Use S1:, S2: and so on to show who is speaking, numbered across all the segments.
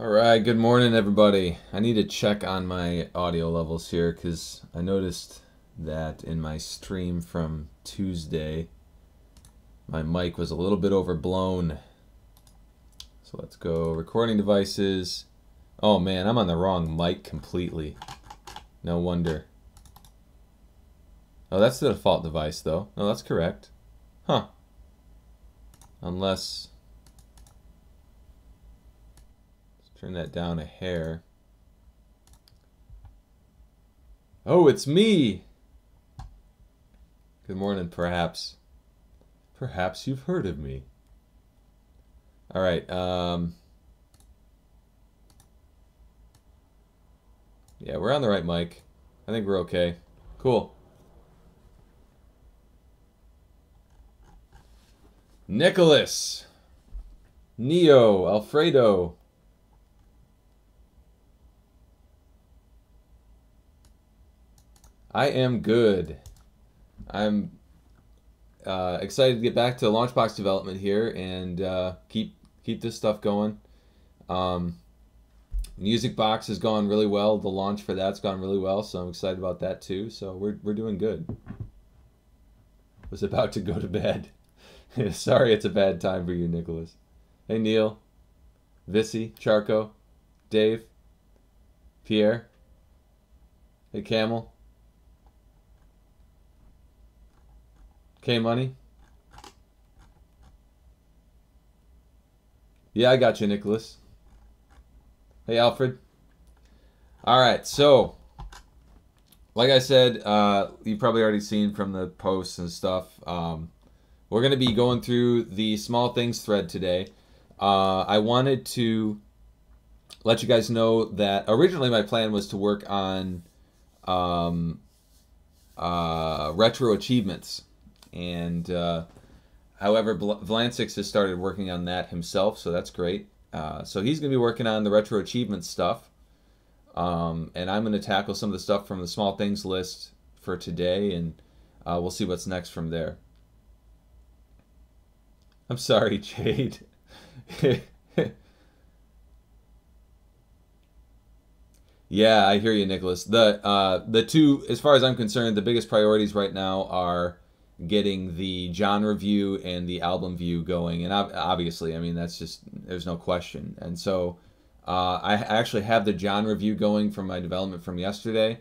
S1: All right, good morning, everybody. I need to check on my audio levels here because I noticed that in my stream from Tuesday, my mic was a little bit overblown. So let's go recording devices. Oh man, I'm on the wrong mic completely. No wonder. Oh, that's the default device though. No, that's correct. Huh. Unless... turn that down a hair. Oh, it's me! Good morning, perhaps. Perhaps you've heard of me. All right. Yeah, we're on the right mic. I think we're okay. Cool. Nicholas. Neo. Alfredo. I am good. I'm excited to get back to LaunchBox development here and keep this stuff going. Music Box has gone really well. The launch for that's gone really well, so I'm excited about that too. So we're doing good. Was about to go to bed. Sorry, it's a bad time for you, Nicholas. Hey, Neil, Vissy, Charco, Dave, Pierre. Hey, Camel. K-Money. Yeah, I got you, Nicholas. Hey, Alfred. All right, so like I said, you've probably already seen from the posts and stuff. We're going to be going through the small things thread today. I wanted to let you guys know that originally my plan was to work on retro achievements. And however, Vlansix has started working on that himself, so that's great. So he's going to be working on the retro achievement stuff. And I'm going to tackle some of the stuff from the small things list for today, and we'll see what's next from there. I'm sorry, Jade. Yeah, I hear you, Nicholas. The two, as far as I'm concerned, the biggest priorities right now are getting the genre view and the album view going, and obviously, I mean, that's just, there's no question. And so I actually have the genre view going from my development from yesterday,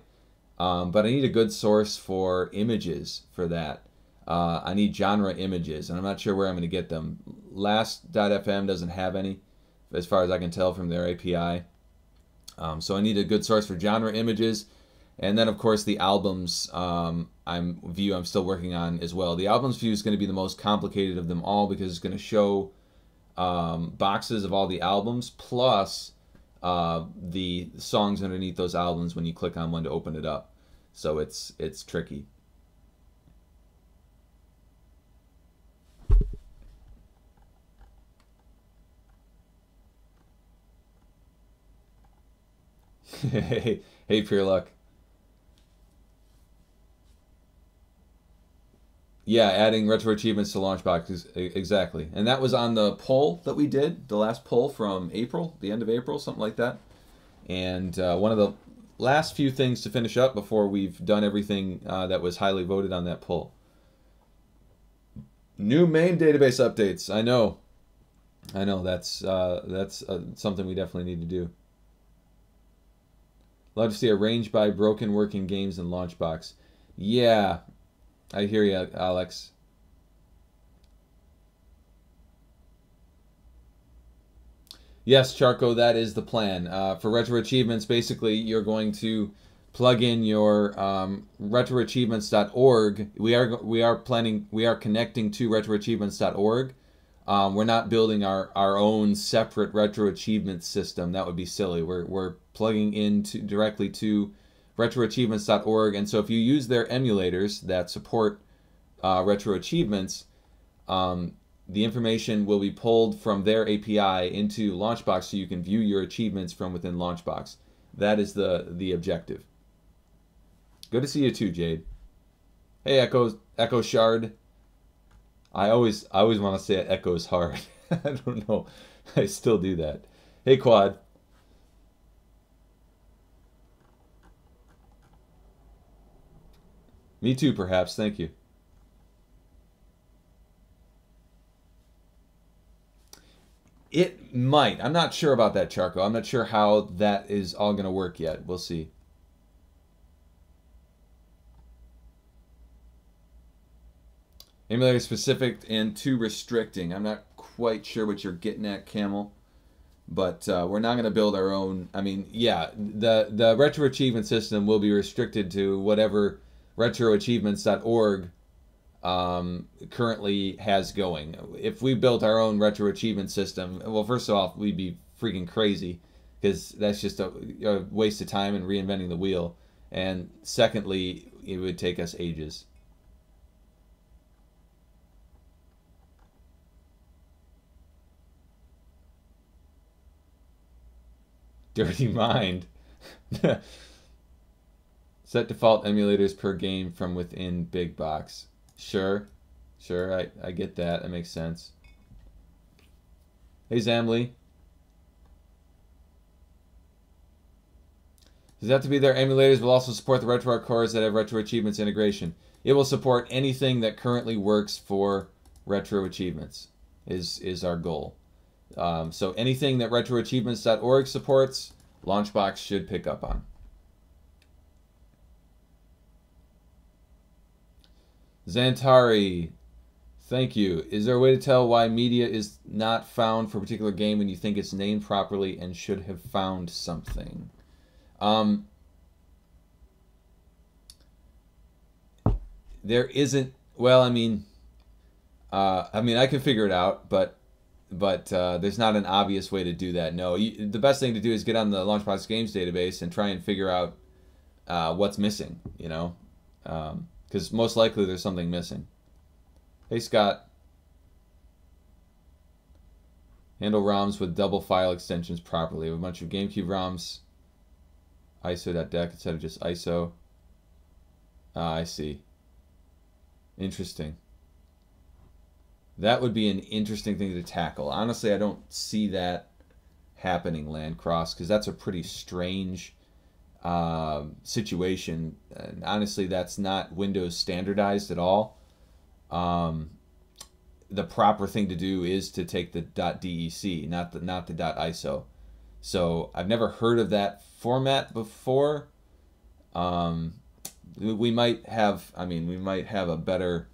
S1: but I need a good source for images for that. I need genre images, and I'm not sure where I'm going to get them. Last.fm doesn't have any, as far as I can tell from their API. So I need a good source for genre images. And then, of course, the albums view I'm still working on as well. The albums view is going to be the most complicated of them all because it's going to show boxes of all the albums plus the songs underneath those albums when you click on one to open it up. So it's tricky. Hey, Pure Luck. Yeah, adding retro achievements to LaunchBox, exactly. And that was on the poll that we did, the last poll from April, the end of April, something like that. And one of the last few things to finish up before we've done everything that was highly voted on that poll. New main database updates. I know. That's something we definitely need to do. Love to see arranged by broken working games in LaunchBox. Yeah, I hear you, Alex. Yes, Charco, that is the plan. For retro achievements, basically, you're going to plug in your retroachievements.org. We are connecting to retroachievements.org. We're not building our own separate retro achievement system. That would be silly. We're plugging into directly to retroachievements.org, and so if you use their emulators that support retro achievements, the information will be pulled from their API into LaunchBox so you can view your achievements from within LaunchBox. That is the objective. Good to see you too, Jade. Hey, Echo Shard. I always want to say it echoes hard. I don't know. I still do that. Hey, Quad. Me too, perhaps. Thank you. It might. I'm not sure about that, Charco. I'm not sure how that is all going to work yet. We'll see. Emulator specific and too restricting. I'm not quite sure what you're getting at, Camel. But we're not going to build our own. I mean, yeah, the retro achievement system will be restricted to whatever retroachievements.org currently has going. If we built our own retro achievement system, well, first of all, we'd be freaking crazy because that's just a waste of time and reinventing the wheel. And secondly, it would take us ages. Dirty mind. Set default emulators per game from within big box. Sure. I get that. That makes sense. Hey, Zamly. Does it have to be their emulators will also support the RetroArch cores that have Retro Achievements integration? It will support anything that currently works for Retro Achievements is our goal. So anything that retroachievements.org supports, LaunchBox should pick up on. Zantari, thank you. Is there a way to tell why media is not found for a particular game when you think it's named properly and should have found something? There isn't. Well, I mean, I can figure it out, but there's not an obvious way to do that. No, the best thing to do is get on the LaunchBox Games database and try and figure out what's missing. You know, because most likely there's something missing. Hey, Scott. Handle ROMs with double file extensions properly. We have a bunch of GameCube ROMs. ISO.dec instead of just ISO. I see. Interesting. That would be an interesting thing to tackle. Honestly, I don't see that happening, Landcross, because that's a pretty strange situation. And honestly, that's not Windows standardized at all. The proper thing to do is to take the .dec, not the .iso. So I've never heard of that format before. We might have. I mean, we might have a better.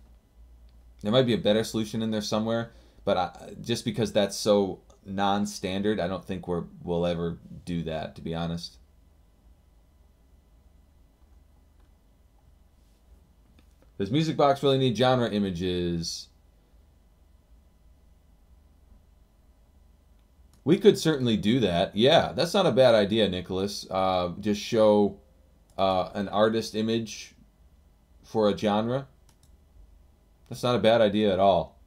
S1: There might be a better solution in there somewhere, but just because that's so non-standard, I don't think we'll ever do that, to be honest. Does Music Box really need genre images? We could certainly do that. Yeah, that's not a bad idea, Nicholas. Just show an artist image for a genre. That's not a bad idea at all.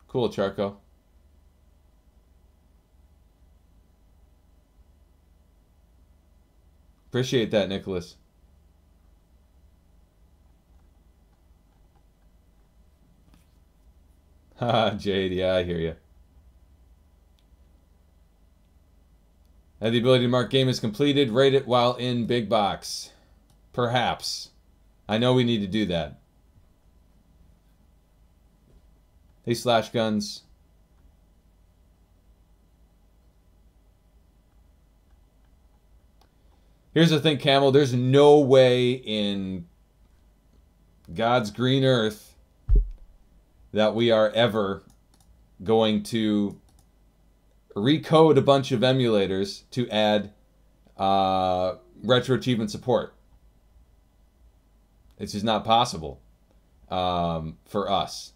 S1: Cool, Charco. Appreciate that, Nicholas. Haha, Jade, yeah, I hear you. Have the ability to mark game as completed, rate it while in big box. Perhaps. I know we need to do that. Hey, Slash Guns. Here's the thing, Camel. There's no way in God's green earth that we are ever going to recode a bunch of emulators to add retro achievement support. It's just not possible for us.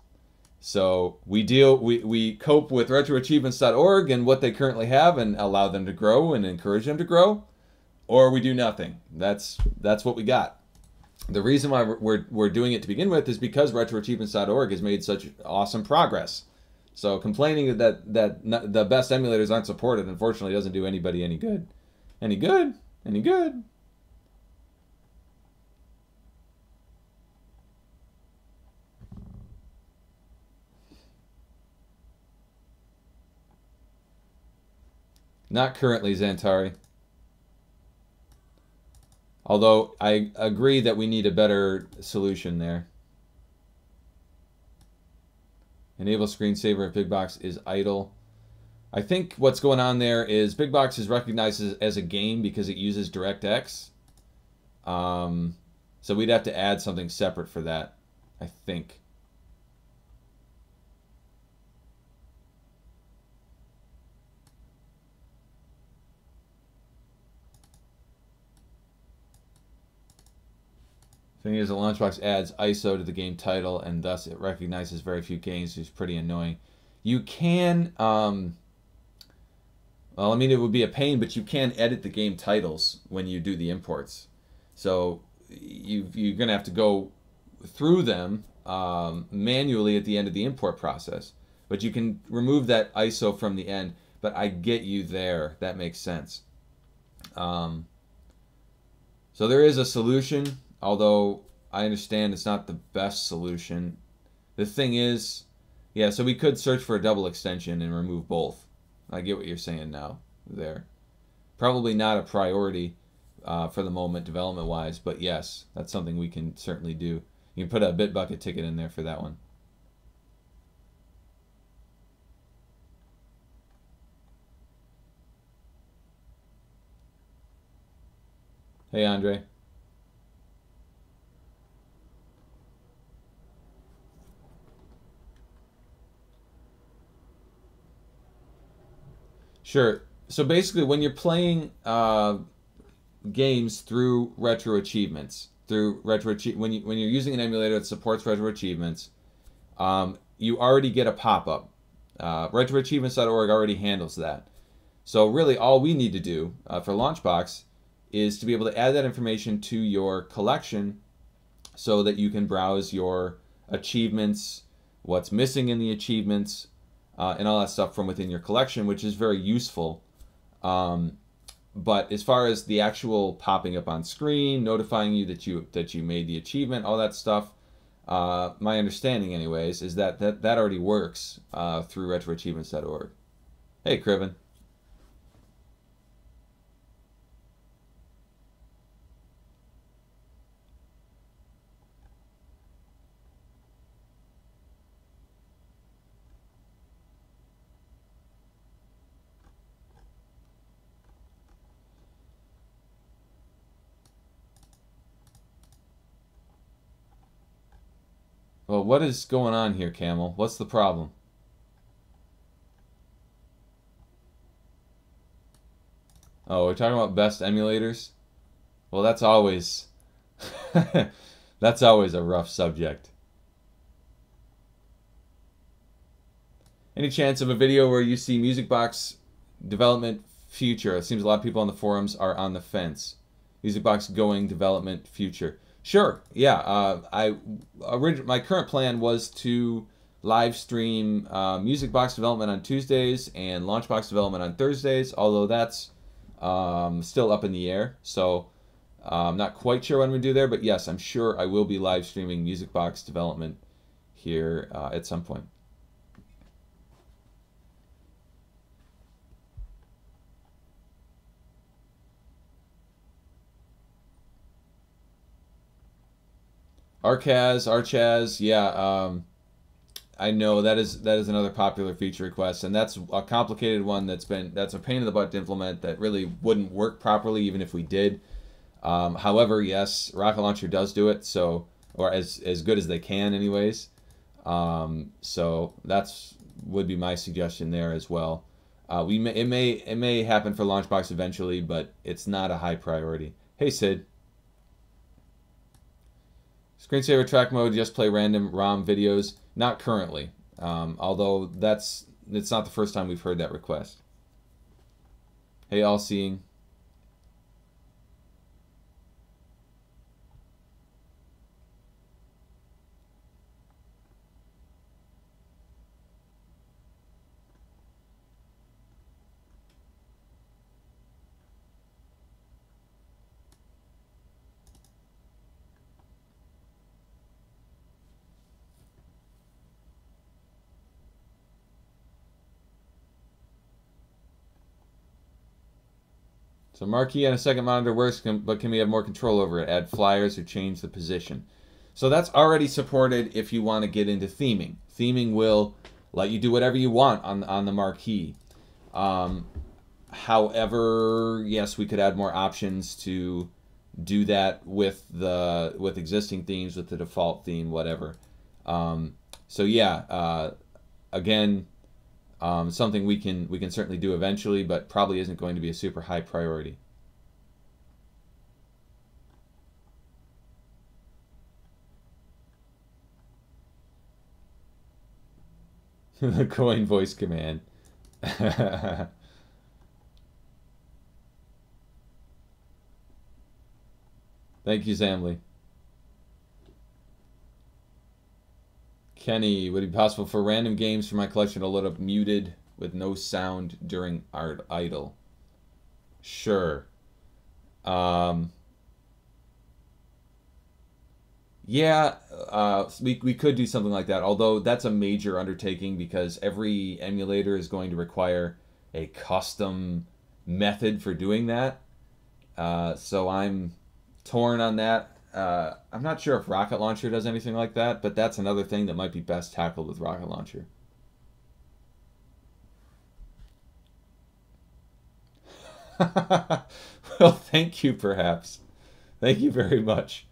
S1: So we cope with retroachievements.org and what they currently have and allow them to grow and encourage them to grow, or we do nothing. That's what we got. The reason why we're doing it to begin with is because retroachievements.org has made such awesome progress. So complaining that the best emulators aren't supported, unfortunately, doesn't do anybody any good. Any good? Any good? Not currently, Xantari. Although I agree that we need a better solution there. Enable screensaver if BigBox is idle. I think what's going on there is BigBox is recognized as a game because it uses DirectX. So we'd have to add something separate for that, I think. Thing is, the LaunchBox adds ISO to the game title, and thus it recognizes very few games, which is pretty annoying. You can, well, I mean, it would be a pain, but you can edit the game titles when you do the imports. So you're going to have to go through them manually at the end of the import process. But you can remove that ISO from the end. But I get you there. That makes sense. So there is a solution, although I understand it's not the best solution. The thing is, yeah, so we could search for a double extension and remove both. I get what you're saying now there. Probably not a priority for the moment development-wise, but yes, that's something we can certainly do. You can put a Bitbucket ticket in there for that one. Hey, Andre. Sure. So basically, when you're playing games through retro achievements, when you're using an emulator that supports retro achievements, you already get a pop-up. Retroachievements.org already handles that. So really, all we need to do for LaunchBox is to be able to add that information to your collection so that you can browse your achievements, what's missing in the achievements, and all that stuff from within your collection, which is very useful. But as far as the actual popping up on screen, notifying you that you made the achievement, all that stuff, my understanding, anyways, is that already works through retroachievements.org. Hey, Criven. Well, what is going on here, Camel? What's the problem? Oh, we're talking about best emulators? Well, that's always that's always a rough subject. Any chance of a video where you see MusicBox development future? It seems a lot of people on the forums are on the fence. MusicBox going development future. Sure, yeah. My current plan was to live stream MusicBox development on Tuesdays and LaunchBox development on Thursdays, although that's still up in the air. So I'm not quite sure what I'm going to do there, but yes, I'm sure I will be live streaming MusicBox development here at some point. Archaz, yeah. I know that is another popular feature request, and that's a complicated one that's a pain in the butt to implement that really wouldn't work properly even if we did. However, yes, Rocket Launcher does do it, so or as good as they can, anyways. So that's would be my suggestion there as well. It may happen for LaunchBox eventually, but it's not a high priority. Hey, Sid. Screensaver track mode, just play random ROM videos. Not currently, although it's not the first time we've heard that request. Hey, all seeing. So marquee on a second monitor works, but can we have more control over it? Add flyers or change the position. So that's already supported if you want to get into theming. Theming will let you do whatever you want on the marquee. However, yes, we could add more options to do that with existing themes, with the default theme, whatever. So yeah, again, something we can certainly do eventually, but probably isn't going to be a super high priority. The coin voice command. Thank you, Zamley. Kenny, would it be possible for random games from my collection to load up muted with no sound during art idle? Sure. Yeah, we could do something like that, although that's a major undertaking because every emulator is going to require a custom method for doing that. So I'm torn on that. I'm not sure if Rocket Launcher does anything like that, but that's another thing that might be best tackled with Rocket Launcher. Well, thank you, perhaps. Thank you very much.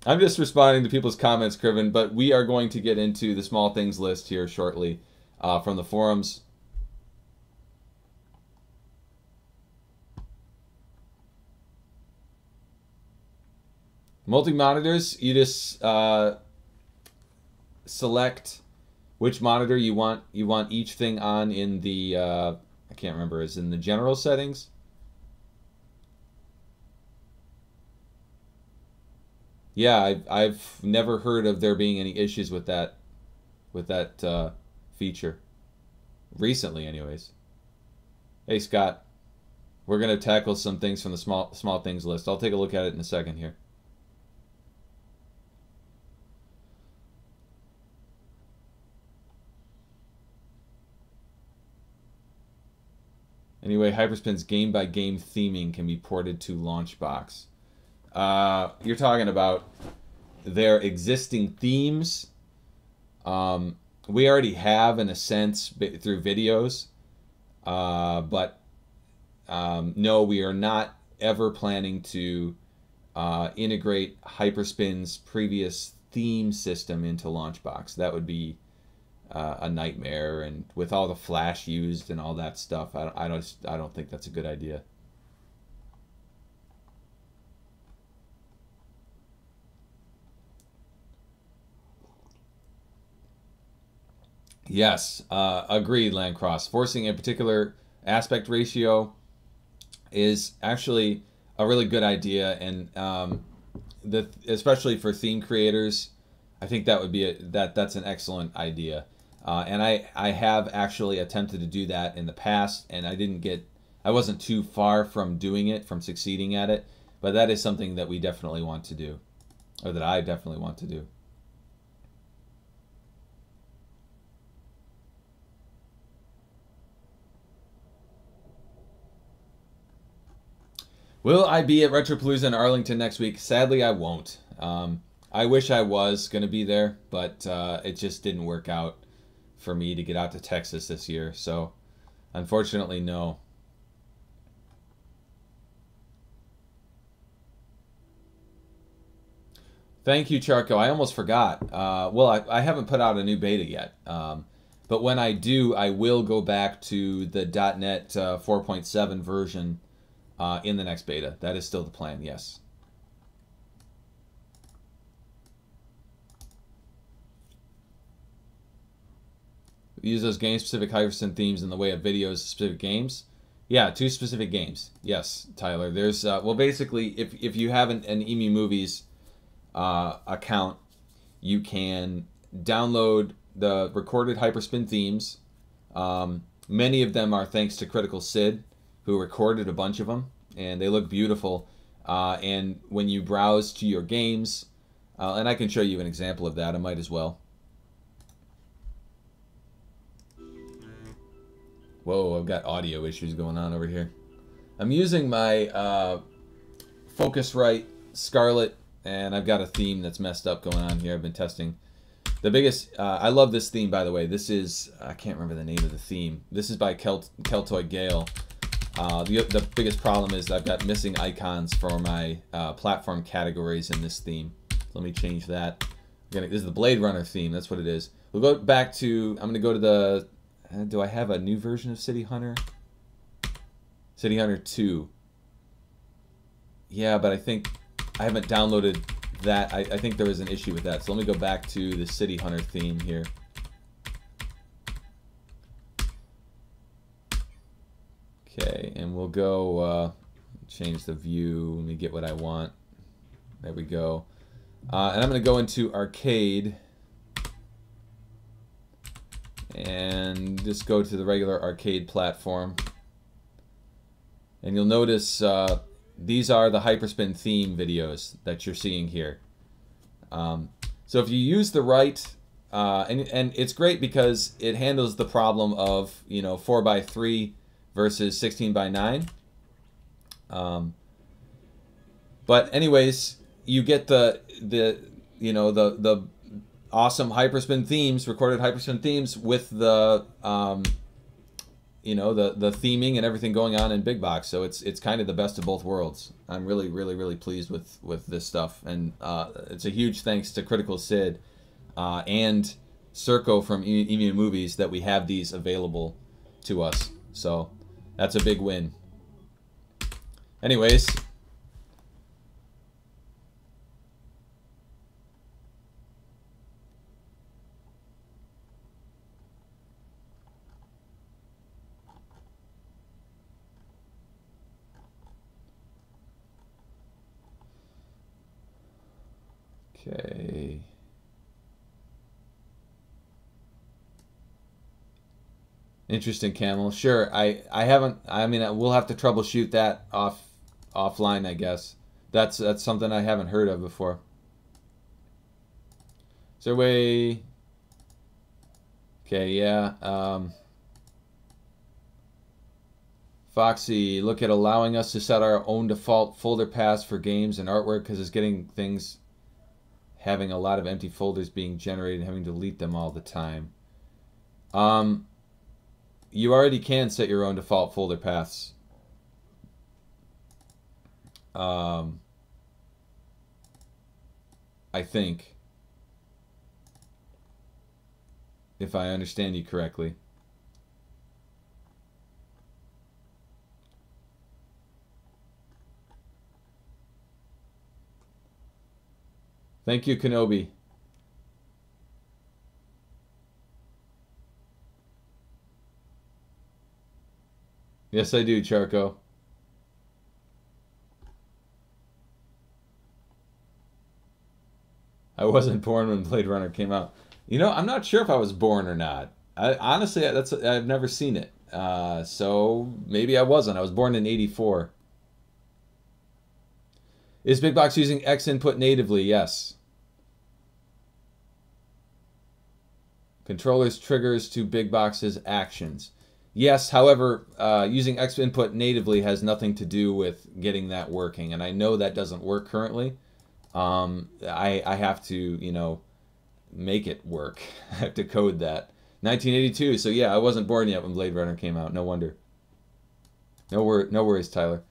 S1: I'm just responding to people's comments, Kriven, but we are going to get into the small things list here shortly from the forums. Multi-monitors, you just select which monitor you want each thing on in the, I can't remember, is in the general settings? Yeah, I've never heard of there being any issues with that feature. Recently, anyways. Hey, Scott. We're going to tackle some things from the small things list. I'll take a look at it in a second here. Anyway, Hyperspin's game-by-game theming can be ported to LaunchBox. You're talking about their existing themes. We already have, in a sense, through videos. But no, we are not ever planning to integrate Hyperspin's previous theme system into LaunchBox. That would be a nightmare, and with all the flash used and all that stuff, I don't think that's a good idea. Yes, agreed, Landcross. Forcing a particular aspect ratio is actually a really good idea, and especially for theme creators, I think that would be that's an excellent idea. And I have actually attempted to do that in the past, and I wasn't too far from doing it, from succeeding at it, but that is something that we definitely want to do, or that I definitely want to do. Will I be at Retropalooza in Arlington next week? Sadly, I won't. I wish I was going to be there, but it just didn't work out for me to get out to Texas this year. So, unfortunately, no. Thank you, Charco. I almost forgot. Well, I haven't put out a new beta yet. But when I do, I will go back to the .NET 4.7 version in the next beta. That is still the plan, yes. We use those game-specific Hyperspin themes in the way of videos specific games. Yeah, 2 specific games. Yes, Tyler. There's well, basically, if you have an EMU Movies account, you can download the recorded Hyperspin themes. Many of them are thanks to Critical Sid, who recorded a bunch of them, and they look beautiful. And when you browse to your games, and I can show you an example of that, I might as well. Whoa, I've got audio issues going on over here. I'm using my Focusrite Scarlet, and I've got a theme that's messed up going on here. I've been testing. The biggest, I love this theme, by the way. This is, I can't remember the name of the theme. This is by Keltoid Gale. The biggest problem is I've got missing icons for my platform categories in this theme. Let me change that. This is the Blade Runner theme. That's what it is. We'll go back to, I'm going to go to the, do I have a new version of City Hunter? City Hunter 2. Yeah, but I think I haven't downloaded that. I think there was an issue with that. So let me go back to the City Hunter theme here. Okay, and we'll go change the view. Let me get what I want. There we go. And I'm going to go into Arcade and just go to the regular Arcade platform. And you'll notice these are the Hyperspin theme videos that you're seeing here. So if you use the right, and it's great because it handles the problem of 4:3 versus 16:9. But anyways, you get the awesome Hyperspin themes, recorded Hyperspin themes with the the theming and everything going on in Big Box. So it's kind of the best of both worlds. I'm really pleased with this stuff, and it's a huge thanks to Critical Sid and Circo from Emu Movies that we have these available to us. So that's a big win. Anyways. Okay. Interesting, Camel. Sure, I haven't. I mean, we'll have to troubleshoot that offline, I guess. That's something I haven't heard of before. Is there a way? Okay, yeah. Foxy, look at allowing us to set our own default folder paths for games and artwork because it's getting things. Having a lot of empty folders being generated and having to delete them all the time. You already can set your own default folder paths. I think. If I understand you correctly. Thank you, Kenobi. Yes, I do, Charco. I wasn't born when Blade Runner came out. I'm not sure if I was born or not. Honestly, I've never seen it. So maybe I wasn't. I was born in '84. Is Big Box using X input natively? Yes. Controllers triggers to Big Box's actions. Yes, however, using X input natively has nothing to do with getting that working, and I know that doesn't work currently. I have to, make it work. I have to code that. 1982, so yeah, I wasn't born yet when Blade Runner came out. No wonder. No worries, Tyler.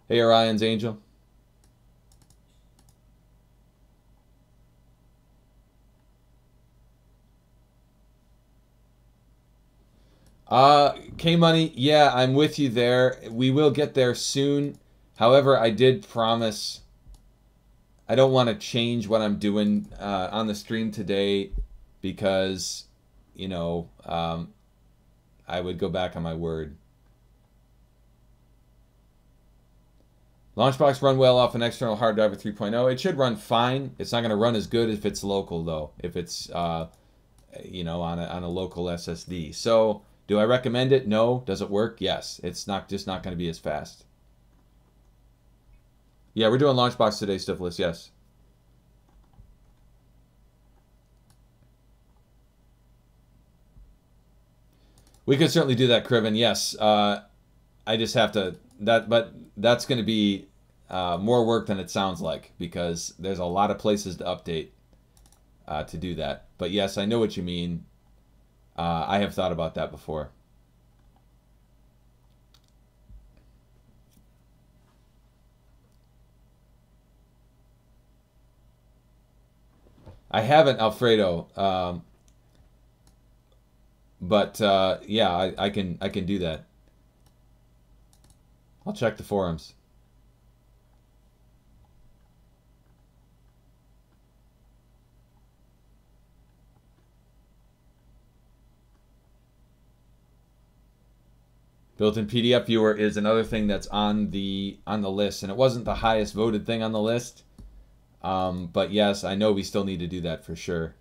S1: Hey, Orion's Angel. K-Money, yeah, I'm with you there. We will get there soon. However, I did promise I don't want to change what I'm doing on the stream today because, I would go back on my word. LaunchBox run well off an external hard drive at 3.0. It should run fine. It's not going to run as good if it's local, though. If it's, on a local SSD. So, do I recommend it? No. Does it work? Yes. It's just not going to be as fast. Yeah, we're doing LaunchBox today, Stifless. Yes. We could certainly do that, Criven. Yes. I just have to but that's going to be more work than it sounds like, because there's a lot of places to update to do that. But yes, I know what you mean. I have thought about that before. I haven't, Alfredo, but yeah, I can do that. I'll check the forums. Built-in PDF viewer is another thing that's on the list, and it wasn't the highest voted thing on the list. But yes, I know we still need to do that for sure.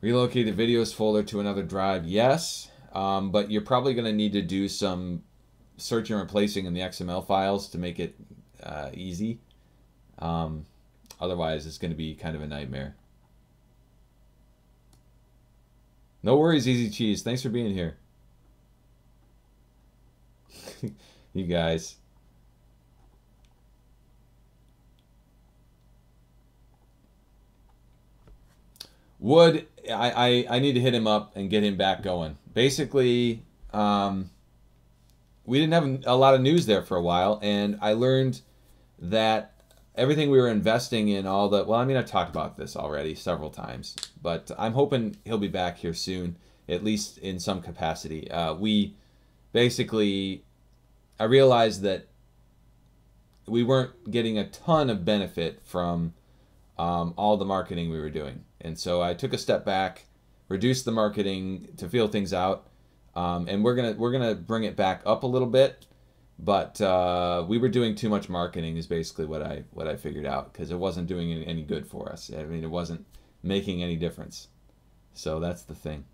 S1: Relocate the videos folder to another drive. Yes, but you're probably going to need to do some searching and replacing in the XML files to make it easy. Otherwise, it's going to be kind of a nightmare. No worries, Easy Cheese. Thanks for being here. You guys. Wood, I need to hit him up and get him back going. Basically, we didn't have a lot of news there for a while, and I learned that everything we were investing in, all the, well, I mean, I've talked about this already several times, but I'm hoping he'll be back here soon, at least in some capacity. We basically, I realized that we weren't getting a ton of benefit from all the marketing we were doing. And so I took a step back, reduced the marketing to feel things out, and we're gonna bring it back up a little bit. But we were doing too much marketing is basically what I figured out, because it wasn't doing any good for us. I mean, it wasn't making any difference. So that's the thing.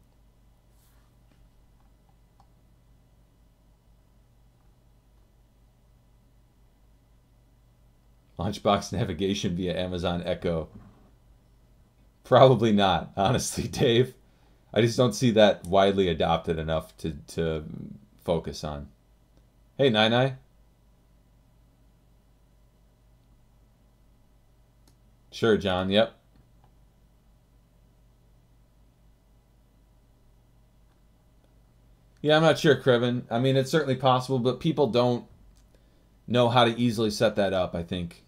S1: LaunchBox navigation via Amazon Echo. Probably not, honestly, Dave. I just don't see that widely adopted enough to focus on. Hey, Nai. Sure, John. Yep. Yeah, I'm not sure, Krivin. I mean, it's certainly possible, but people don't know how to easily set that up, I think.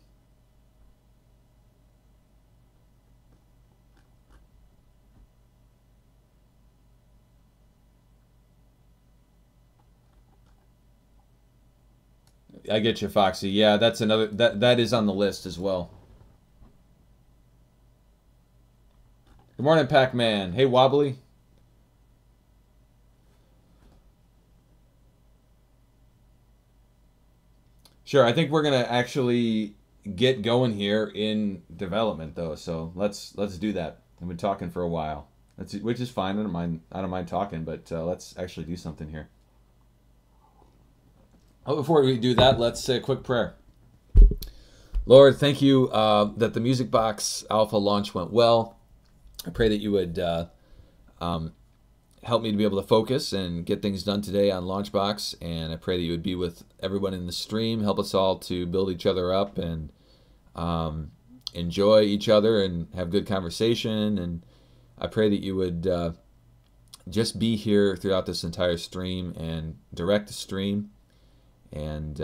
S1: I get you, Foxy. Yeah, that's another, that is on the list as well. Good morning, Pac-Man. Hey, Wobbly. Sure, I think we're gonna actually get going here in development, though. So let's do that. I've been talking for a while, which is fine. I don't mind talking, but let's actually do something here. Oh, before we do that, let's say a quick prayer. Lord, thank you that the Music Box Alpha launch went well. I pray that you would help me to be able to focus and get things done today on LaunchBox, and I pray that you would be with everyone in the stream, help us all to build each other up and enjoy each other and have good conversation, and I pray that you would just be here throughout this entire stream and direct the stream and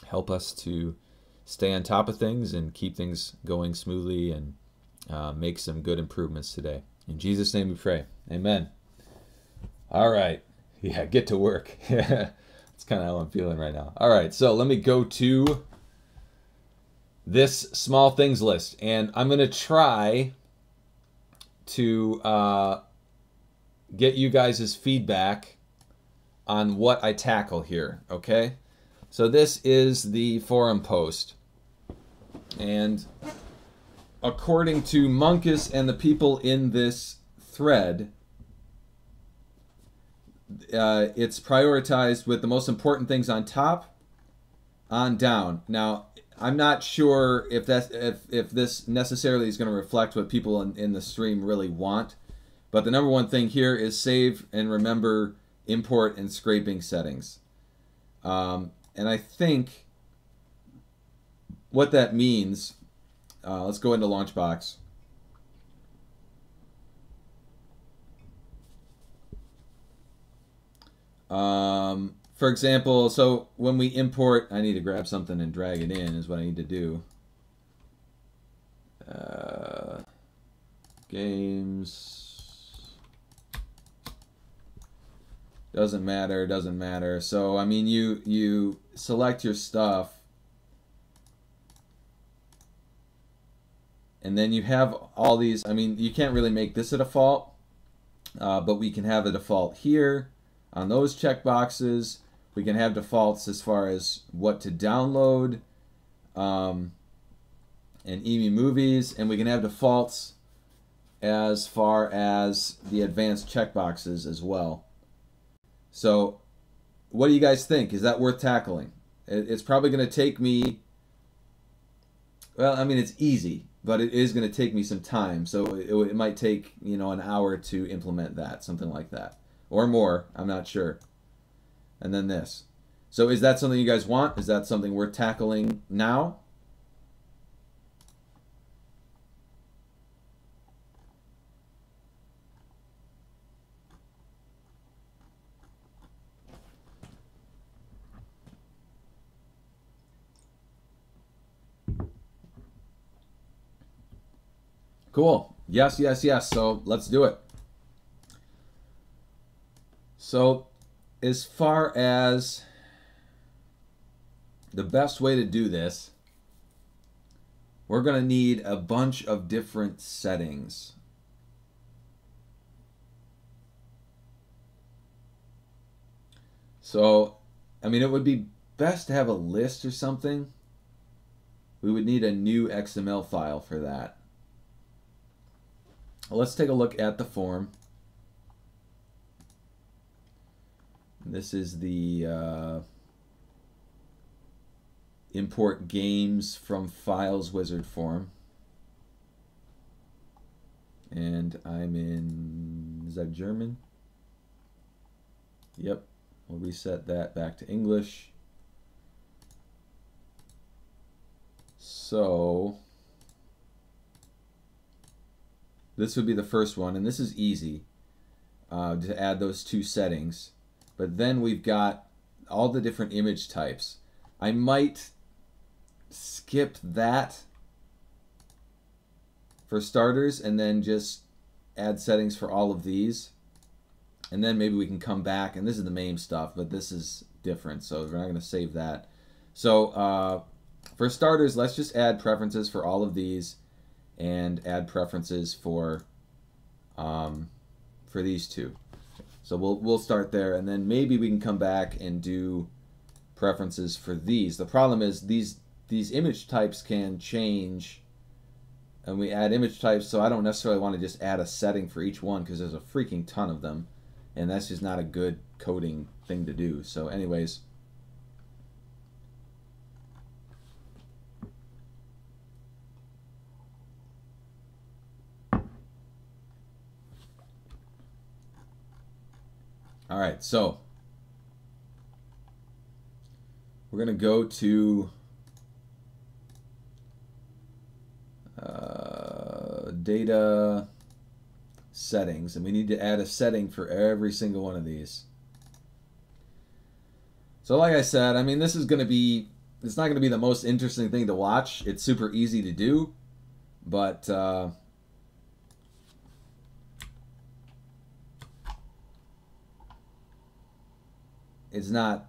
S1: help us to stay on top of things and keep things going smoothly and make some good improvements today. In Jesus' name we pray. Amen. All right. Yeah, get to work. That's kind of how I'm feeling right now. All right, so let me go to this small things list, and I'm going to try to get you guys' feedback on what I tackle here, okay? So this is the forum post, and according to Monkus and the people in this thread, it's prioritized with the most important things on top, on down. Now, I'm not sure if that's if this necessarily is going to reflect what people in the stream really want, But the number one thing here is save and remember import and scraping settings. And I think what that means, let's go into LaunchBox. For example, so when we import, I need to grab something and drag it in is what I need to do. Games. Doesn't matter. So, I mean, you select your stuff. And then you have all these, I mean, you can't really make this a default, but we can have a default here on those checkboxes. We can have defaults as far as what to download and EMI movies, and we can have defaults as far as the advanced checkboxes as well. So what do you guys think? Is that worth tackling? It's probably going to take me, well, I mean, it's easy, but it is going to take me some time. So it might take, you know, an hour to implement that, something like that. Or more, I'm not sure. And then this. So is that something you guys want? Is that something worth tackling now? Cool. Yes. So let's do it. So as far as the best way to do this, we're going to need a bunch of different settings. So, I mean, it would be best to have a list or something. We would need a new XML file for that. Well, let's take a look at the form. This is the import games from files wizard form. And I'm in, is that German? Yep, we'll reset that back to English. So this would be the first one, and this is easy to add those two settings. But then we've got all the different image types. I might skip that for starters and then just add settings for all of these. And then maybe we can come back, and this is the main stuff, but this is different, so we're not going to save that. So for starters, let's just add preferences for all of these and add preferences for these two. So we'll start there, and then maybe we can come back and do preferences for these. The problem is these image types can change, and we add image types, so I don't necessarily want to just add a setting for each one because there's a freaking ton of them, and that's just not a good coding thing to do. So anyways, all right, so we're going to go to data settings, and we need to add a setting for every single one of these. So like I said, I mean, this is going to be, it's not going to be the most interesting thing to watch. It's super easy to do, but it's not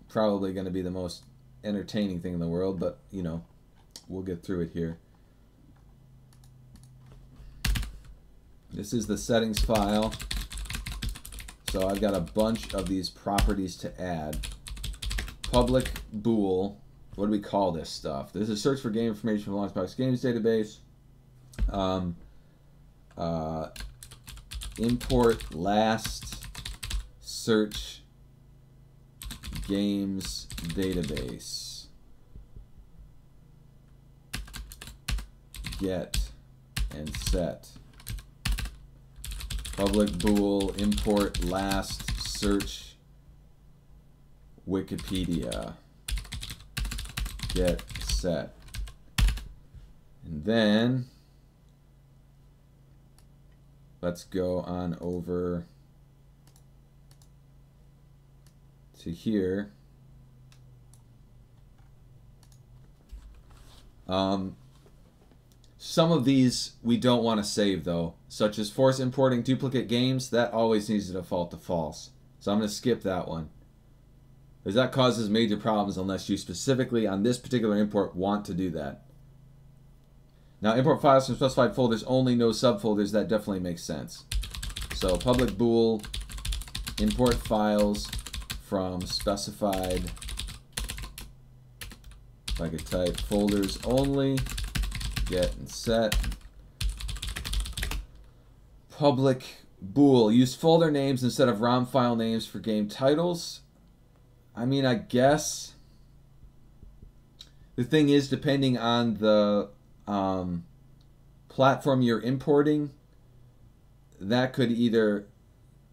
S1: probably going to be the most entertaining thing in the world, but you know, we'll get through it here. This is the settings file. So I've got a bunch of these properties to add. Public bool. What do we call this stuff? This is search for game information from LaunchBox Games database. Import last search games database. Get and set Public bool import last search Wikipedia. Get set. And then let's go on over to here. Some of these we don't want to save though, such as force importing duplicate games. That always needs to default to false. So I'm going to skip that one, because that causes major problems unless you specifically on this particular import want to do that. Now import files from specified folders only, no subfolders. That definitely makes sense. So public bool import files from specified, if I could type folders only, get and set. Public bool, use folder names instead of ROM file names for game titles. I mean, I guess the thing is, depending on the platform you're importing, that could either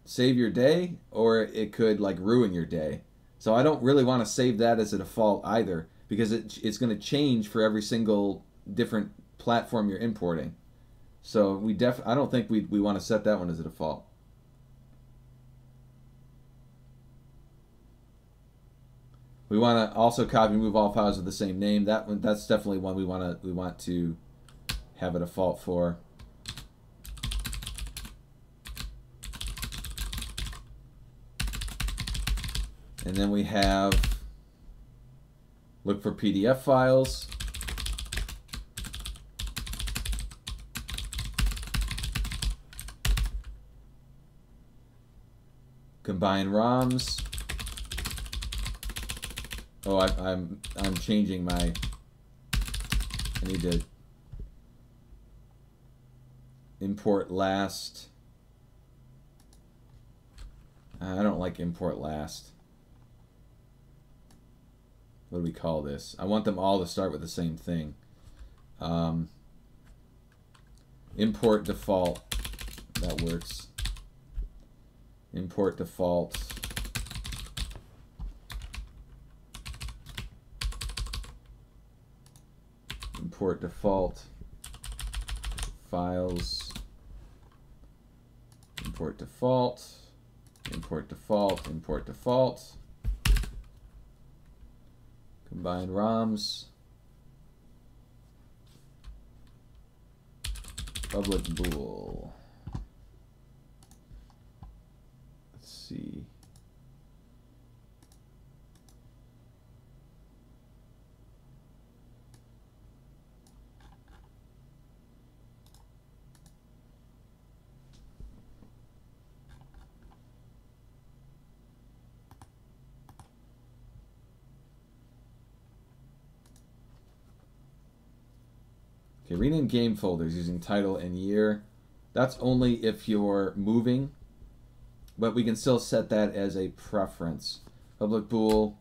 S1: save your day or it could like ruin your day. So I don't really want to save that as a default either, because it's going to change for every single different platform you're importing. So I don't think we want to set that one as a default. We want to also copy and move all files with the same name. That's definitely one we want to have a default for. And then we have look for PDF files. Combine ROMs. Oh, I'm changing my. I need to import last. I don't like import last. What do we call this? I want them all to start with the same thing. Import default. That works. Import default. Import default. Files. Import default. Import default. Import default. Combine ROMs. Public bool. Let's see. Okay, rename game folders using title and year. That's only if you're moving, but we can still set that as a preference. Public bool,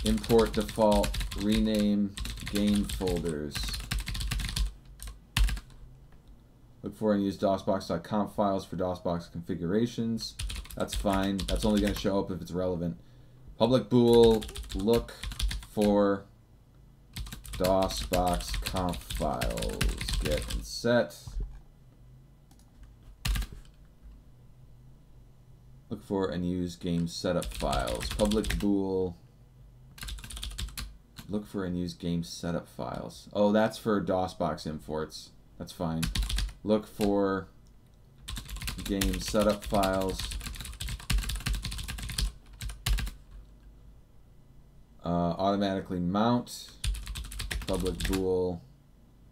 S1: import default, rename game folders. Look for and use DOSBox.conf files for DOSBox configurations. That's fine. That's only going to show up if it's relevant. Public bool, look for DOSBox conf files, get and set. Look for and use game setup files. Public bool, look for and use game setup files. Oh, that's for DOSBox imports. That's fine. Look for game setup files. Automatically mount. Public bool.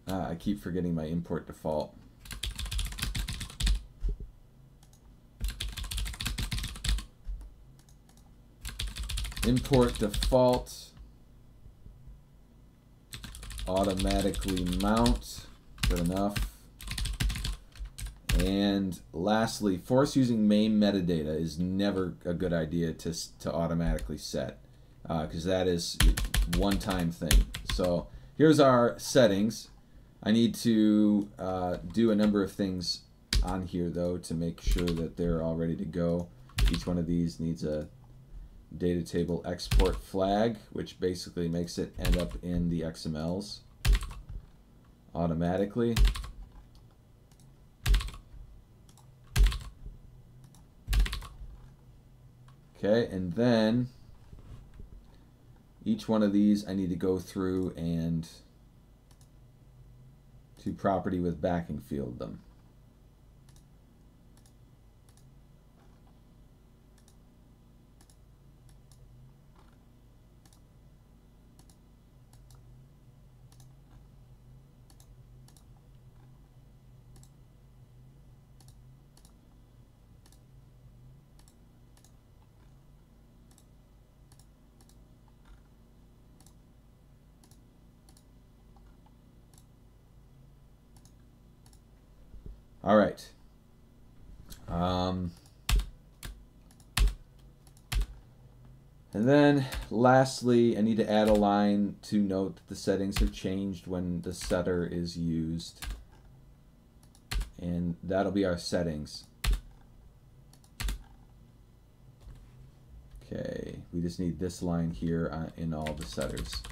S1: I keep forgetting my import default. Import default. Automatically mount. Good enough. And lastly, force using main metadata is never a good idea to automatically set, because that is a one-time thing. So here's our settings. I need to do a number of things on here though to make sure that they're all ready to go. Each one of these needs a data table export flag, which basically makes it end up in the XMLs automatically. Okay, and then each one of these I need to go through and to property with backing field them. All right. And then lastly, I need to add a line to note that the settings have changed when the setter is used. And that'll be our settings. Okay, we just need this line here in all the setters.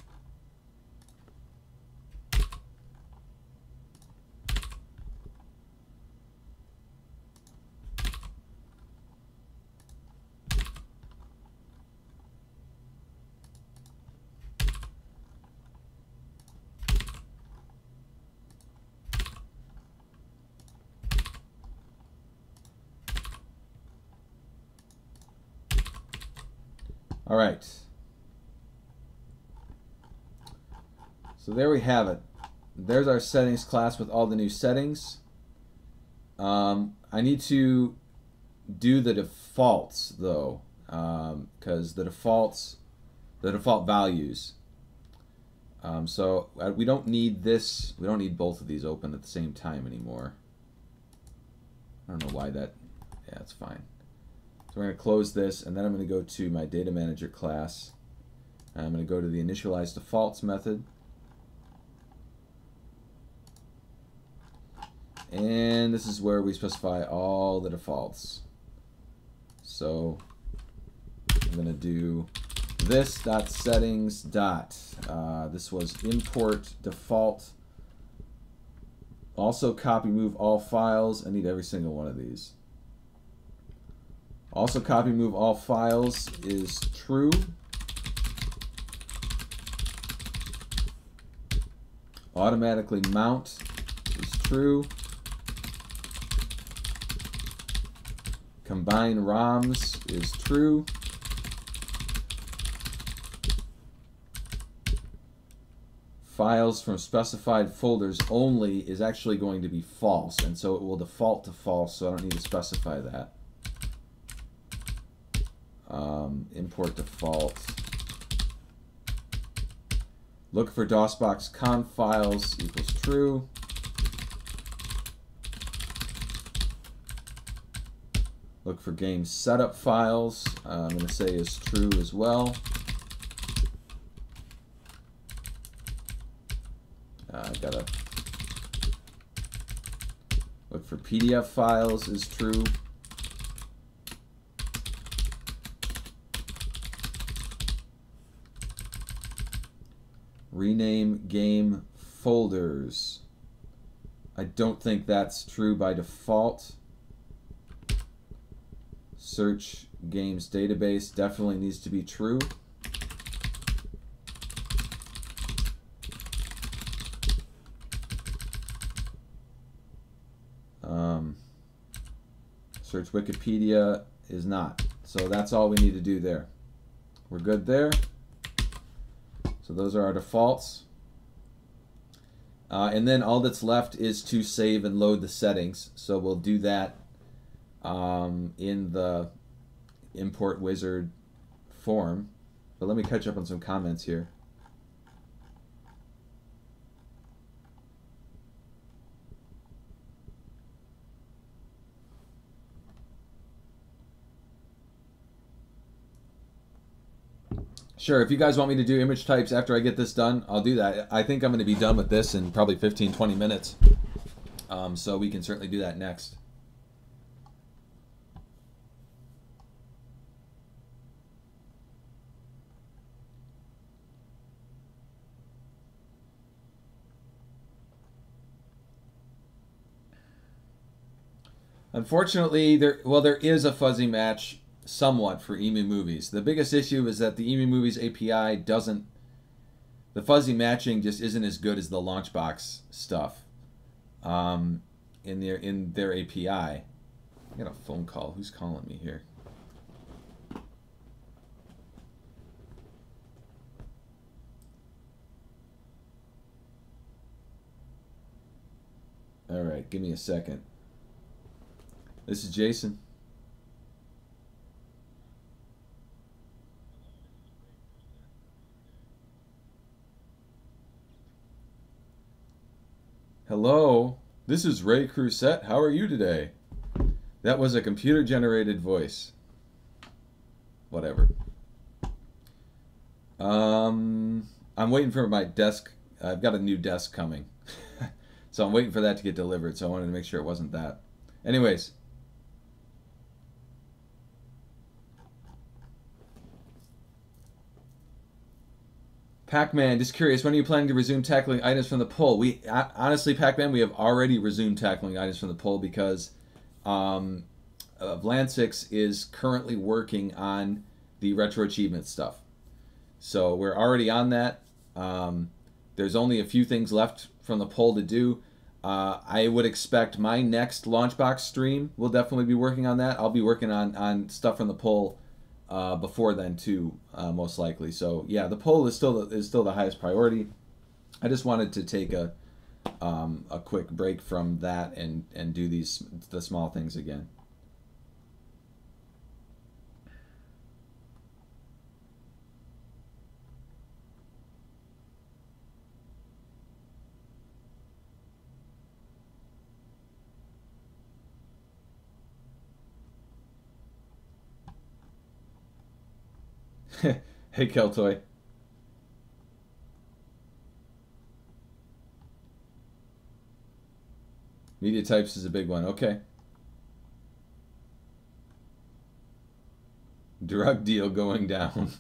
S1: All right. So there we have it. There's our settings class with all the new settings. I need to do the defaults though, because the default values. So we don't need this. We don't need both of these open at the same time anymore. I don't know why that. Yeah, it's fine. So we're going to close this, and then I'm going to go to my data manager class. And I'm going to go to the Initialize Defaults method. And this is where we specify all the defaults. So I'm going to do this.settings. This was import default. Also copy move all files. I need every single one of these. Also copy move all files is true. Automatically mount is true. Combine ROMs is true. Files from specified folders only is actually going to be false, and so it will default to false, so I don't need to specify that. Import default. Look for DOSBox conf files equals true. Look for game setup files. I'm going to say is true as well. I gotta look for PDF files is true. Rename game folders. I don't think that's true by default. Search games database definitely needs to be true. Search Wikipedia is not. So that's all we need to do there. We're good there. So those are our defaults. And then all that's left is to save and load the settings. So we'll do that in the import wizard form. But let me catch up on some comments here. Sure, if you guys want me to do image types after I get this done, I'll do that. I think I'm going to be done with this in probably 15-20 minutes. So we can certainly do that next. Unfortunately, there is a fuzzy match somewhat for Emu Movies. The biggest issue is that the Emu Movies API doesn't. The fuzzy matching just isn't as good as the LaunchBox stuff in their API. I got a phone call. Who's calling me here? All right, give me a second. This is Jason. Hello, this is Ray Crusette. How are you today? That was a computer-generated voice. Whatever. I'm waiting for my desk. I've got a new desk coming. So I'm waiting for that to get delivered, so I wanted to make sure it wasn't that. Anyways. Pac-Man, just curious, when are you planning to resume tackling items from the poll? Honestly, Pac-Man, we have already resumed tackling items from the poll because Vlansix is currently working on the retro achievement stuff. So we're already on that. There's only a few things left from the poll to do. I would expect my next LaunchBox stream will definitely be working on that. I'll be working on stuff from the poll before then too, most likely. So yeah, the poll is still the highest priority. I just wanted to take a quick break from that and do the small things again. Hey, Keltoy. Media types is a big one. Okay. Drug deal going down.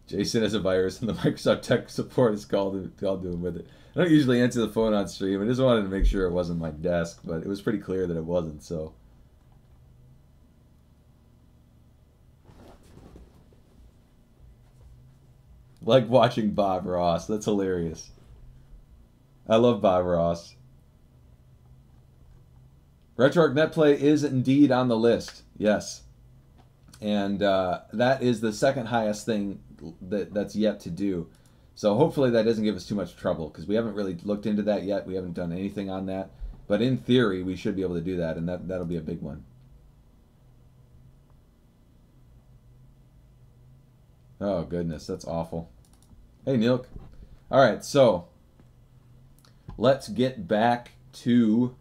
S1: Jason has a virus and the Microsoft tech support is called doing with it. I don't usually answer the phone on stream. I just wanted to make sure it wasn't my desk, but it was pretty clear that it wasn't, so. Like watching Bob Ross. That's hilarious. I love Bob Ross. RetroArch NetPlay is indeed on the list. Yes. And that is the second highest thing that's yet to do. So hopefully that doesn't give us too much trouble because we haven't really looked into that yet. We haven't done anything on that. But in theory, we should be able to do that, and that'll be a big one. Oh, goodness. That's awful. Hey, Nilk. All right, so let's get back to...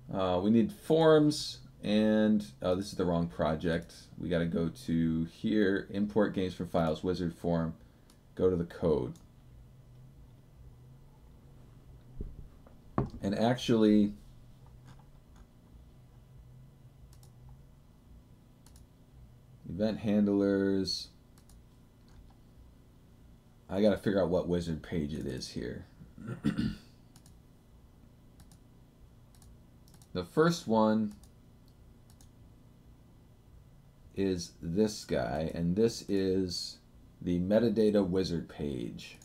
S1: we need forms, and... Oh, this is the wrong project. We got to go to here, import games from files, wizard form. Go to the code. And actually... Event handlers. I got to figure out what wizard page it is here. The first one is this guy, and this is the metadata wizard page.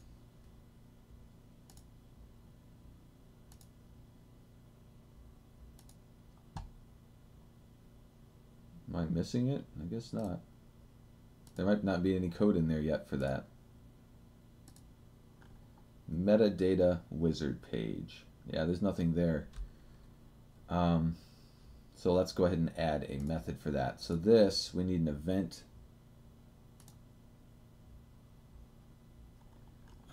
S1: Am I missing it? I guess not. There might not be any code in there yet for that. Metadata wizard page. Yeah, there's nothing there. So let's go ahead and add a method for that. So this, we need an event.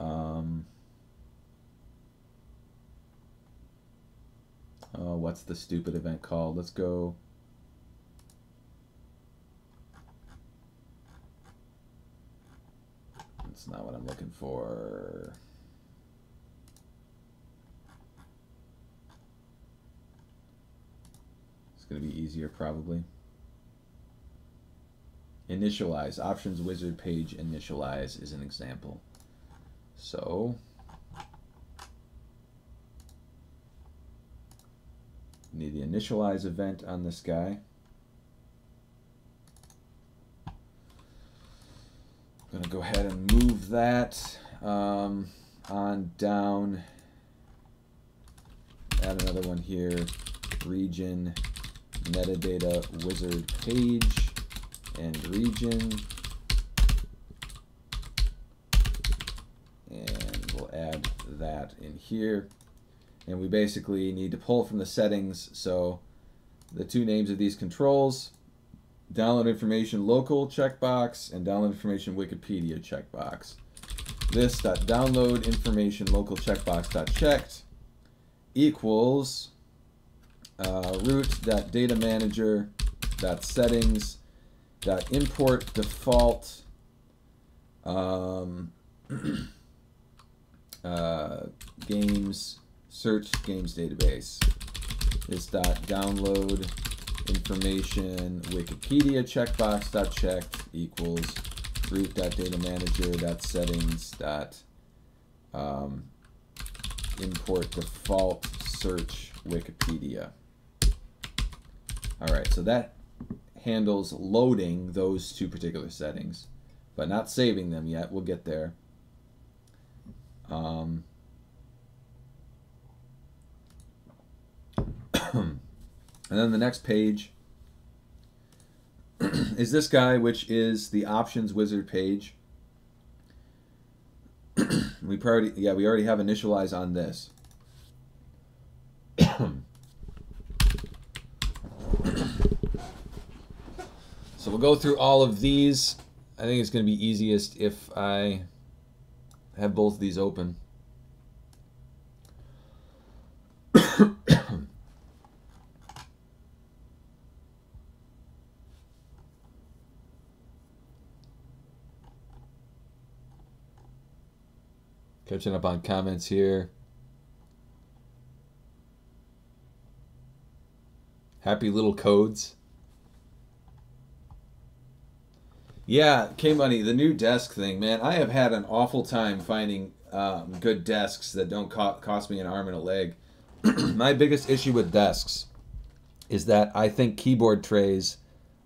S1: Oh, what's the stupid event called? Let's go. That's not what I'm looking for. It's going to be easier probably. Initialize. Options wizard page initialize is an example. So Need the initialize event on this guy. I'm going to go ahead and move that on down. Add another one here. Region, metadata, wizard page, and region. And we'll add that in here. And we basically need to pull from the settings. So the two names of these controls, download information local checkbox and download information Wikipedia checkbox. This download information local checkbox.checked equals root.data manager.settings.import default games search games database. This download information Wikipedia checkbox.checked equals root.data-manager.settings.import default search Wikipedia. All right, so that handles loading those two particular settings, but not saving them yet. We'll get there. And then the next page is this guy, which is the options wizard page. we already have initialize on this. So we'll go through all of these. I think it's going to be easiest if I have both of these open. Catching up on comments here. Happy little codes. Yeah, K-Money, the new desk thing, man. I have had an awful time finding good desks that don't cost me an arm and a leg. My biggest issue with desks is that I think keyboard trays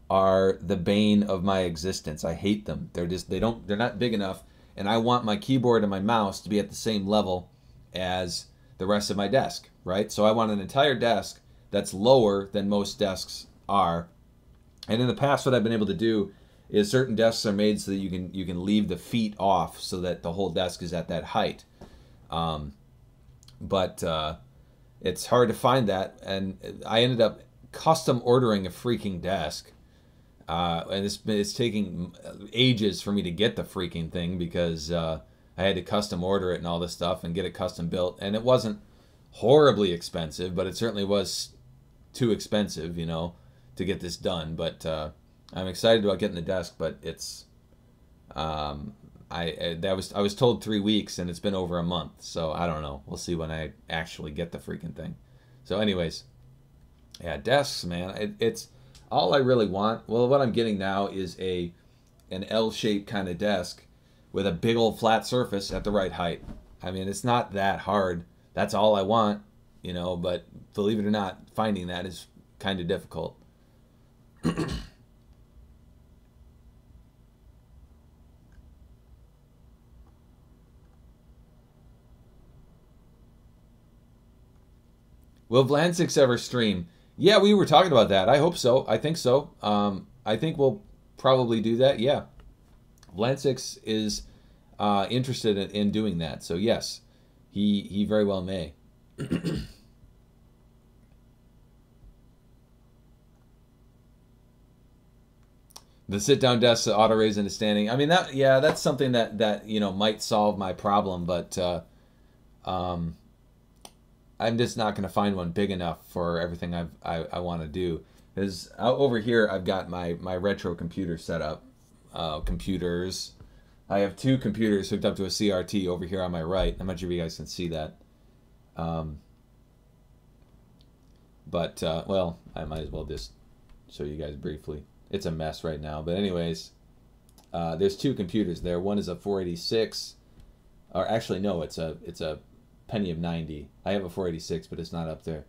S1: are the bane of my existence. I hate them. They're not big enough. And I want my keyboard and my mouse to be at the same level as the rest of my desk, right? So I want an entire desk that's lower than most desks are. And in the past, what I've been able to do is certain desks are made so that you can leave the feet off so that the whole desk is at that height. But it's hard to find that, and I ended up custom ordering a freaking desk. And it's taking ages for me to get the freaking thing because I had to custom order it and all this stuff and get it custom built. And it wasn't horribly expensive, but it certainly was too expensive, you know, to get this done. But I'm excited about getting the desk, but it's I was told 3 weeks and it's been over a month, so I don't know. We'll see when I actually get the freaking thing. So anyways, yeah, desks, man. It's all I really want. Well, what I'm getting now is an L-shaped kind of desk with a big old flat surface at the right height. I mean, it's not that hard. That's all I want, you know, but believe it or not, finding that is kind of difficult. Will Vlansix ever stream? Yeah, we were talking about that. I hope so. I think so. I think we'll probably do that. Yeah. Vlansix is interested in doing that. So yes, he very well may. The sit-down desk, the auto raise into standing. I mean, that's something that you know might solve my problem, but I'm just not going to find one big enough for everything I want to do. Because over here, I've got my retro computer set up. Computers. I have 2 computers hooked up to a CRT over here on my right. I'm not sure if you guys can see that. Well, I might as well just show you guys briefly. It's a mess right now. But anyways, there's 2 computers there. One is a 486. Or actually, no, it's a Pentium 90. I have a 486, but it's not up there.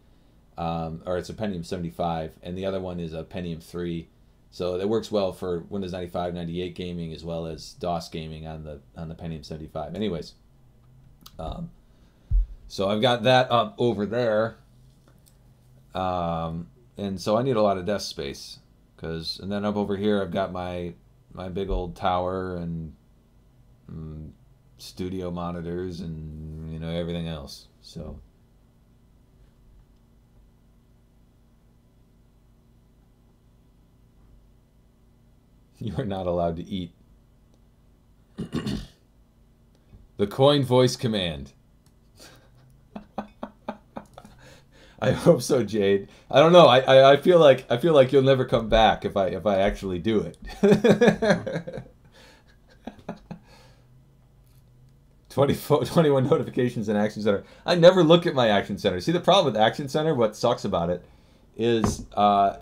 S1: or it's a Pentium 75, and the other one is a Pentium 3. So it works well for Windows 95, 98 gaming as well as DOS gaming on the Pentium 75. Anyways, so I've got that up over there, and so I need a lot of desk space, and then up over here I've got my big old tower and studio monitors and everything else. So. You are not allowed to eat. The coin voice command. I hope so, Jade. I don't know. I feel like you'll never come back if I actually do it. 21 notifications in Action Center. I never look at my Action Center. See, the problem with Action Center, what sucks about it, is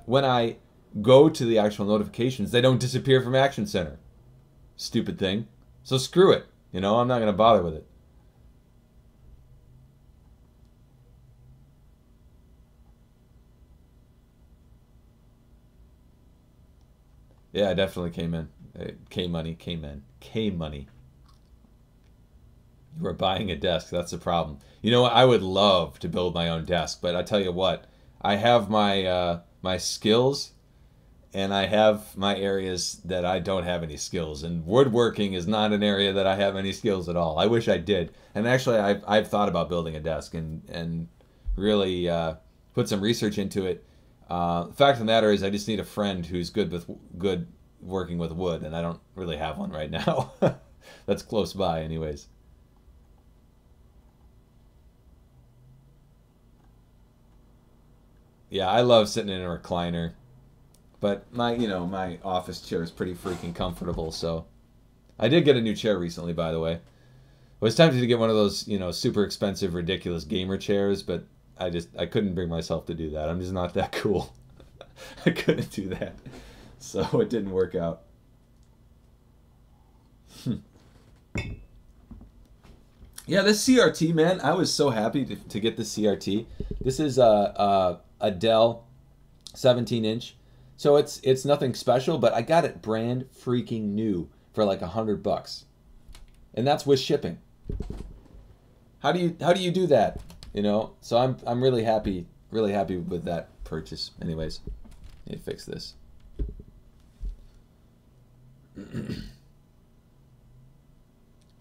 S1: when I go to the actual notifications, they don't disappear from Action Center. Stupid thing. So screw it. I'm not going to bother with it. Yeah, I definitely came in. K-Money came in. K-Money. You are buying a desk. That's the problem. You know what? I would love to build my own desk, but I tell you what, I have my my skills, and I have my areas that I don't have any skills. And woodworking is not an area that I have any skills at all. I wish I did. And actually, I've thought about building a desk and really put some research into it. The fact of the matter is, I just need a friend who's good working with wood, and I don't really have one right now. That's close by, anyways. Yeah, I love sitting in a recliner. But my office chair is pretty freaking comfortable, so. I did get a new chair recently, by the way. I was tempted to get one of those, super expensive, ridiculous gamer chairs, but I couldn't bring myself to do that. I'm just not that cool. I couldn't do that. So it didn't work out. Yeah, this CRT, man, I was so happy to get this CRT. This is a Dell 17-inch. So it's nothing special, but I got it brand freaking new for like $100, and that's with shipping. How do you do that? So I'm really happy with that purchase. Anyways, need to fix this.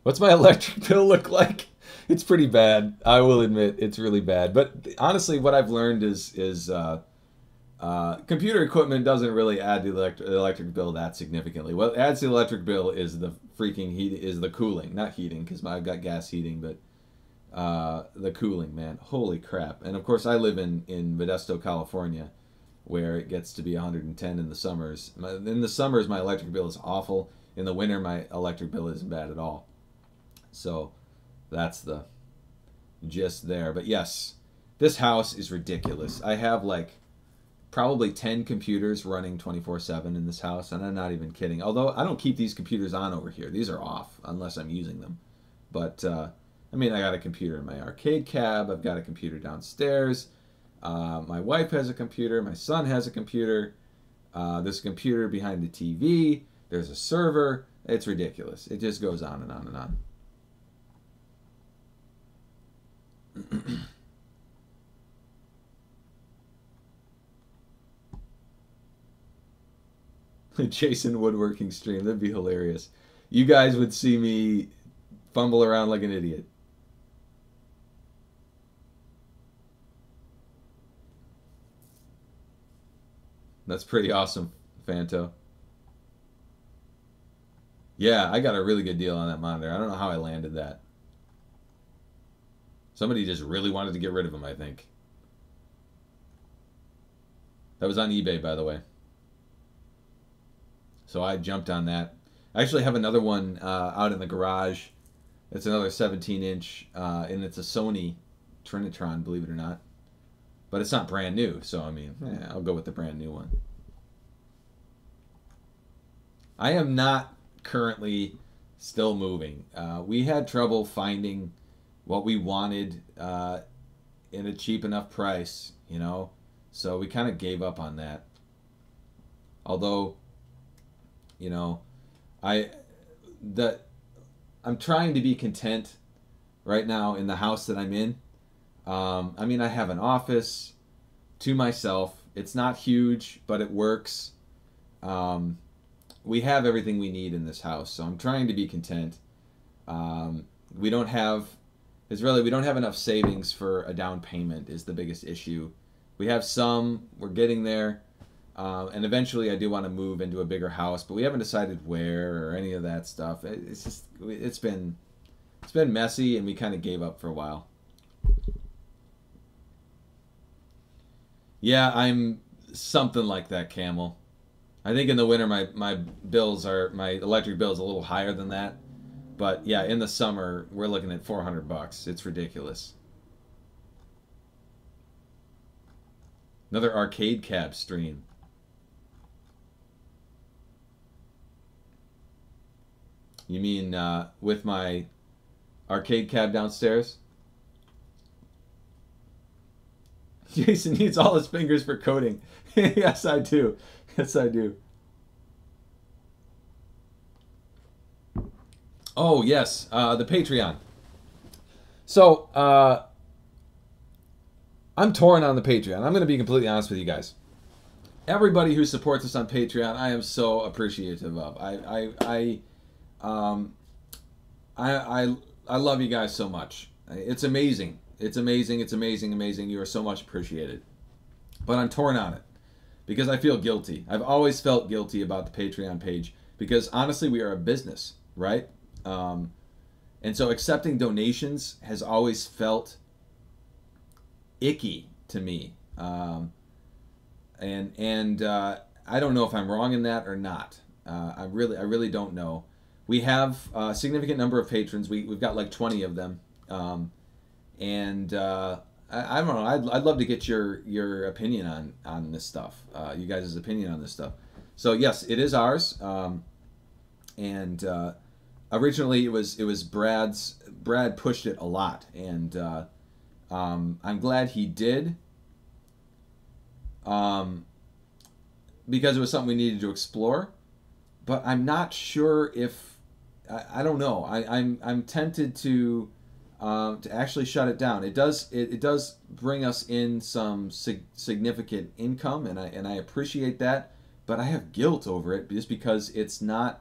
S1: What's my electric bill look like? It's pretty bad. I will admit it's really bad. But honestly, what I've learned is computer equipment doesn't really add to the electric bill that significantly. What adds to the electric bill is the freaking heat, is the cooling, not heating, because I've got gas heating, but the cooling, man, holy crap! And of course, I live in Modesto, California, where it gets to be 110 in the summers. In the summers, my electric bill is awful. In the winter, my electric bill isn't bad at all. So that's the gist there. But yes, this house is ridiculous. I have like probably 10 computers running 24/7 in this house, and I'm not even kidding. Although I don't keep these computers on over here. These are off unless I'm using them. But I mean, I got a computer in my arcade cab. I've got a computer downstairs. My wife has a computer. My son has a computer. There's a computer behind the TV. There's a server. It's ridiculous. It just goes on and on and on. Jason woodworking stream. That'd be hilarious. You guys would see me fumble around like an idiot. That's pretty awesome, Fanto. Yeah, I got a really good deal on that monitor. I don't know how I landed that. Somebody just really wanted to get rid of him, I think. That was on eBay, by the way. So I jumped on that. I actually have another one out in the garage. It's another 17-inch, and it's a Sony Trinitron, believe it or not. But it's not brand new, so I mean, I'll go with the brand new one. I am not currently still moving. We had trouble finding what we wanted in a cheap enough price you know. So we kind of gave up on that. Although, you know, I'm trying to be content right now in the house that I'm in. I mean, I have an office to myself. It's not huge, but it works. We have everything we need in this house, so I'm trying to be content. We don't have enough savings for a down payment is the biggest issue. We have some, we're getting there, and eventually I do want to move into a bigger house, but we haven't decided where or any of that stuff. It's been messy, and we kind of gave up for a while. Yeah, I'm something like that, Camel. I think in the winter my electric bill is a little higher than that. But yeah, in the summer we're looking at $400. It's ridiculous. Another arcade cab stream. You mean with my arcade cab downstairs? Jason needs all his fingers for coding. Yes, I do. Yes, I do. Oh, yes, the Patreon. So, I'm torn on the Patreon. I'm going to be completely honest with you guys. Everybody who supports us on Patreon, I am so appreciative of. I love you guys so much. It's amazing. It's amazing. It's amazing. Amazing. You are so much appreciated. But I'm torn on it because I feel guilty. I've always felt guilty about the Patreon page because honestly, we are a business, right? And so accepting donations has always felt icky to me. I don't know if I'm wrong in that or not. I really don't know. We have a significant number of patrons. We've got like 20 of them. I don't know. I'd love to get your opinion on this stuff. You guys' opinion on this stuff. So yes, it is ours. Originally it was Brad's. Brad pushed it a lot, and I'm glad he did. Because it was something we needed to explore, but I'm not sure if I don't know. I'm tempted to actually shut it down. It does bring us in some significant income, and I appreciate that, but I have guilt over it just because it's not.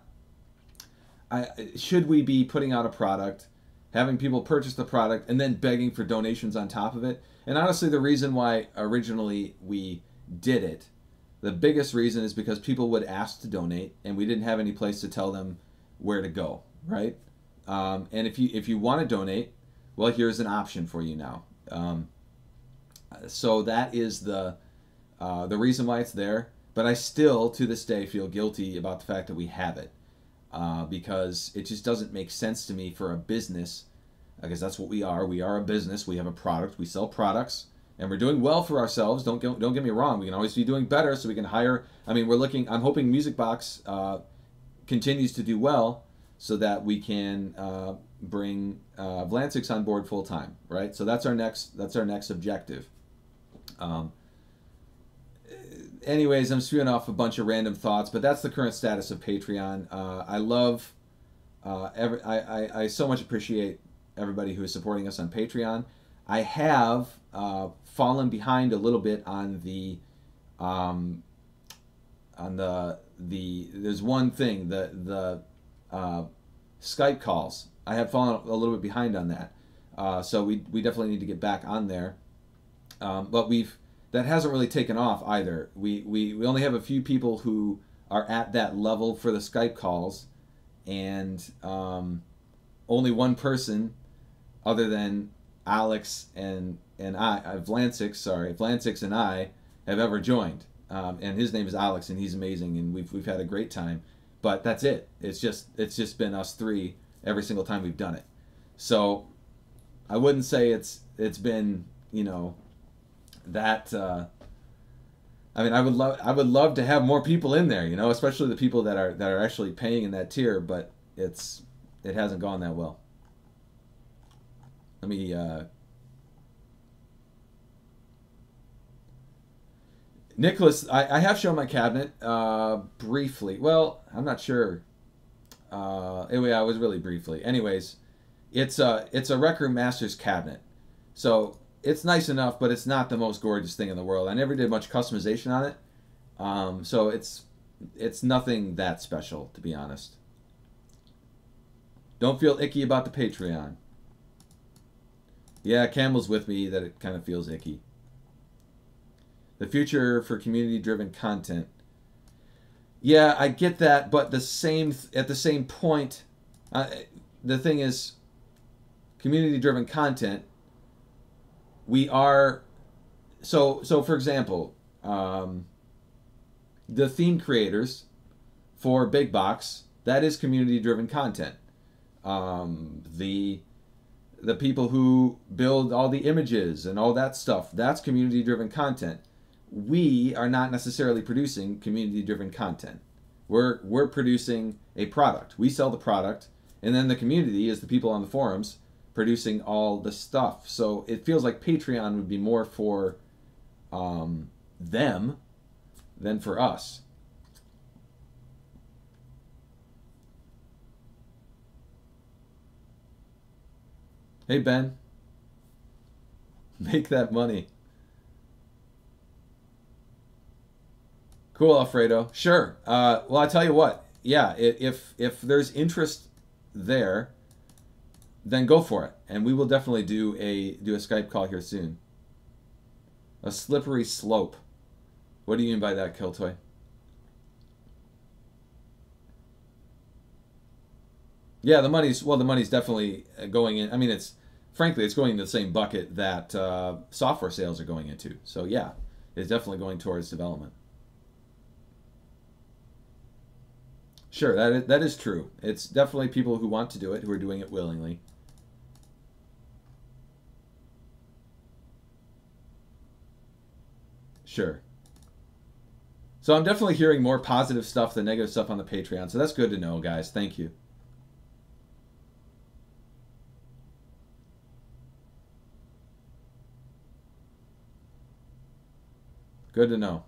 S1: Should we be putting out a product, having people purchase the product, and then begging for donations on top of it? And honestly, the reason why originally we did it, the biggest reason is because people would ask to donate, and we didn't have any place to tell them where to go, right? And if you want to donate, well, here's an option for you now. So that is the reason why it's there. But I still, to this day, feel guilty about the fact that we have it. Because it just doesn't make sense to me for a business, because that's what we are. We are a business. We have a product. We sell products, and we're doing well for ourselves. Don't get me wrong. We can always be doing better, so we can hire. I mean, I'm hoping MusicBox continues to do well, so that we can bring Vlansix on board full time. Right. So that's our next objective. Anyways, I'm spewing off a bunch of random thoughts, but that's the current status of Patreon. I love, I so much appreciate everybody who is supporting us on Patreon. I have fallen behind a little bit on there's one thing, the Skype calls. I have fallen a little bit behind on that. So we definitely need to get back on there. But that hasn't really taken off either. We only have a few people who are at that level for the Skype calls, and only one person, other than Alex and Vlansix and I have ever joined, and his name is Alex, and he's amazing, and we've had a great time. But that's it. It's just been us three every single time we've done it. So I wouldn't say it's been, you know, that I mean, I would love to have more people in there, you know, especially the people that are actually paying in that tier, but it hasn't gone that well. Let me Nicholas, I have shown my cabinet briefly. Well, I'm not sure. Anyway, I was really briefly. Anyways, it's a Rec Room Masters cabinet, so it's nice enough, but it's not the most gorgeous thing in the world. I never did much customization on it, so it's nothing that special, to be honest. Don't feel icky about the Patreon. Yeah, Campbell's with me that it kind of feels icky. The future for community-driven content. Yeah, I get that, but at the same point, the thing is, community-driven content. We are so for example, the theme creators for Big Box, that is community-driven content. The people who build all the images and all that stuff, that's community-driven content. We are not necessarily producing community-driven content. We're producing a product. We sell the product, and then the community is the people on the forums producing all the stuff. So it feels like Patreon would be more for them than for us. Hey, Ben, make that money. Cool, Alfredo. Sure. Well, I tell you what. Yeah, if there's interest there, then go for it, and we will definitely do a Skype call here soon. A slippery slope. What do you mean by that, Kiltoy? Yeah, the money's definitely going in. I mean, frankly, it's going into the same bucket that software sales are going into. So yeah, it's definitely going towards development. Sure, that is true. It's definitely people who want to do it, who are doing it willingly. Sure. So I'm definitely hearing more positive stuff than negative stuff on the Patreon. So that's good to know, guys. Thank you. Good to know.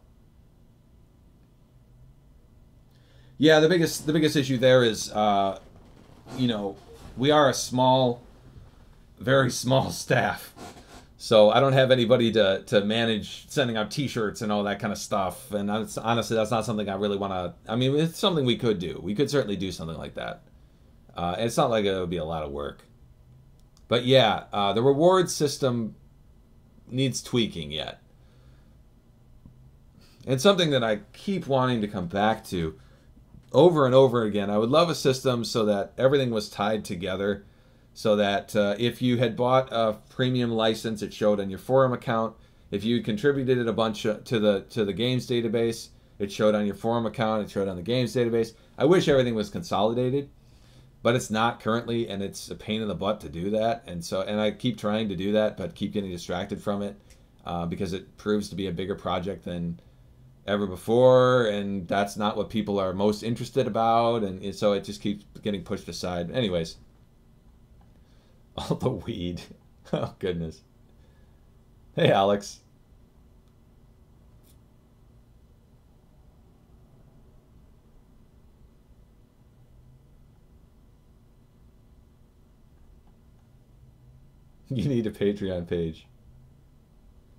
S1: Yeah, the biggest issue there is, we are a small, very small staff. So I don't have anybody to manage sending out T-shirts and all that kind of stuff. And honestly, that's not something I really want to. I mean, it's something we could do. We could certainly do something like that. And it's not like it would be a lot of work. But yeah, the reward system needs tweaking yet. And something that I keep wanting to come back to over and over again. I would love a system so that everything was tied together, so that if you had bought a premium license, it showed on your forum account. If you contributed a bunch to the games database, it showed on your forum account. It showed on the games database. I wish everything was consolidated, but it's not currently, and it's a pain in the butt to do that. And I keep trying to do that, but keep getting distracted from it because it proves to be a bigger project than ever before, and that's not what people are most interested about, and so it just keeps getting pushed aside. Anyways, all the weed. Oh goodness. Hey Alex. You need a Patreon page.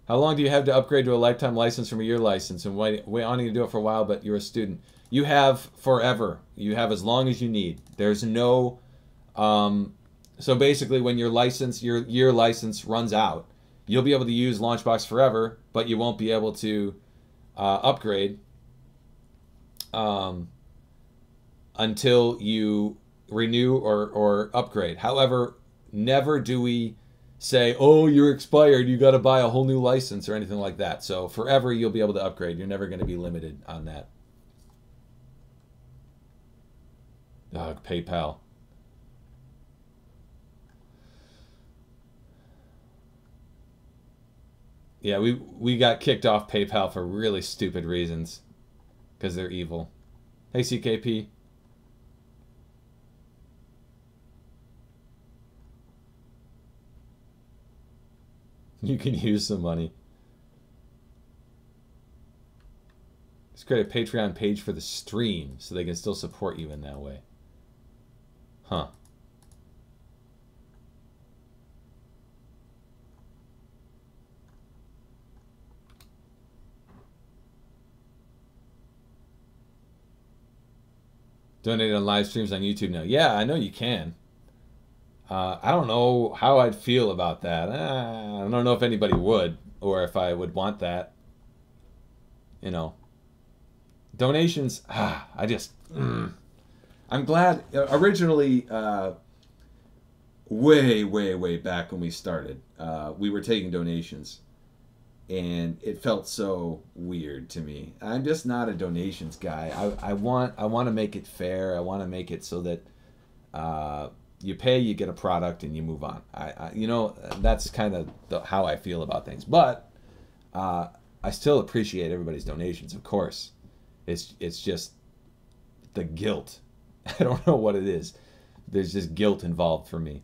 S1: How long do you have to upgrade to a lifetime license from a year license? And wanting to do it for a while, but you're a student. You have forever. You have as long as you need. There's no... so basically, when your year license runs out, you'll be able to use LaunchBox forever, but you won't be able to upgrade until you renew or upgrade. However, never do we say, oh, you're expired, you got to buy a whole new license or anything like that. So forever you'll be able to upgrade. You're never going to be limited on that. PayPal. Yeah, we got kicked off PayPal for really stupid reasons because they're evil. Hey, CKP. You can use some money. Just create a Patreon page for the stream so they can still support you in that way. Huh. Donate on live streams on YouTube now. Yeah, I know you can. I don't know how I'd feel about that. I don't know if anybody would, or if I would want that. You know. Donations, I just... I'm glad, originally, way back when we started, we were taking donations. And it felt so weird to me. I'm just not a donations guy. I want to make it fair. I want to make it so that you pay, you get a product, and you move on. You know, that's kind of how I feel about things. But I still appreciate everybody's donations, of course. It's just the guilt. I don't know what it is. There's just guilt involved for me.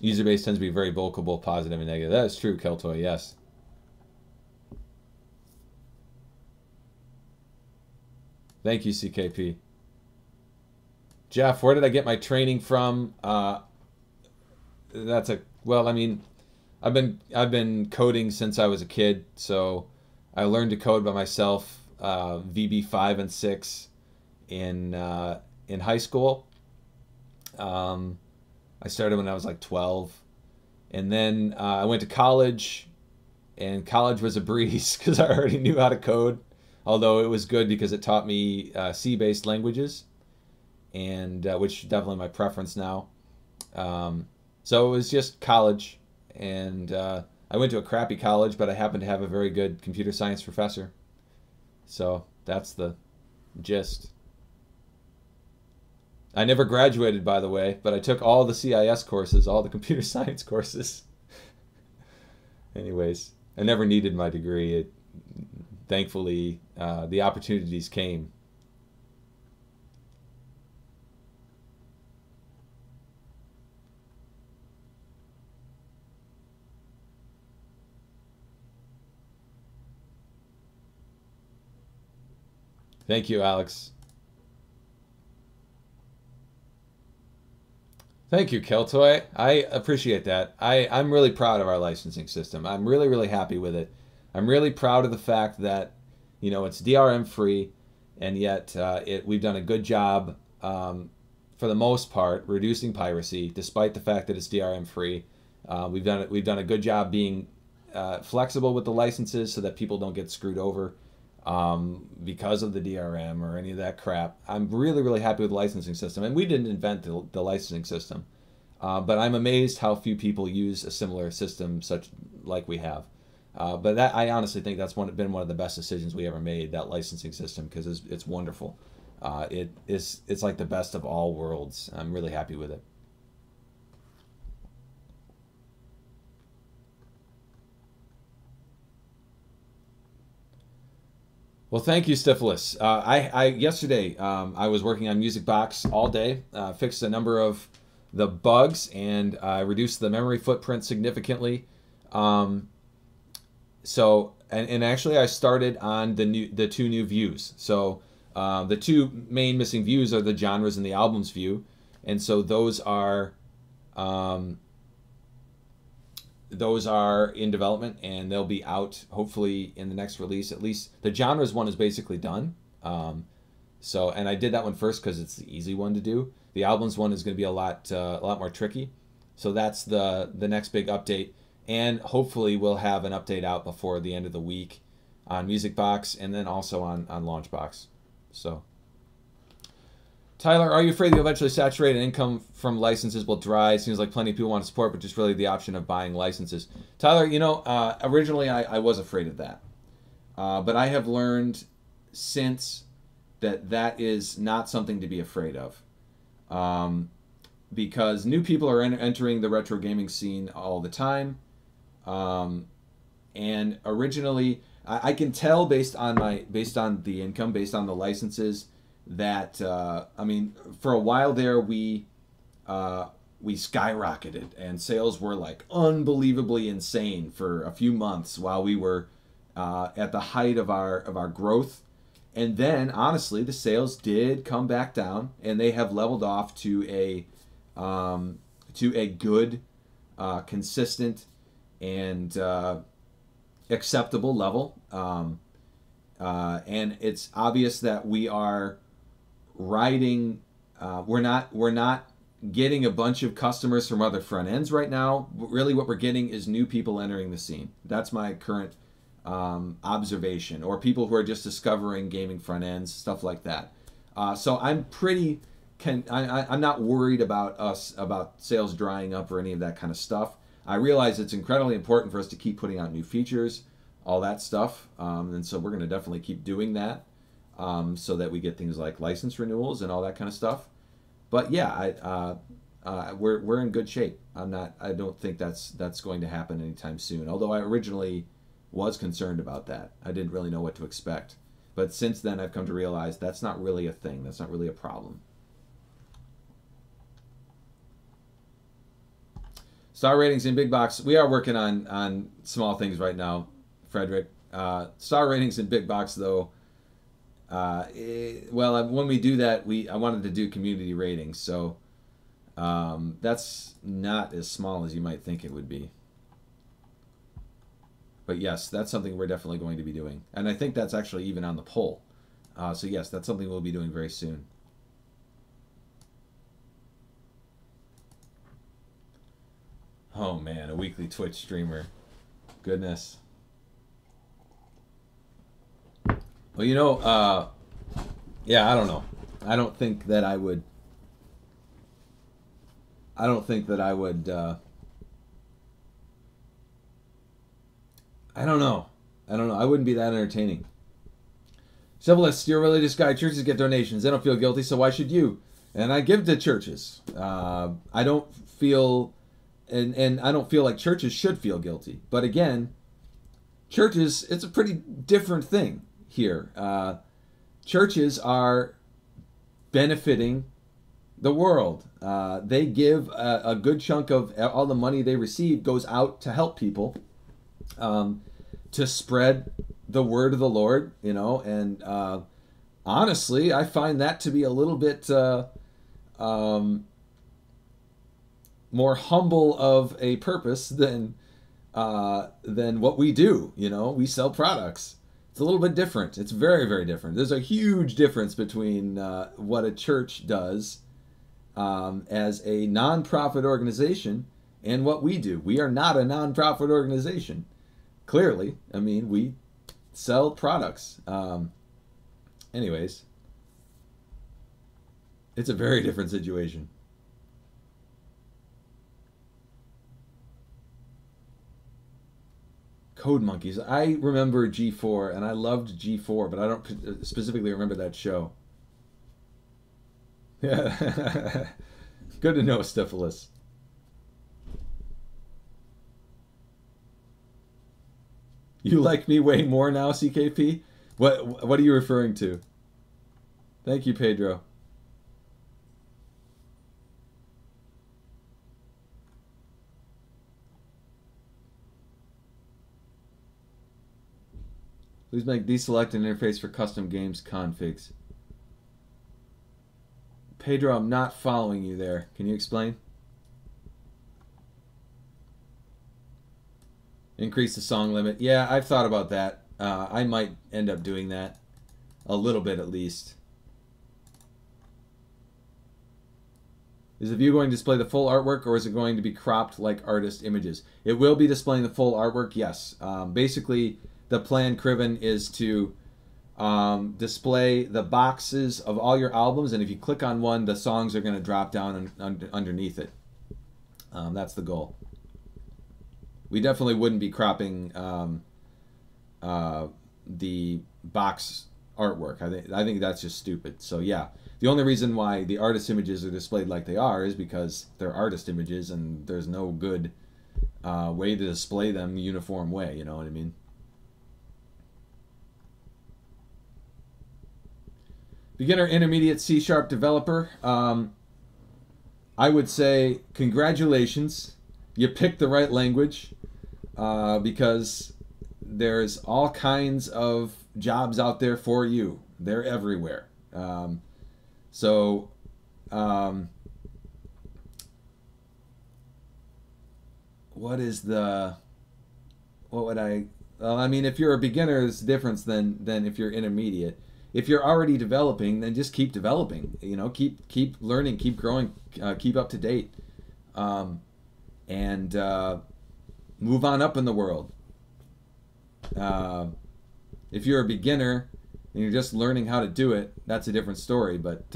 S1: User base tends to be very vocal, both positive and negative. That is true, Keltoy, yes. Thank you, CKP. Jeff, where did I get my training from? Well, I mean, I've been coding since I was a kid, so I learned to code by myself, VB 5 and 6 in high school. I started when I was like 12, and then I went to college, and college was a breeze because I already knew how to code, although it was good because it taught me C-based languages, and which is definitely my preference now. So it was just college, and I went to a crappy college, but I happened to have a very good computer science professor. So that's the gist. I never graduated, by the way, but I took all the CIS courses, all the computer science courses. Anyways, I never needed my degree. Thankfully, the opportunities came. Thank you, Alex. Thank you, Keltoy. I appreciate that. I'm really proud of our licensing system. I'm really, really happy with it. I'm really proud of the fact that, you know, it's DRM free, and yet we've done a good job, for the most part, reducing piracy, despite the fact that it's DRM free. We've done a good job being flexible with the licenses so that people don't get screwed over because of the DRM or any of that crap. I'm really, really happy with the licensing system, and we didn't invent the licensing system, but I'm amazed how few people use a similar system such like we have. But that, I honestly think that's been one of the best decisions we ever made, that licensing system, because it's wonderful. It's like the best of all worlds. I'm really happy with it. Well, thank you, Stifilus. Yesterday I was working on MusicBox all day, fixed a number of the bugs, and reduced the memory footprint significantly. So actually I started on the two new views. So the two main missing views are the genres and the albums view, and so those are in development, and they'll be out hopefully in the next release. At least the genres one is basically done. And I did that one first because it's the easy one to do. The albums one is going to be a lot more tricky. So that's the next big update, and hopefully we'll have an update out before the end of the week on MusicBox, and then also on LaunchBox. So, Tyler, are you afraid the eventually saturated income from licenses will dry? It seems like plenty of people want to support, but just really the option of buying licenses. Tyler, you know, originally I was afraid of that. But I have learned since that is not something to be afraid of. Because new people are entering the retro gaming scene all the time. And originally, I can tell based on the income, based on the licenses, that I mean, for a while there we we skyrocketed, and sales were like unbelievably insane for a few months while we were at the height of our growth. And then, honestly, the sales did come back down, and they have leveled off to a good, consistent, and acceptable level. And it's obvious that we are riding. We're not getting a bunch of customers from other front ends right now. Really, what we're getting is new people entering the scene. That's my current observation, or people who are just discovering gaming front ends, stuff like that. So I'm I'm not worried about sales drying up or any of that kind of stuff. I realize it's incredibly important for us to keep putting out new features, all that stuff, and so we're going to definitely keep doing that, so that we get things like license renewals and all that kind of stuff. But yeah, we're in good shape. I don't think that's going to happen anytime soon. Although I originally was concerned about that. I didn't really know what to expect. But since then, I've come to realize that's not really a thing. That's not really a problem. Star ratings in big box. We are working on small things right now, Frederick. Star ratings in big box, though. Well, when we do that, I wanted to do community ratings. So that's not as small as you might think it would be. But yes, that's something we're definitely going to be doing. And I think that's actually even on the poll. So yes, that's something we'll be doing very soon. Oh man, a weekly Twitch streamer. Goodness. Well, you know, yeah, I don't know. I don't think that I would... I don't know. I wouldn't be that entertaining. Civilists, you're a religious guy. Churches get donations. They don't feel guilty, so why should you? And I give to churches. I don't feel... And I don't feel like churches should feel guilty. But again, churches, it's a pretty different thing here. Churches are benefiting the world. They give a good chunk of all the money they receive goes out to help people, to spread the word of the Lord, you know. And honestly, I find that to be a little bit more humble of a purpose than what we do. You know, we sell products. It's a little bit different. It's very, very different. There's a huge difference between what a church does as a non-profit organization and what we do. We are not a non-profit organization. Clearly, I mean, we sell products. Anyways, it's a very different situation. Code Monkeys. I remember G4, and I loved G4, but I don't specifically remember that show. Yeah. Good to know, Stifilus. You like me way more now, CKP? What are you referring to? Thank you, Pedro. Please make deselect an interface for custom games configs. Pedro, I'm not following you there. Can you explain? Increase the song limit. Yeah, I've thought about that. I might end up doing that. A little bit, at least. Is the view going to display the full artwork, or is it going to be cropped like artist images? It will be displaying the full artwork, yes. Basically, the plan, Criven, is to display the boxes of all your albums, and if you click on one, the songs are going to drop down underneath it. That's the goal. We definitely wouldn't be cropping the box artwork. I think that's just stupid. So yeah, the only reason why the artist images are displayed like they are is because they're artist images, and there's no good way to display them uniform way. You know what I mean? Beginner, intermediate, C# developer. I I would say congratulations. You picked the right language because there's all kinds of jobs out there for you. They're everywhere. So what would I, well, I mean, if you're a beginner, it's different than if you're intermediate. If you're already developing, then just keep developing. You know, keep learning, keep growing, keep up to date, and move on up in the world. If you're a beginner and you're just learning how to do it, that's a different story. But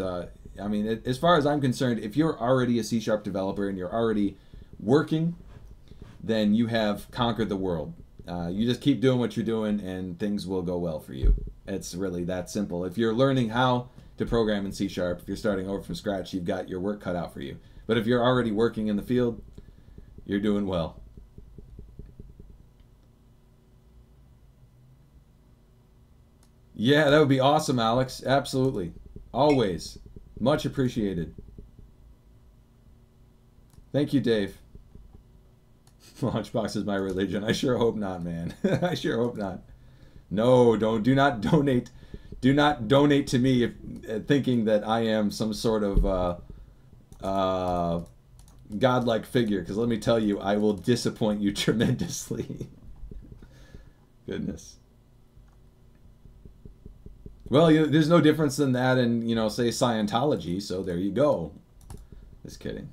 S1: I mean, as far as I'm concerned, if you're already a C# developer and you're already working, then you have conquered the world. You just keep doing what you're doing and things will go well for you. It's really that simple. If you're learning how to program in C#, if you're starting over from scratch, you've got your work cut out for you. But if you're already working in the field, you're doing well. Yeah, that would be awesome, Alex. Absolutely. Always. Much appreciated. Thank you, Dave. LaunchBox is my religion. I sure hope not, man. I sure hope not. No, do not donate. Do not donate to me thinking that I am some sort of godlike figure, because let me tell you, I will disappoint you tremendously. Goodness. Well, there's no difference than that in, say Scientology, so there you go. Just kidding.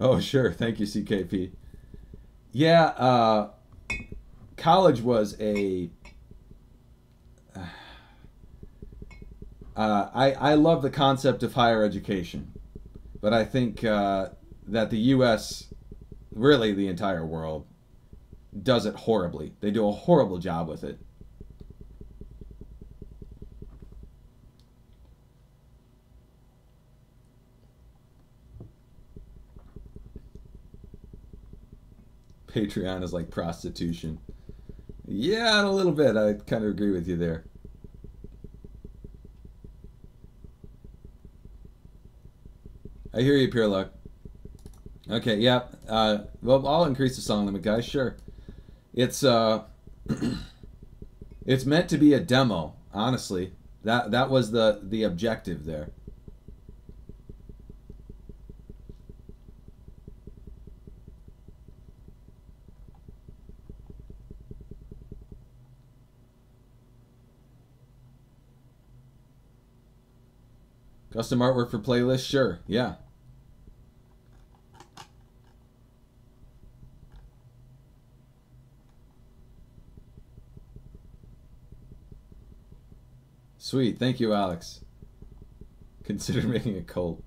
S1: Oh, sure. Thank you, CKP. Yeah, college was a... I love the concept of higher education, but I think that the U.S., really the entire world, does it horribly. They do a horrible job with it. Patreon is like prostitution. Yeah, a little bit. I kind of agree with you there. I hear you, Pure Luck. Okay, yeah. Well, I'll increase the song limit, guys. Sure. It's it's meant to be a demo. Honestly, that was the objective there. Custom artwork for playlists? Sure, yeah. Sweet, thank you, Alex. Consider making a cult.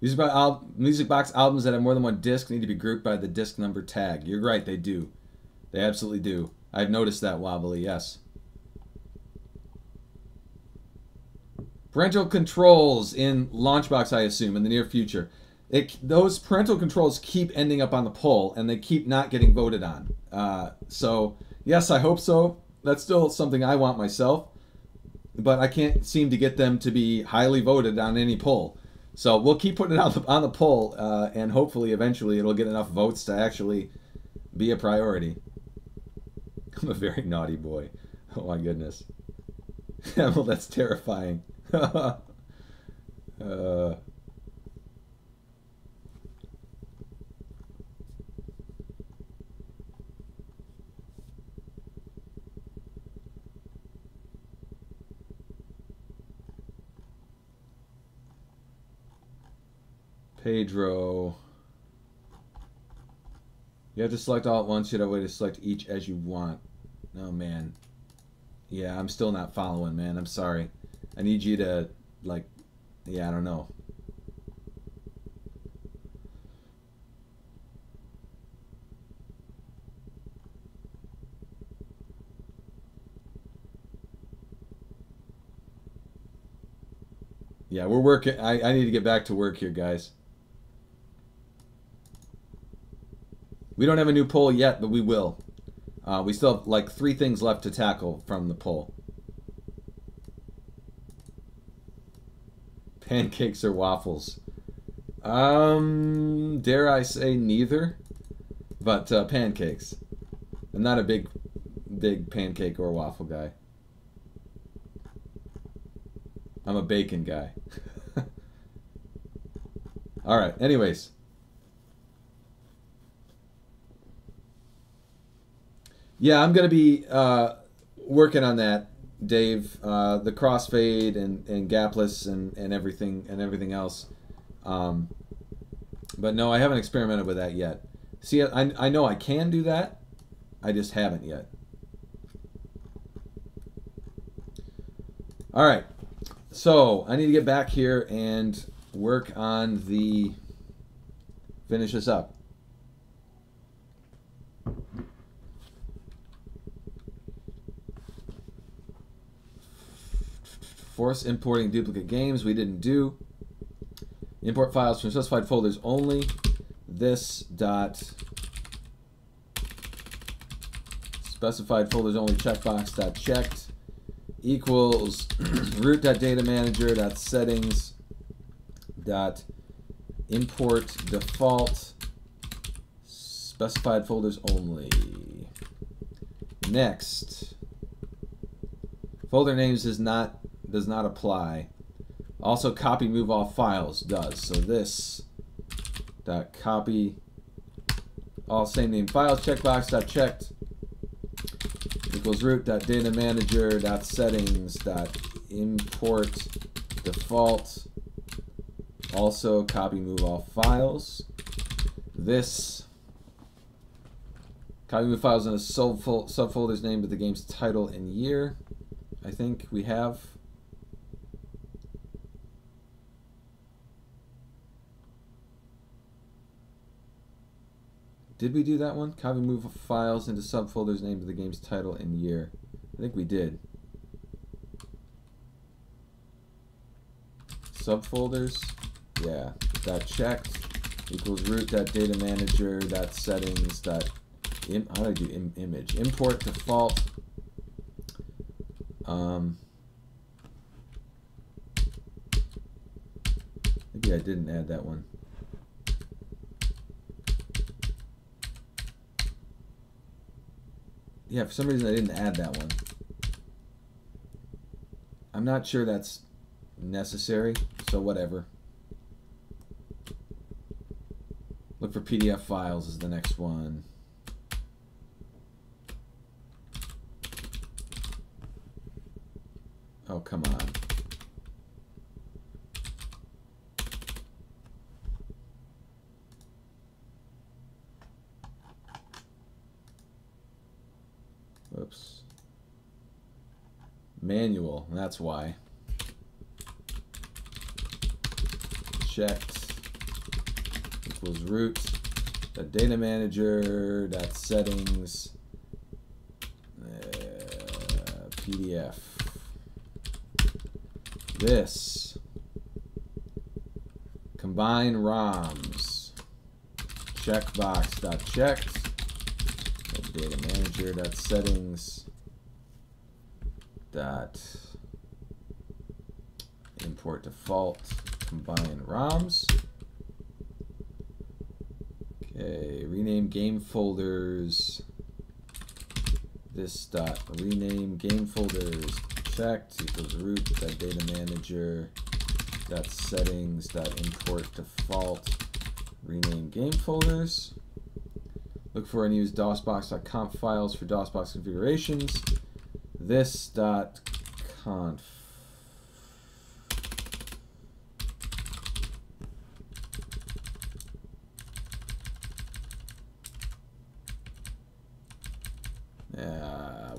S1: Music box albums that have more than one disc need to be grouped by the disc number tag. You're right, they do. They absolutely do. I've noticed that, Wobbly, yes. Parental controls in LaunchBox, I assume, in the near future. Those parental controls keep ending up on the poll, and they keep not getting voted on. So, yes, I hope so. That's still something I want myself. But I can't seem to get them to be highly voted on any poll. So we'll keep putting it on the poll, and hopefully eventually it'll get enough votes to actually be a priority. I'm a very naughty boy. Oh my goodness. Well, that's terrifying. Pedro. You have to select all at once. You have a way to select each as you want. Oh, man. Yeah, I'm still not following, man. I'm sorry. I need you to, like, yeah, I don't know. Yeah, we're working. I need to get back to work here, guys. We don't have a new poll yet, but we will. We still have like 3 things left to tackle from the poll. Pancakes or waffles? Dare I say neither, but pancakes. I'm not a big pancake or waffle guy. I'm a bacon guy. All right, anyways. Yeah, I'm going to be working on that, Dave. The crossfade and gapless and everything else. But no, I haven't experimented with that yet. See, I know I can do that. I just haven't yet. All right. So I need to get back here and work on the... finish this up. Force importing duplicate games, we didn't do. Import files from specified folders only. This dot specified folders only checkbox dot checked equals root.datamanager.settings dot import default specified folders only. Next, folder names does not apply. Also, copy move all files does. So this dot copy all same name files checkbox dot checked equals root.datamanager.settings.import default. Also copy move all files. This copy move files in a subfolder's name with the game's title and year. I think we have. Did we do that one? Copy move files into subfolders named with the game's title and year. I think we did. Subfolders, yeah. Dot checked equals root.datamanager.settings. How do I do image? Import default. Maybe I didn't add that one. Yeah, for some reason I didn't add that one. I'm not sure that's necessary, so whatever. Look for PDF files is the next one. Oh, come on. Oops. Manual, that's why. Checked equals root data manager settings PDF. This combine ROMs checkbox checked data manager settings import default combine ROMs. Okay, rename game folders. This dot rename game folders checked equals root data manager settings import default rename game folders. Look for and use DOSBox.conf files for DOSBox configurations. This dot conf.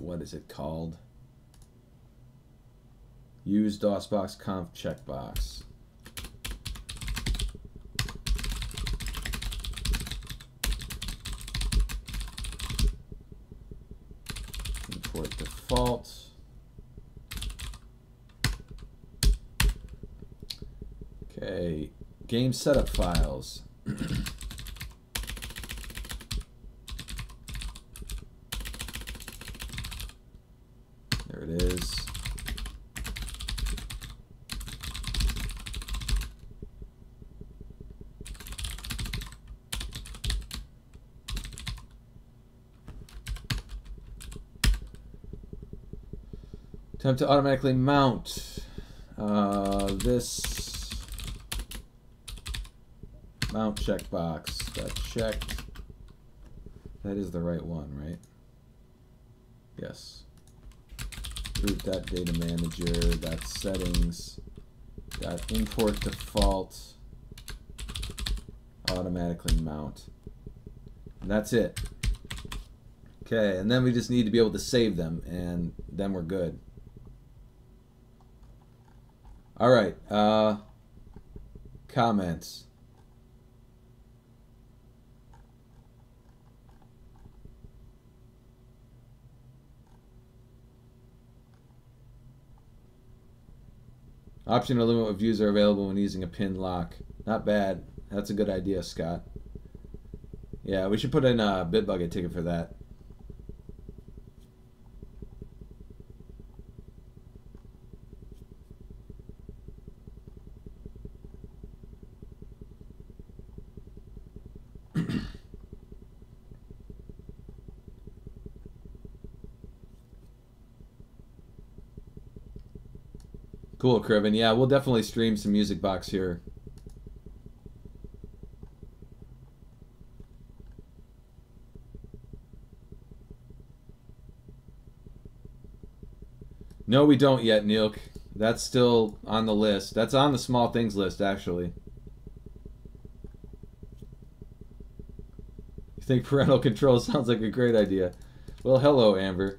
S1: What is it called? Use DOSBox conf checkbox. Import default. game setup files. There it is. Time to automatically mount this mount checkbox. That checked. That is the right one, right? Yes. Root that data manager. That's settings. Got import default. Automatically mount. And that's it. Okay, and then we just need to be able to save them, and then we're good. All right, comments. Option to limit what views are available when using a pin lock. Not bad. That's a good idea, Scott. Yeah, we should put in a Bitbucket ticket for that. Cool, Criven. Yeah, we'll definitely stream some Music Box here. No, we don't yet, Neil. That's still on the list. That's on the small things list, actually. You think parental control sounds like a great idea? Well, hello, Amber.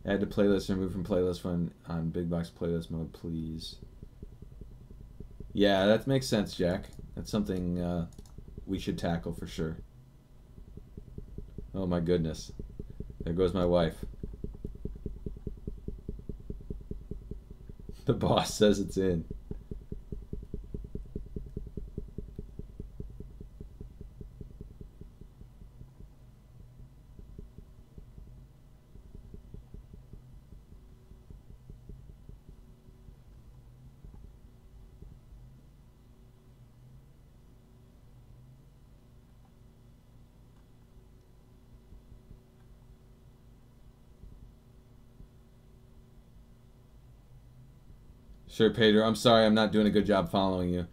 S1: Add to playlist, remove from playlist when on big box playlist mode, please. Yeah, that makes sense, Jack. That's something we should tackle for sure. Oh my goodness. There goes my wife. The boss says it's in. Sure, Pedro. I'm sorry I'm not doing a good job following you.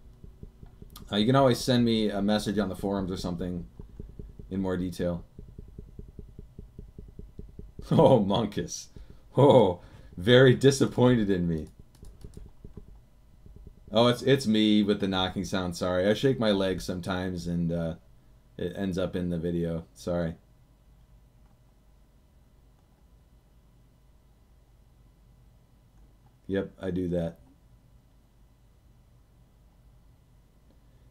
S1: You can always send me a message on the forums or something in more detail. Oh, Monkus. Oh, very disappointed in me. Oh, it's me with the knocking sound. Sorry. I shake my legs sometimes and it ends up in the video. Sorry. Yep, I do that.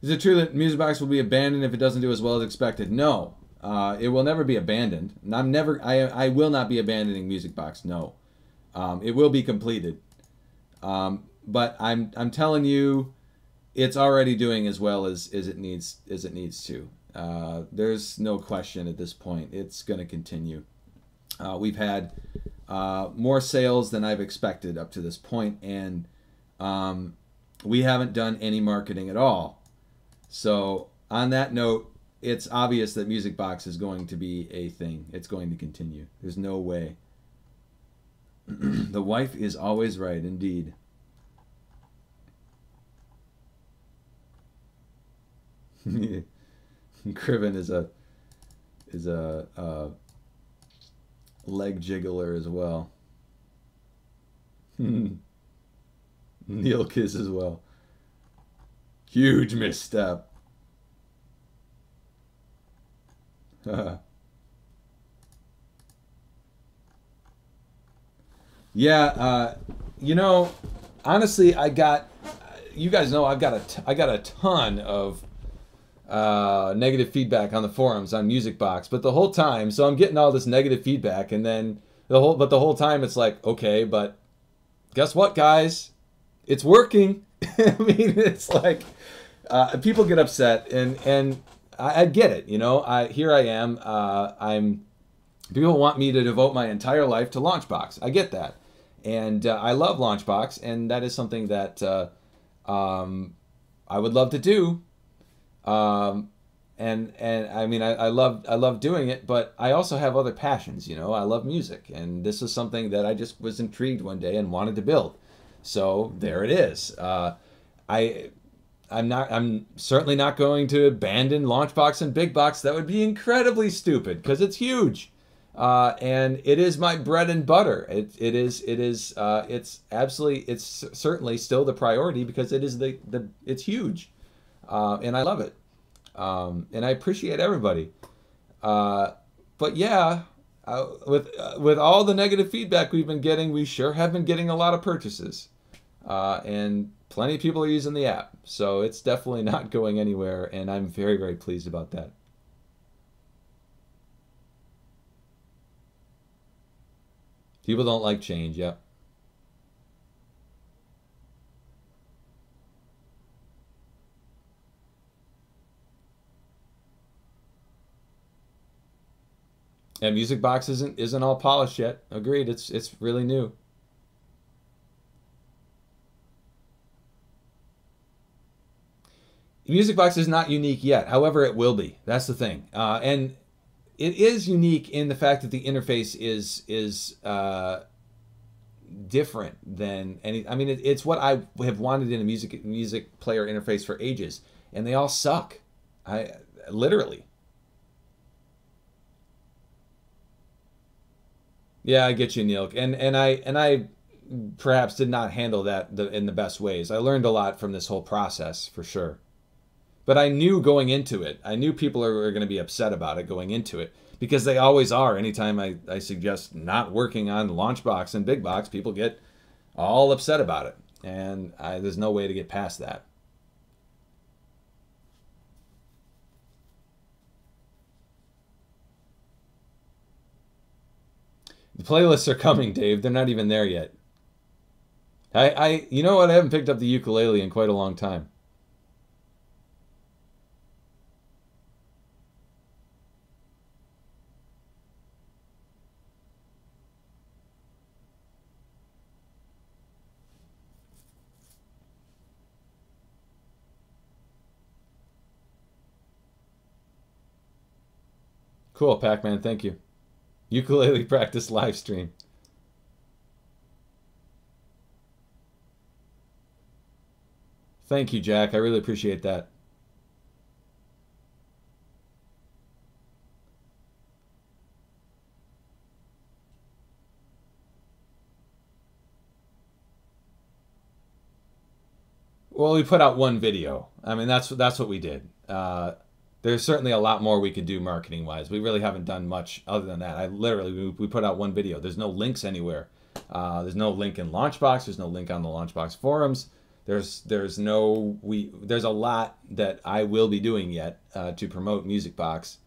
S1: Is it true that Music Box will be abandoned if it doesn't do as well as expected? No, it will never be abandoned. I will not be abandoning Music Box. No, it will be completed. But I'm telling you, it's already doing as well as it needs to. There's no question at this point. It's going to continue. We've had more sales than I've expected up to this point, and we haven't done any marketing at all. So on that note, it's obvious that Music Box is going to be a thing. It's going to continue. There's no way. The wife is always right, indeed. Criven is a leg jiggler as well. Neil Kiss as well. Huge misstep. Yeah, you know, honestly, you guys know I got a ton of negative feedback on the forums on Music Box, but the whole time, so I'm getting all this negative feedback, and then the whole time it's like, okay, but guess what, guys? It's working. I mean, it's like people get upset, and I get it. You know, here I am. People want me to devote my entire life to LaunchBox. I get that, and I love LaunchBox, and that is something that I would love to do. And I mean, I love doing it, but I also have other passions. You know, I love music, and this is something that I just was intrigued one day and wanted to build. So there it is. I'm certainly not going to abandon LaunchBox and Big Box. That would be incredibly stupid because it's huge, and it is my bread and butter. It's certainly still the priority because it is it's huge, and I love it, and I appreciate everybody. But yeah, with all the negative feedback we've been getting, we sure have been getting a lot of purchases, and plenty of people are using the app, so it's definitely not going anywhere, and I'm very, very pleased about that. People don't like change, yep. And Music Box isn't all polished yet. Agreed, it's really new. Music Box is not unique yet. However, it will be. That's the thing. And it is unique in the fact that the interface is different than any. I mean, it's what I have wanted in a music player interface for ages, and they all suck. Literally. Yeah, I get you, Neil. And I perhaps did not handle that in the best ways. I learned a lot from this whole process for sure. But I knew going into it, I knew people are going to be upset about it going into it, because they always are. Anytime I suggest not working on LaunchBox and Big Box, people get all upset about it. And there's no way to get past that. The playlists are coming, Dave. They're not even there yet. You know what? I haven't picked up the ukulele in quite a long time. Cool, Pac-Man. Thank you. Ukulele practice live stream. Thank you, Jack. I really appreciate that. Well, we put out one video. I mean, that's what we did. There's certainly a lot more we could do marketing-wise. We really haven't done much other than that. We put out one video. There's no links anywhere. There's no link in LaunchBox. There's no link on the LaunchBox forums. There's a lot that I will be doing yet to promote MusicBox.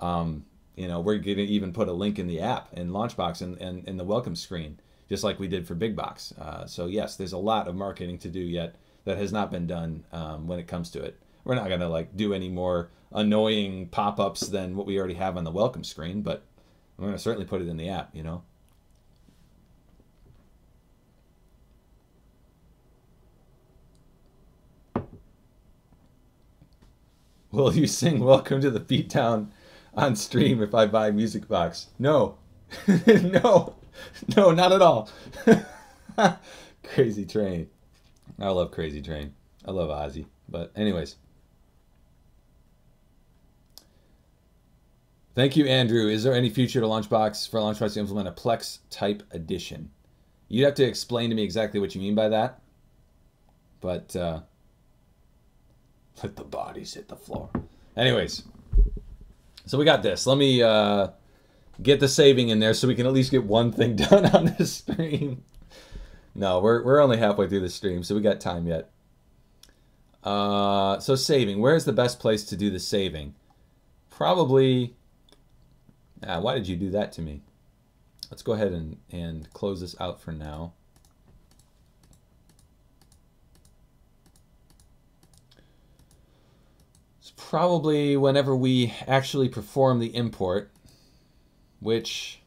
S1: You know, we're gonna even put a link in the app in LaunchBox and in the welcome screen, just like we did for Big Box. So yes, there's a lot of marketing to do yet that has not been done when it comes to it. We're not gonna like do any more annoying pop-ups than what we already have on the welcome screen, but I'm gonna certainly put it in the app, you know. Will you sing Welcome to the Beatdown on stream if I buy MusicBox? No. No, not at all. Crazy Train. I love Crazy Train. I love Ozzy. But anyways. Thank you, Andrew. Is there any future to LaunchBox for LaunchBox to implement a Plex type edition? You'd have to explain to me exactly what you mean by that. But let the bodies hit the floor. Anyways, so we got this. Let me get the saving in there so we can at least get one thing done on this stream. No, we're only halfway through the stream, so we got time yet. So saving. Where's the best place to do the saving? Probably... why did you do that to me? let's go ahead and close this out for now. It's probably whenever we actually perform the import, which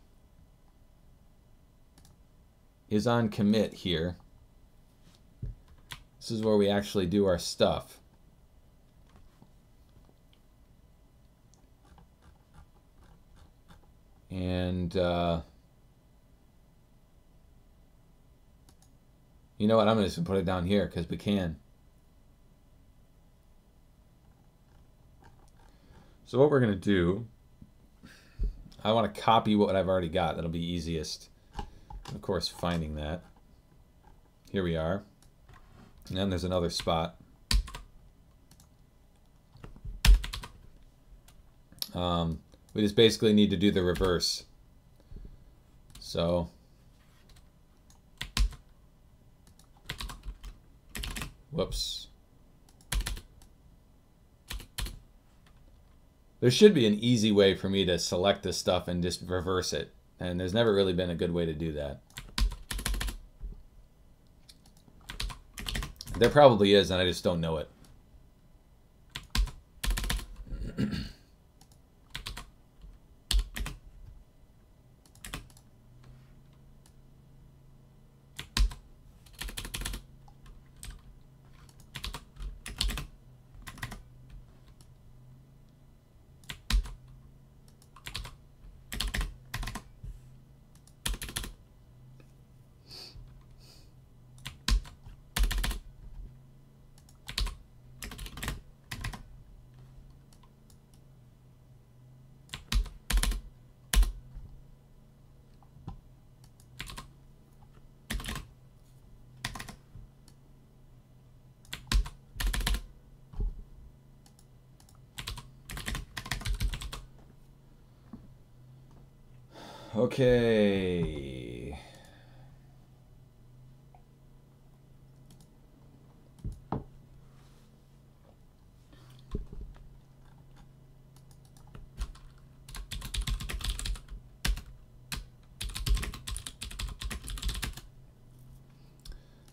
S1: is on commit here. This is where we actually do our stuff. And you know what? I'm just going to put it down here because we can. So what we're going to do, I want to copy what I've already got. That'll be easiest. Of course, finding that. Here we are. And then there's another spot. We just basically need to do the reverse. So whoops. There should be an easy way for me to select this stuff and just reverse it. And there's never really been a good way to do that. There probably is, and I just don't know it. Okay.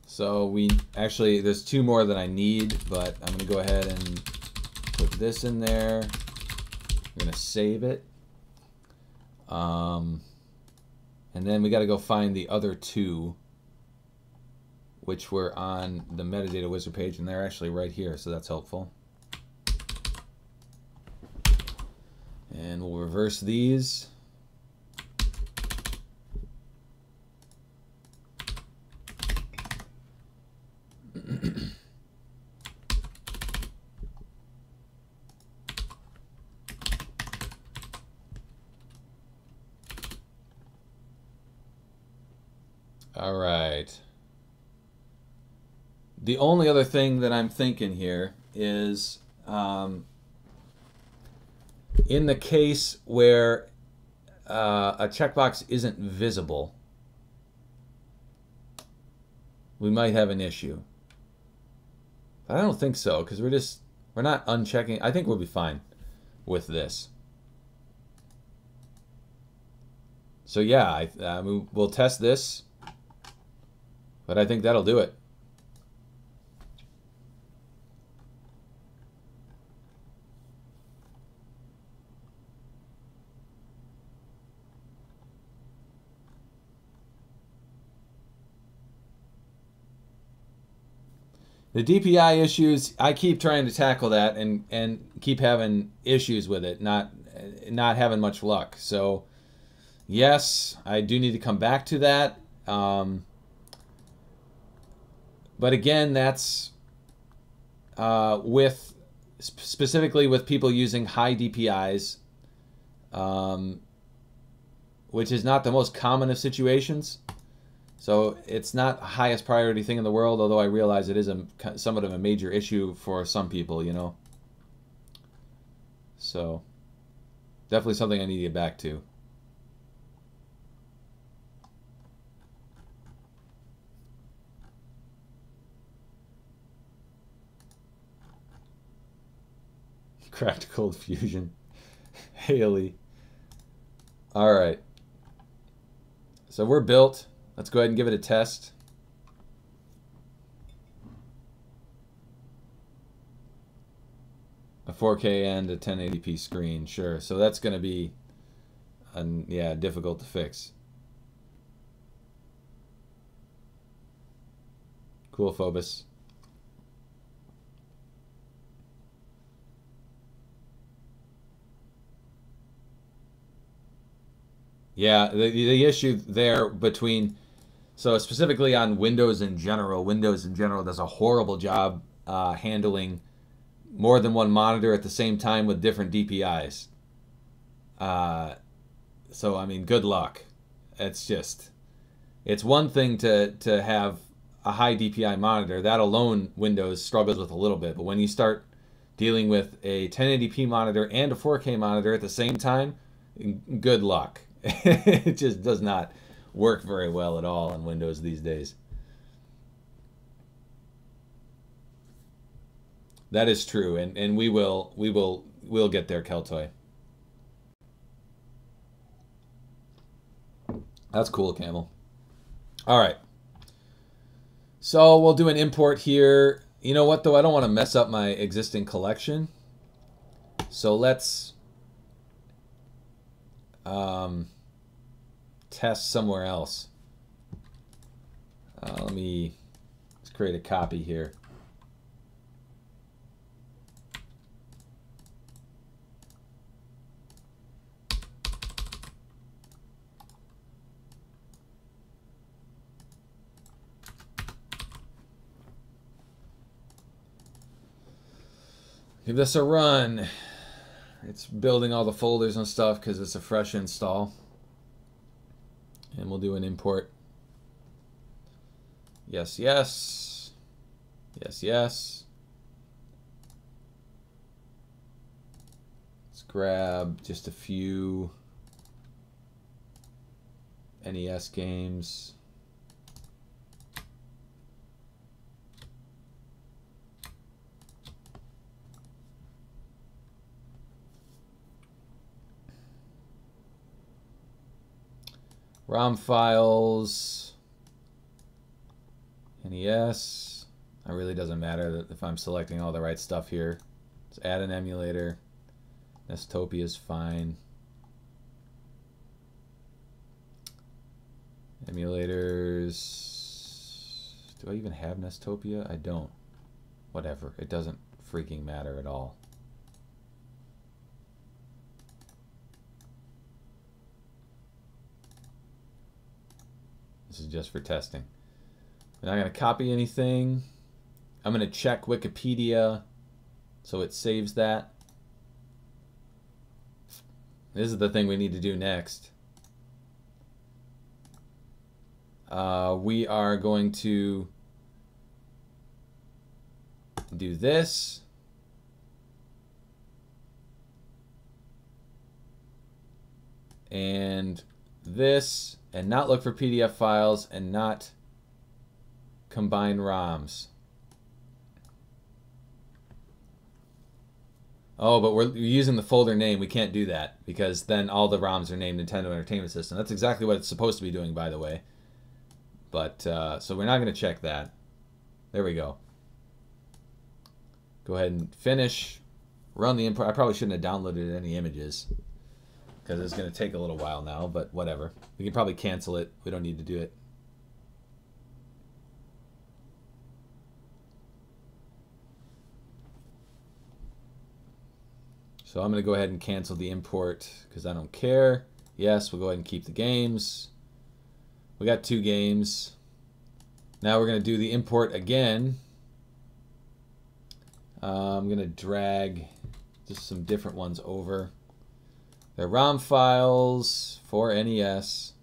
S1: So we actually, there's two more that I need, but I'm going to go ahead and put this in there. We're going to save it. And then we got to go find the other two, which were on the metadata wizard page, and they're actually right here, so that's helpful. And we'll reverse these. All right. The only other thing that I'm thinking here is in the case where a checkbox isn't visible, we might have an issue. But I don't think so, because we're not unchecking. I think we'll be fine with this. So yeah, we'll test this. But I think that'll do it. The DPI issues, I keep trying to tackle that and keep having issues with it, not having much luck. So yes, I do need to come back to that. But again, that's specifically with people using high DPIs, which is not the most common of situations. So it's not the highest priority thing in the world, although I realize it is somewhat of a major issue for some people, you know. So definitely something I need to get back to. Cracked cold fusion. Haley. All right. So we're built. Let's go ahead and give it a test. A 4K and a 1080p screen, sure. So that's going to be, yeah, difficult to fix. Cool, Phobos. Yeah, the issue there between, so specifically on Windows in general does a horrible job handling more than one monitor at the same time with different DPIs. So, I mean, good luck. It's one thing to have a high DPI monitor. That alone, Windows struggles with a little bit. But when you start dealing with a 1080p monitor and a 4K monitor at the same time, good luck. It just does not work very well at all on Windows these days. That is true, and we'll get there, Keltoy. That's cool, Camel. All right. So we'll do an import here. You know what, though? I don't want to mess up my existing collection. So let's test somewhere else. Let's create a copy here. Give this a run. It's building all the folders and stuff because it's a fresh install. And we'll do an import. Yes, yes. Yes, yes. Let's grab just a few NES games. ROM files, NES. It really doesn't matter if I'm selecting all the right stuff here. Let's add an emulator. Nestopia is fine. Emulators. Do I even have Nestopia? I don't. Whatever. It doesn't freaking matter at all. This is just for testing. I'm not going to copy anything. I'm going to check Wikipedia so it saves that. This is the thing we need to do next. We are going to do this. And this. And not look for PDF files and not combine ROMs. Oh, but we're using the folder name. We can't do that because then all the ROMs are named Nintendo Entertainment System. That's exactly what it's supposed to be doing, by the way. But, so we're not going to check that. There we go. Go ahead and finish. Run the import. I probably shouldn't have downloaded any images, because it's going to take a little while now, but whatever. We can probably cancel it. We don't need to do it. So I'm going to go ahead and cancel the import because I don't care. Yes, we'll go ahead and keep the games. We got 2 games. Now we're going to do the import again. I'm going to drag just some different ones over. They're ROM files for NES.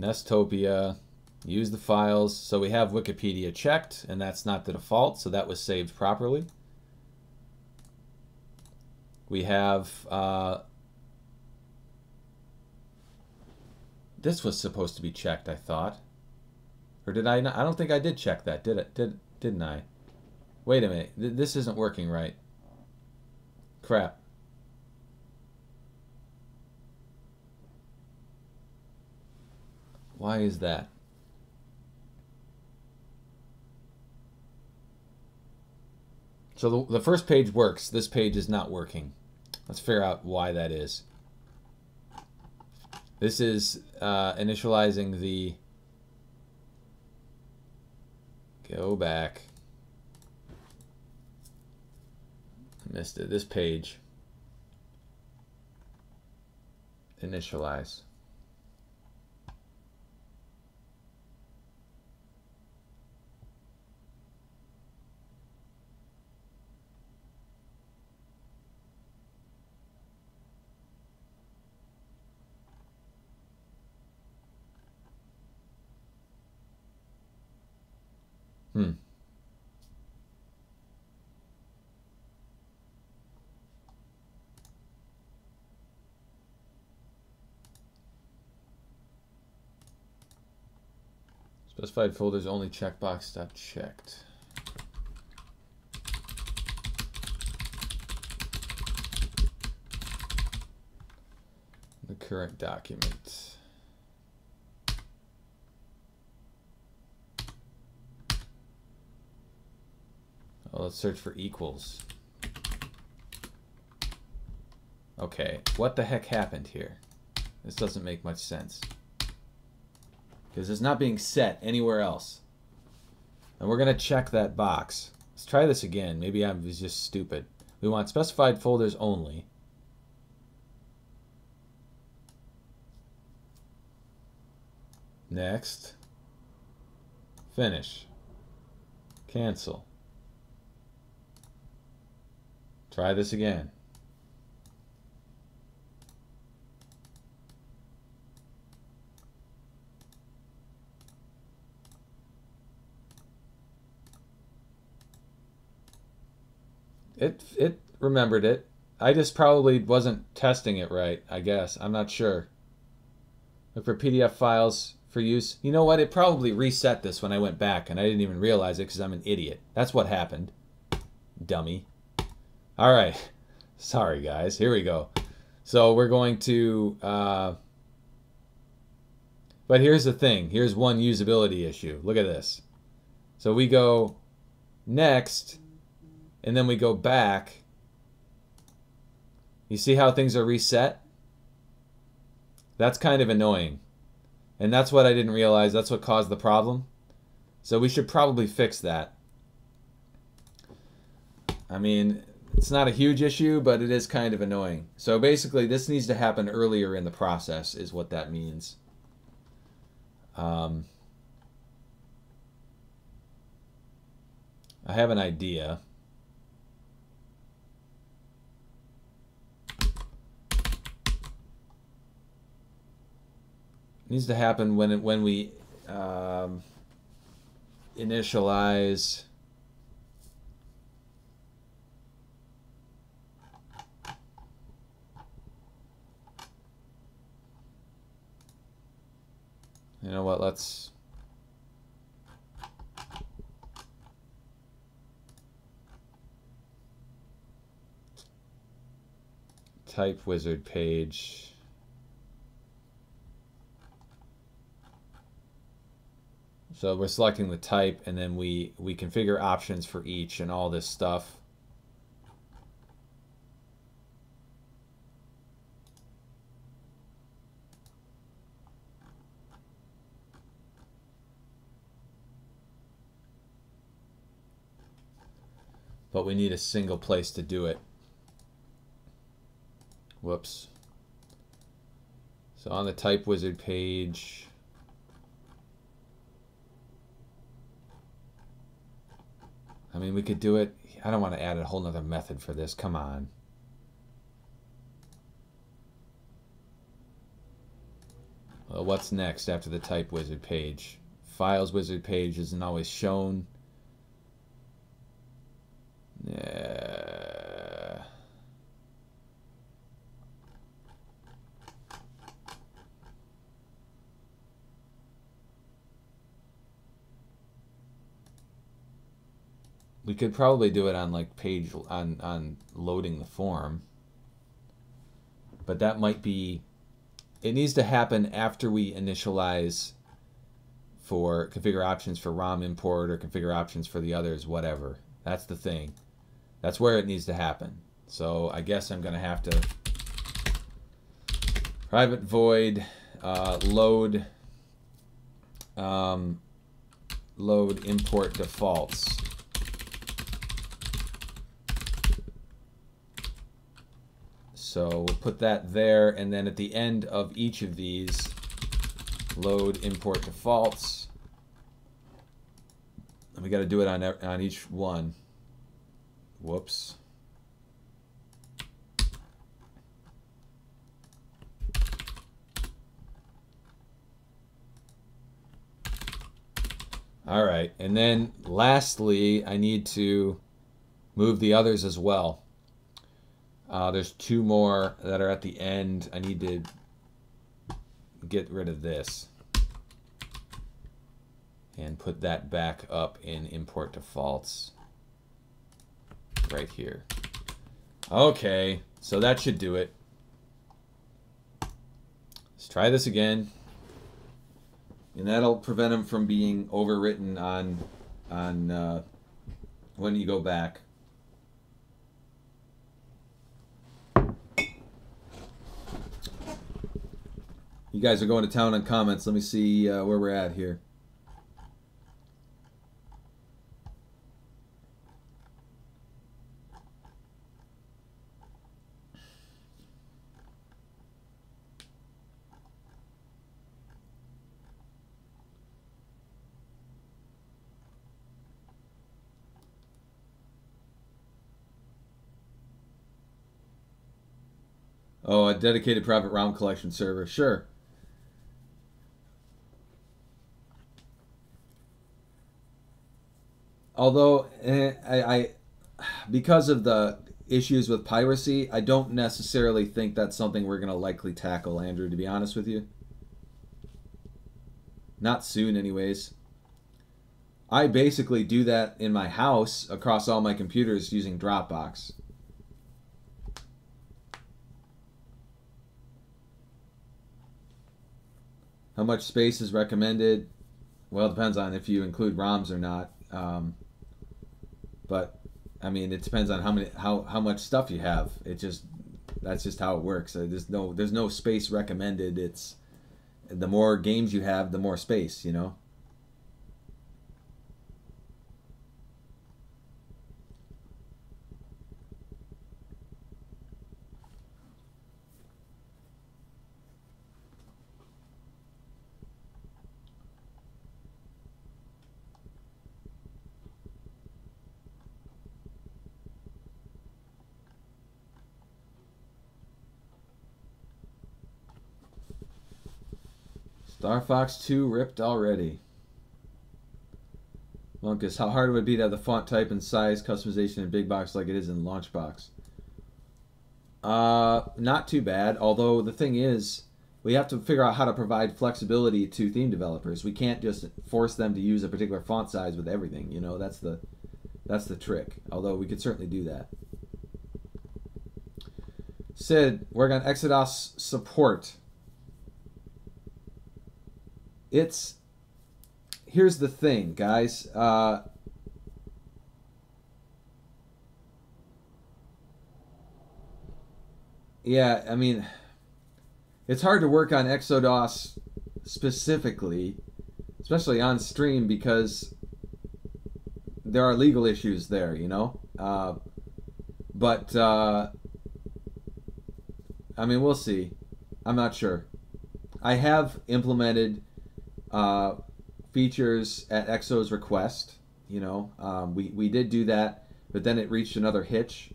S1: Nestopia. Use the files. So we have Wikipedia checked, and that's not the default, so that was saved properly. We have... this was supposed to be checked, I thought. Or did I not? I don't think I did check that, did it? Didn't I? Wait a minute. This isn't working right. Crap. Why is that? So the first page works. This page is not working. Let's figure out why that is. This is initializing the... Go back. Missed it. This page. Initialize. Specified folders only checkbox not checked. The current document. Oh, let's search for equals. Okay, what the heck happened here? This doesn't make much sense. Because it's not being set anywhere else. And we're going to check that box. Let's try this again. Maybe I was just stupid. We want specified folders only. Next. Finish. Cancel. Try this again. It remembered it. I just probably wasn't testing it right, I guess. I'm not sure. Look for PDF files for use. You know what? It probably reset this when I went back, and I didn't even realize it because I'm an idiot. That's what happened. Dummy. All right. Sorry, guys. Here we go. So we're going to... but here's the thing. Here's one usability issue. Look at this. So we go next... and then we go back. You see how things are reset? That's kind of annoying. And that's what I didn't realize. That's what caused the problem. So we should probably fix that. I mean, it's not a huge issue, but it is kind of annoying. So basically, this needs to happen earlier in the process is what that means. I have an idea. Needs to happen when we initialize you know what, let's type wizard page. So we're selecting the type, and then we configure options for each and all this stuff. But we need a single place to do it. Whoops. So on the type wizard page, I mean, we could do it. I don't want to add a whole nother method for this. Come on. Well, what's next after the type wizard page? Files wizard page isn't always shown. Yeah. We could probably do it on like page on loading the form. But that might be, it needs to happen after we initialize for configure options for ROM import or configure options for the others, whatever. That's the thing. That's where it needs to happen. So I guess I'm going to have to private void load load import defaults. So we'll put that there, and then at the end of each of these, load import defaults. And we got to do it on each one. Whoops. All right, and then lastly, I need to move the others as well. There's two more that are at the end. I need to get rid of this and put that back up in import defaults right here. Okay, so that should do it. Let's try this again. And that'll prevent them from being overwritten on when you go back. You guys are going to town on comments. Let me see where we're at here. Oh, a dedicated private ROM collection server. Sure. Although, because of the issues with piracy, I don't necessarily think that's something we're going to likely tackle, Andrew, to be honest with you. Not soon, anyways. I basically do that in my house across all my computers using Dropbox. How much space is recommended? Well, it depends on if you include ROMs or not. But I mean, it depends on how much stuff you have. That's just how it works. There's no space recommended. It's the more games you have, the more space, you know. Star Fox 2 ripped already. Monkus, how hard would it be to have the font type and size customization in Big Box like it is in LaunchBox? Not too bad, although the thing is, we have to figure out how to provide flexibility to theme developers. We can't just force them to use a particular font size with everything, you know, that's the trick. Although we could certainly do that. Sid, work on Exodus support. Here's the thing, guys. Yeah, I mean, it's hard to work on Exodus specifically, especially on stream, because there are legal issues there, you know. But I mean, we'll see. I'm not sure. I have implemented features at Exo's request. You know, we did do that, but then it reached another hitch.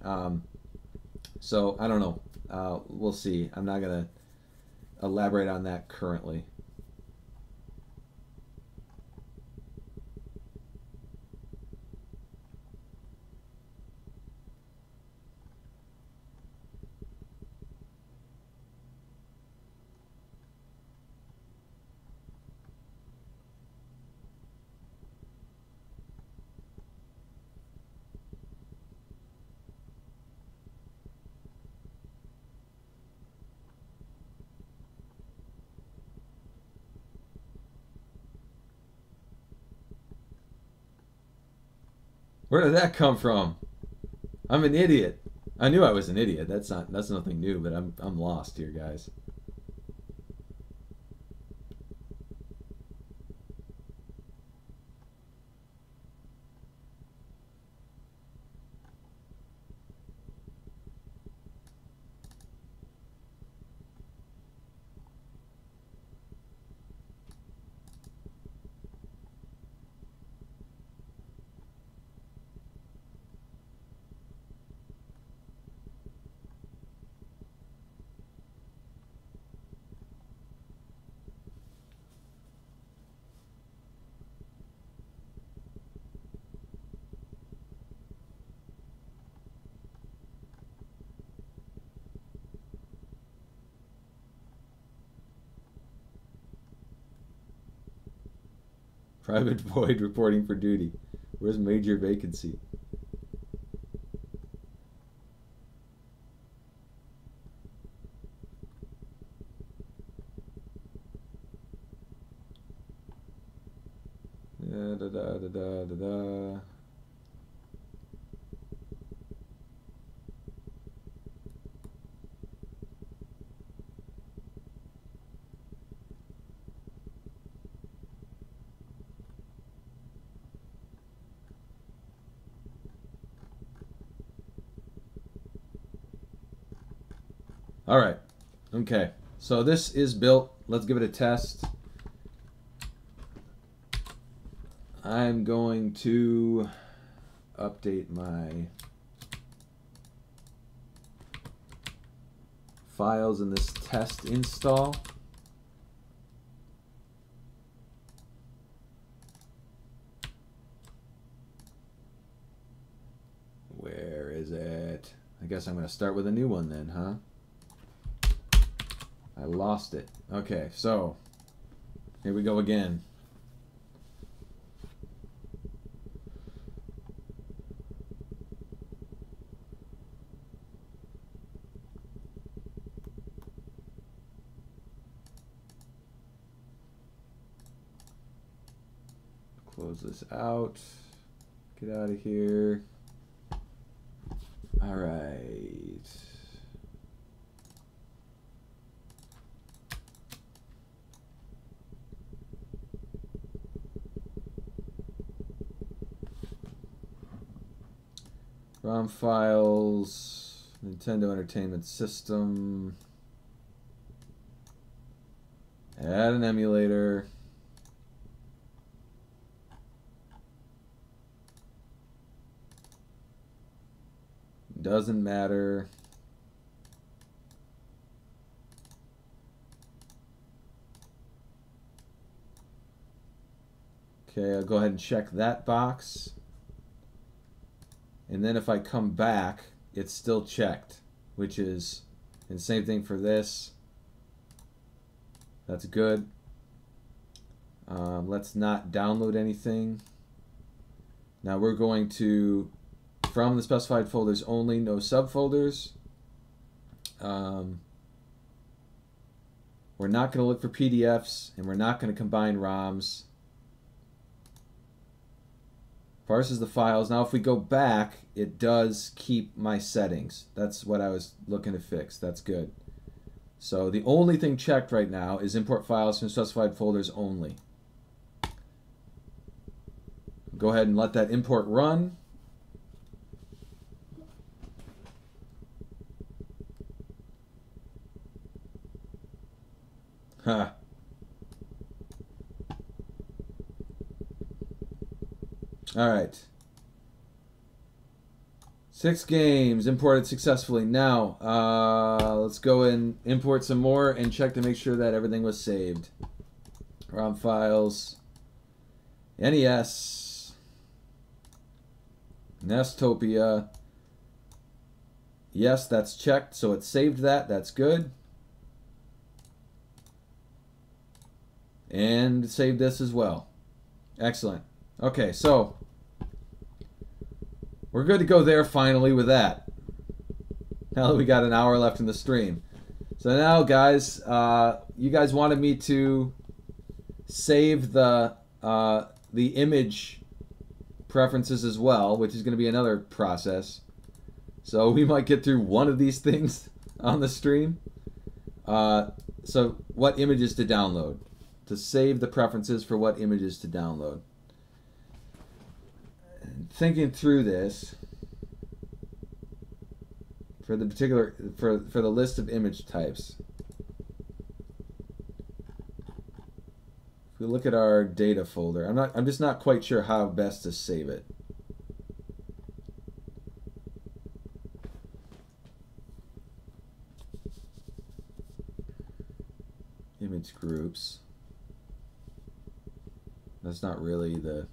S1: So I don't know. We'll see. I'm not gonna elaborate on that currently. Where did that come from? I'm an idiot. I knew I was an idiot. That's nothing new, but I'm lost here, guys. Private void reporting for duty. Where's major vacancy? Da, da, da, da, da, da, da. All right. Okay. So this is built. Let's give it a test. I'm going to update my files in this test install. Where is it? I guess I'm going to start with a new one then, huh? I lost it. Okay, so here we go again. Close this out. Get out of here. All right. ROM files, Nintendo Entertainment System, add an emulator, doesn't matter, okay, I'll go ahead and check that box. And then if I come back, it's still checked, which is, and same thing for this. That's good. Let's not download anything. Now we're going to, from the specified folders only, no subfolders. We're not going to look for PDFs, and we're not going to combine ROMs. Parses the files. Now if we go back, it does keep my settings. That's what I was looking to fix. That's good. So the only thing checked right now is import files from specified folders only. Go ahead and let that import run. Huh. All right. 6 games imported successfully. Now, let's go and import some more and check to make sure that everything was saved. ROM files, NES, Nestopia. Yes, that's checked, so it saved that. That's good. And saved this as well. Excellent. Okay, so we're good to go there finally with that. Now that we got an hour left in the stream. So now, guys, you guys wanted me to save the image preferences as well, which is going to be another process. So we might get through one of these things on the stream. So what images to download? To save the preferences for what images to download. Thinking through this, for the particular for the list of image types. If we look at our data folder, I'm just not quite sure how best to save it. Image groups. That's not really the...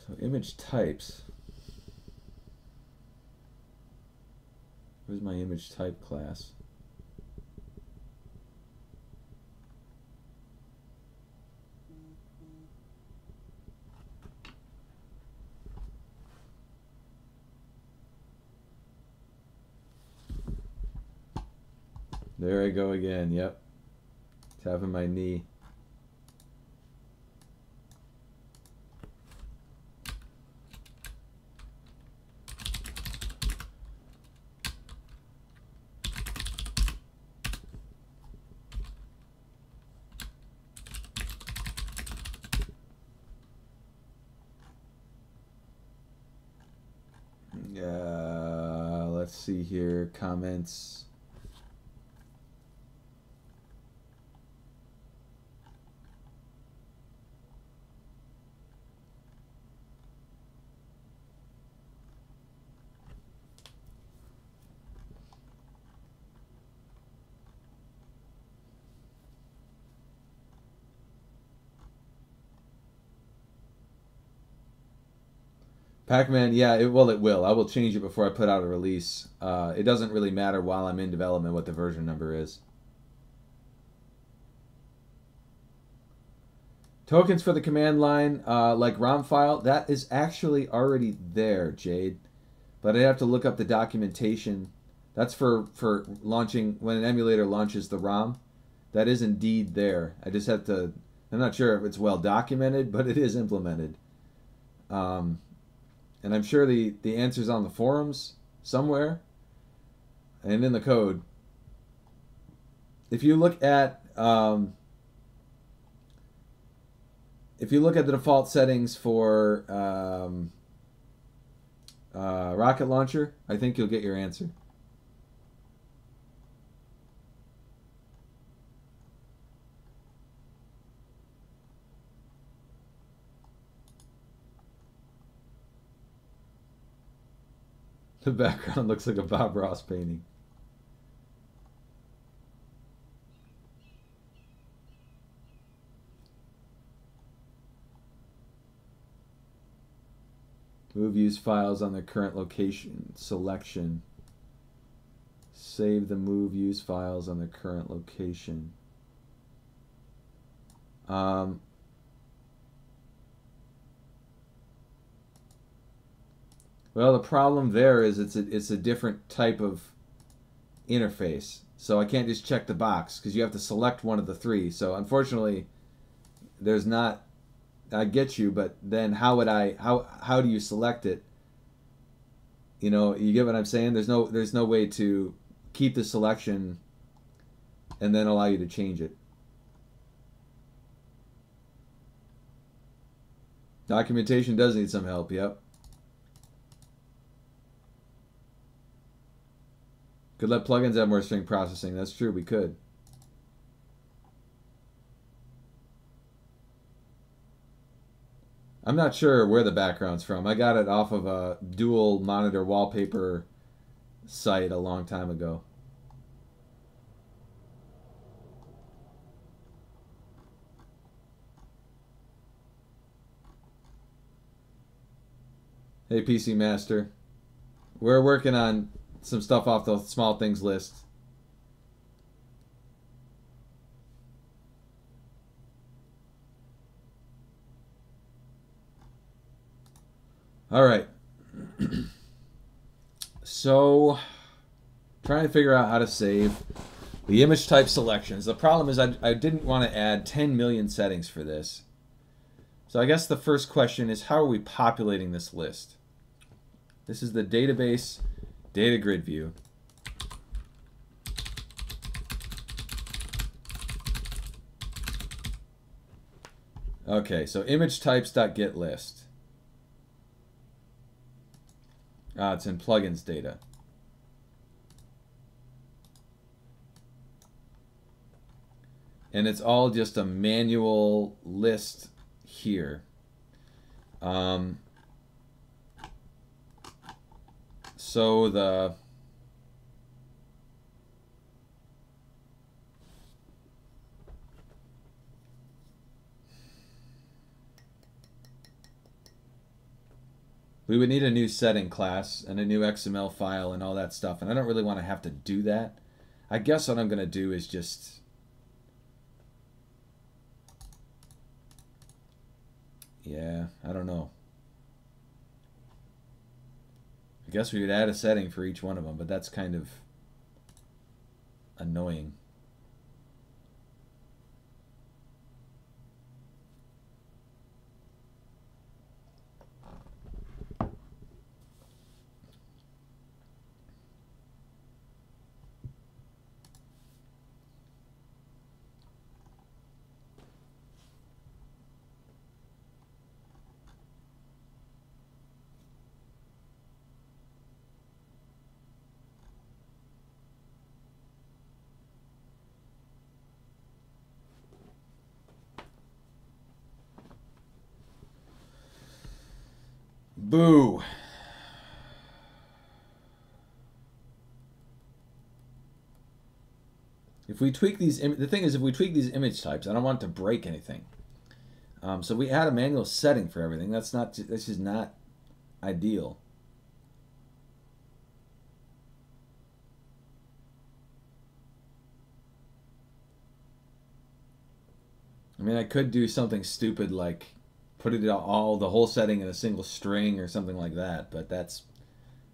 S1: So image types. Where's my image type class? There I go again, yep. Tapping my knee. Let's see here, comments. Pac-Man, yeah, it will. I will change it before I put out a release. It doesn't really matter while I'm in development what the version number is. Tokens for the command line, like ROM file, that is actually already there, Jade. But I have to look up the documentation. That's for launching, when an emulator launches the ROM. That is indeed there. I just have to, I'm not sure if it's well documented, but it is implemented. And I'm sure the answer's on the forums somewhere and in the code. If you look at the default settings for Rocket Launcher, I think you'll get your answer. The background looks like a Bob Ross painting. Move use files on their current location. Selection. Save the move use files on their current location. Well, the problem there is it's a different type of interface. So I can't just check the box because you have to select one of the three. So unfortunately, there's not. I get you, but then how do you select it? You know, you get what I'm saying? There's no way to keep the selection and then allow you to change it. Documentation does need some help, yep. Could let plugins have more string processing. That's true, we could. I'm not sure where the background's from. I got it off of a dual monitor wallpaper site a long time ago. Hey, PC Master. We're working on some stuff off the small things list. All right. So, trying to figure out how to save. The image type selections. The problem is I didn't want to add 10 million settings for this. So I guess the first question is, how are we populating this list? This is the database data grid view. Okay, so image types.getList. It's in plugins data. And it's all just a manual list here. So we would need a new setting class and a new XML file and all that stuff, and I don't really want to have to do that. I guess what I'm going to do is just I don't know. I guess we would add a setting for each one of them, but that's kind of annoying. Boo. If we tweak these, the thing is, if we tweak these image types, I don't want it to break anything. So we add a manual setting for everything. This is not ideal. I mean, I could do something stupid like put it all, the whole setting in a single string or something like that, but that's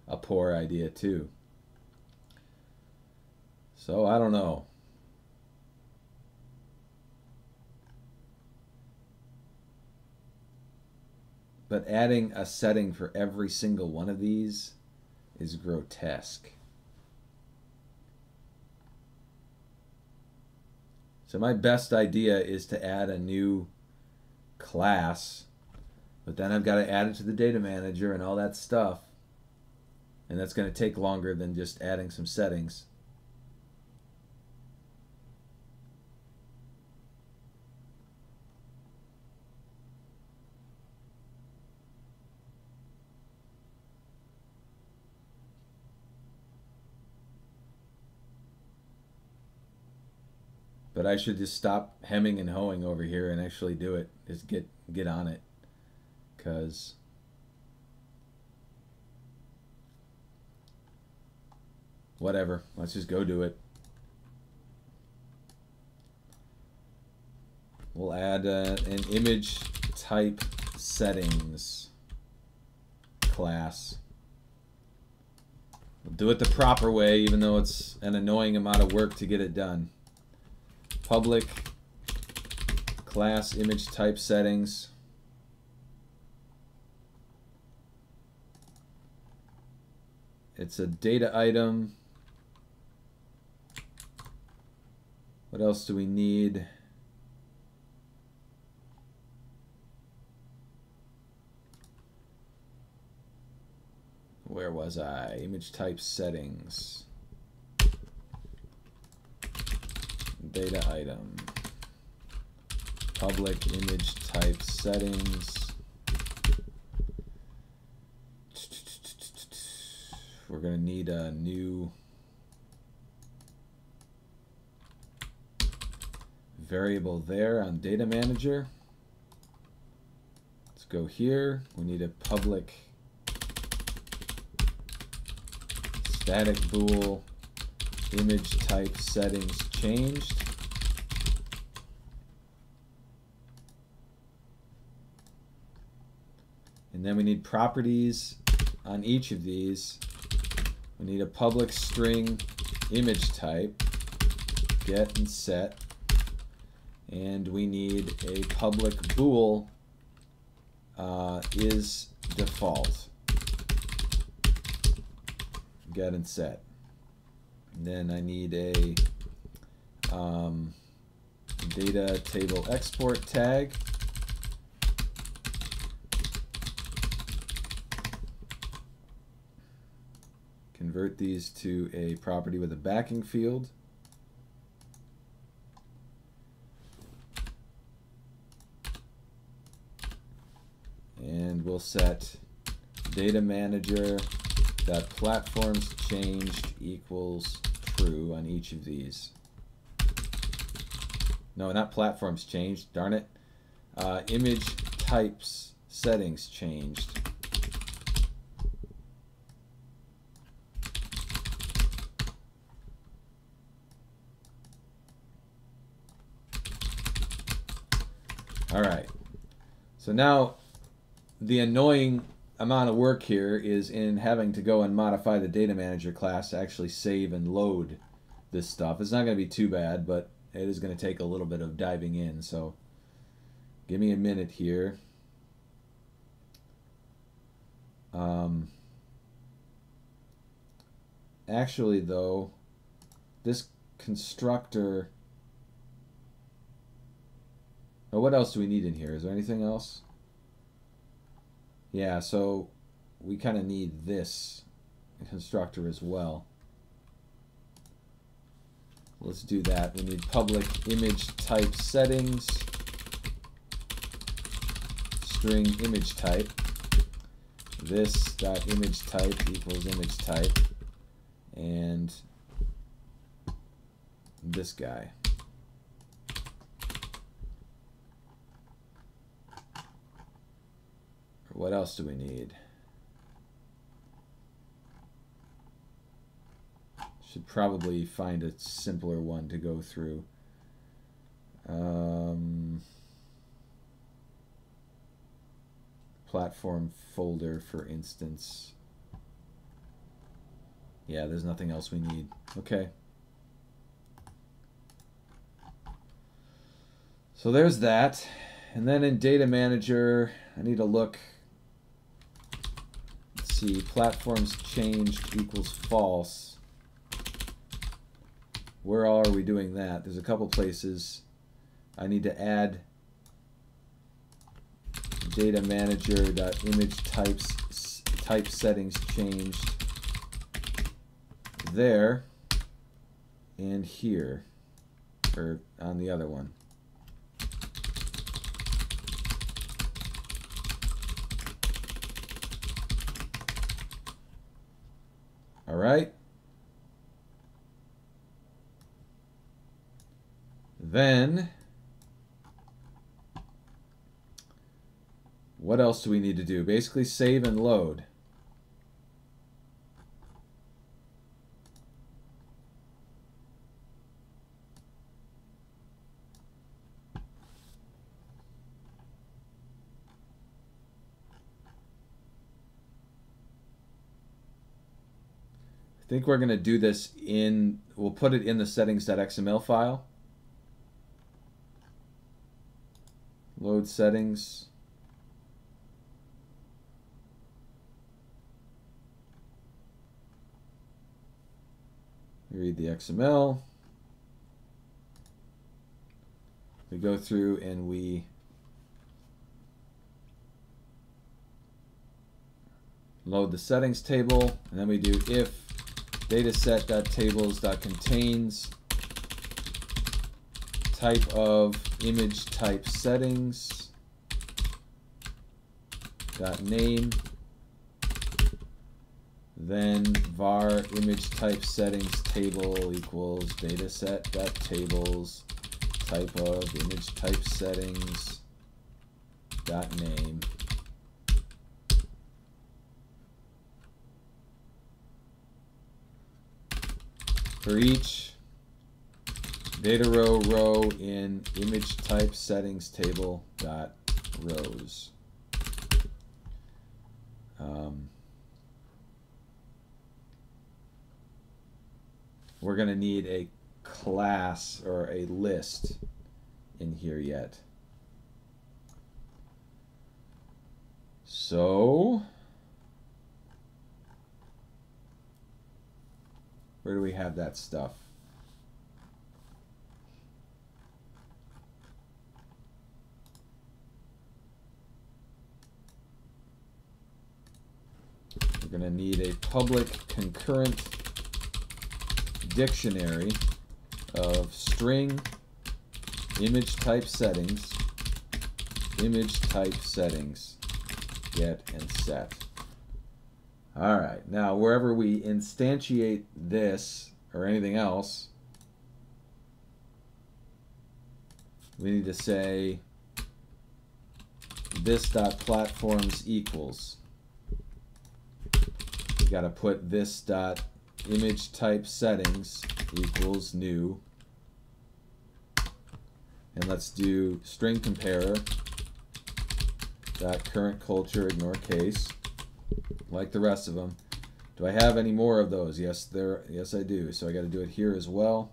S1: a poor idea too. So I don't know. But adding a setting for every single one of these is grotesque. So my best idea is to add a new class, but then I've got to add it to the data manager and all that stuff, and that's going to take longer than just adding some settings. But I should just stop hemming and hawing over here and actually do it. Just get on it. Because whatever. Let's just go do it. We'll add an image type settings class. We'll do it the proper way, even though it's an annoying amount of work to get it done. Public class image type settings. It's a data item. What else do we need? Where was I? Image type settings. Data item. Public image type settings. We're going to need a new variable there on data manager. Let's go here. We need a public static bool image type settings changed. And then we need properties on each of these. We need a public string image type. get and set, and we need a public bool is default. Get and set. And then I need a data table export tag. Convert these to a property with a backing field. And we'll set data manager dot platforms changed equals true on each of these. No, not platforms changed, darn it. Image types settings changed. All right, so now the annoying amount of work here is in having to go and modify the data manager class to actually save and load this stuff. It's not going to be too bad, but it is going to take a little bit of diving in, so give me a minute here. Actually, though, this constructor... Oh, what else do we need in here? Is there anything else? Yeah, so we kind of need this constructor as well. Let's do that. We need public image type settings, string image type. This dot image type equals image type, and this guy. What else do we need? Should probably find a simpler one to go through. Platform folder, for instance. Yeah, there's nothing else we need. Okay. So there's that. And then in Data Manager, I need to look. See, platforms changed equals false. Where are we doing that? There's a couple places. I need to add data manager dot image types type settings changed there and here, or on the other one. All right. Then, what else do we need to do? Basically, save and load. I think we're going to do this in, we'll put it in the settings.xml file. Load settings. Read the XML. We go through and we load the settings table, and then we do if dataset.tables.contains type of image type settings dot name, then var image type settings table equals dataset.tables type of image type settings dot name. For each data row in image type settings table dot rows. We're going to need a class or a list in here yet. So where do we have that stuff? We're going to need a public concurrent dictionary of string image type settings, get and set. All right, now wherever we instantiate this or anything else, we need to say this.platforms equals. We got to put this.image type settings equals new. And let's do string comparer dot current culture, ignore case, like the rest of them. Do I have any more of those? Yes, I do. So I got to do it here as well.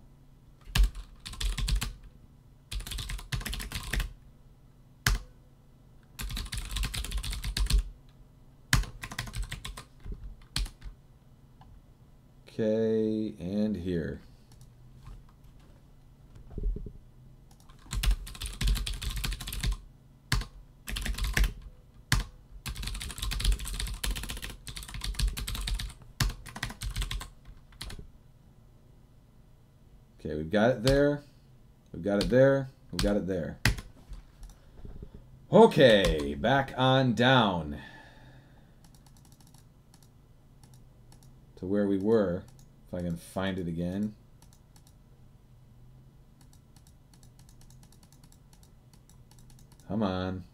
S1: Okay, and here. Okay, we've got it there. We've got it there. We've got it there. Okay, back on down to where we were, if I can find it again. Come on.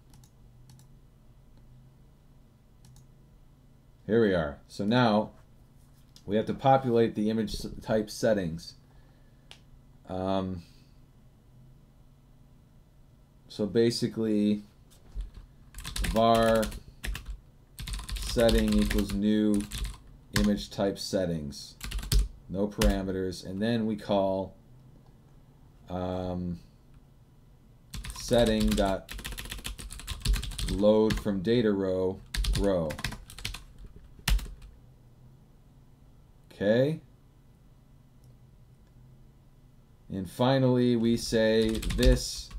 S1: Here we are. So now we have to populate the image type settings. So basically var setting equals new image type settings, no parameters, and then we call setting dot load from data row. Okay. And finally, we say this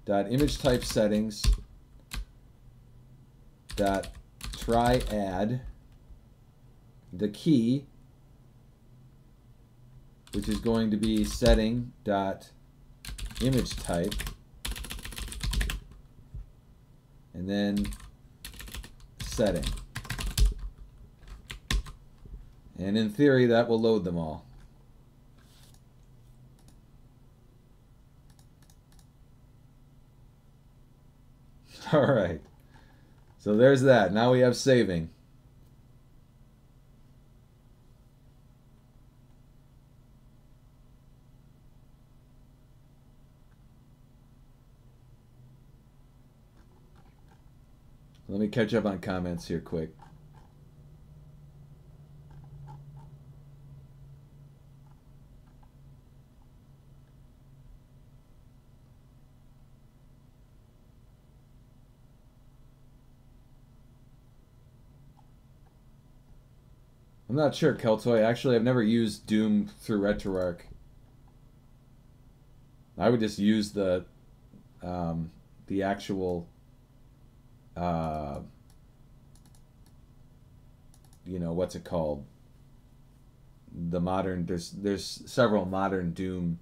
S1: dot image type settings dot try add the key, which is going to be setting dot image type, and then setting. And in theory, that will load them all. All right, so there's that. Now we have saving. Let me catch up on comments here quick. I'm not sure, Keltoy. Actually, I've never used Doom through RetroArch. I would just use the actual, you know, what's it called? The modern. There's several modern Doom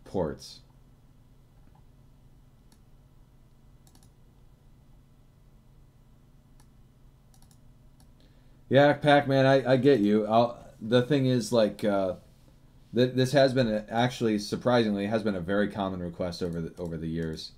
S1: ports. Yeah, Pac-Man, I get you. The thing is, like, this has been actually surprisingly has been a very common request over the years.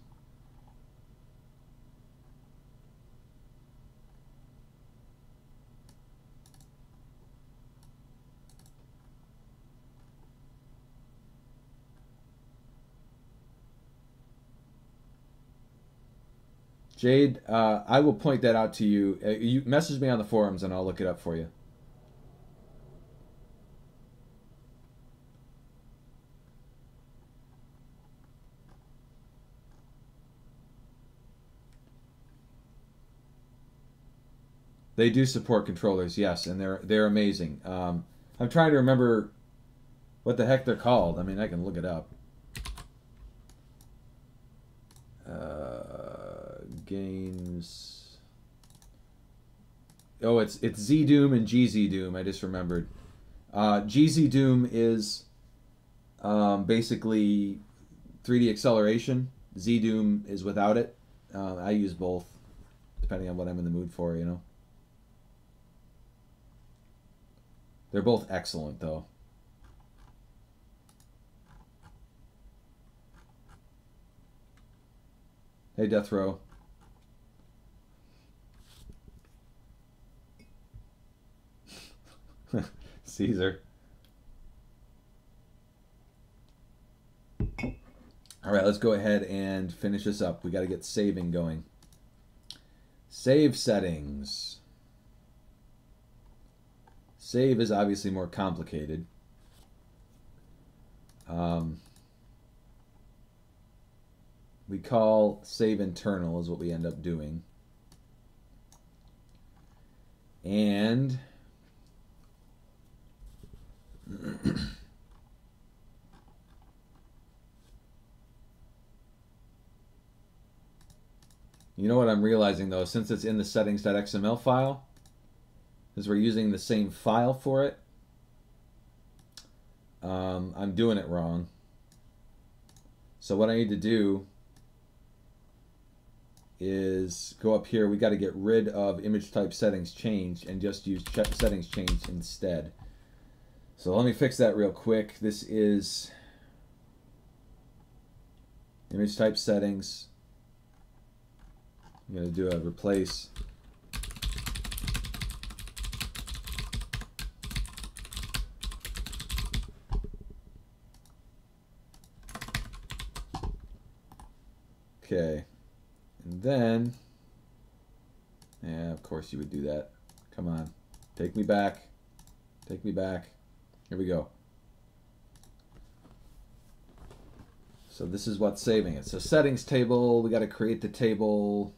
S1: Jade, I will point that out to you. You message me on the forums and I'll look it up for you. They do support controllers, yes, and they're amazing. I'm trying to remember what the heck they're called. I mean, I can look it up. Games. Oh, it's ZDoom and GZDoom. I just remembered. GZDoom is basically 3D acceleration. ZDoom is without it. I use both, depending on what I'm in the mood for, you know. They're both excellent, though. Hey, Death Row. Caesar. All right, let's go ahead and finish this up. We got to get saving going. Save settings. Save is obviously more complicated. We call save internal is what we end up doing. And you know what I'm realizing though, since it's in the settings.xml file, because we're using the same file for it, I'm doing it wrong. So what I need to do is go up here. We got to get rid of image type settings changed and just use settings changed instead. So let me fix that real quick. This is image type settings. I'm going to do a replace. Okay. And then, yeah, of course you would do that. Come on. Take me back. Take me back. Here we go. So this is what's saving it. So settings table, we got to create the table.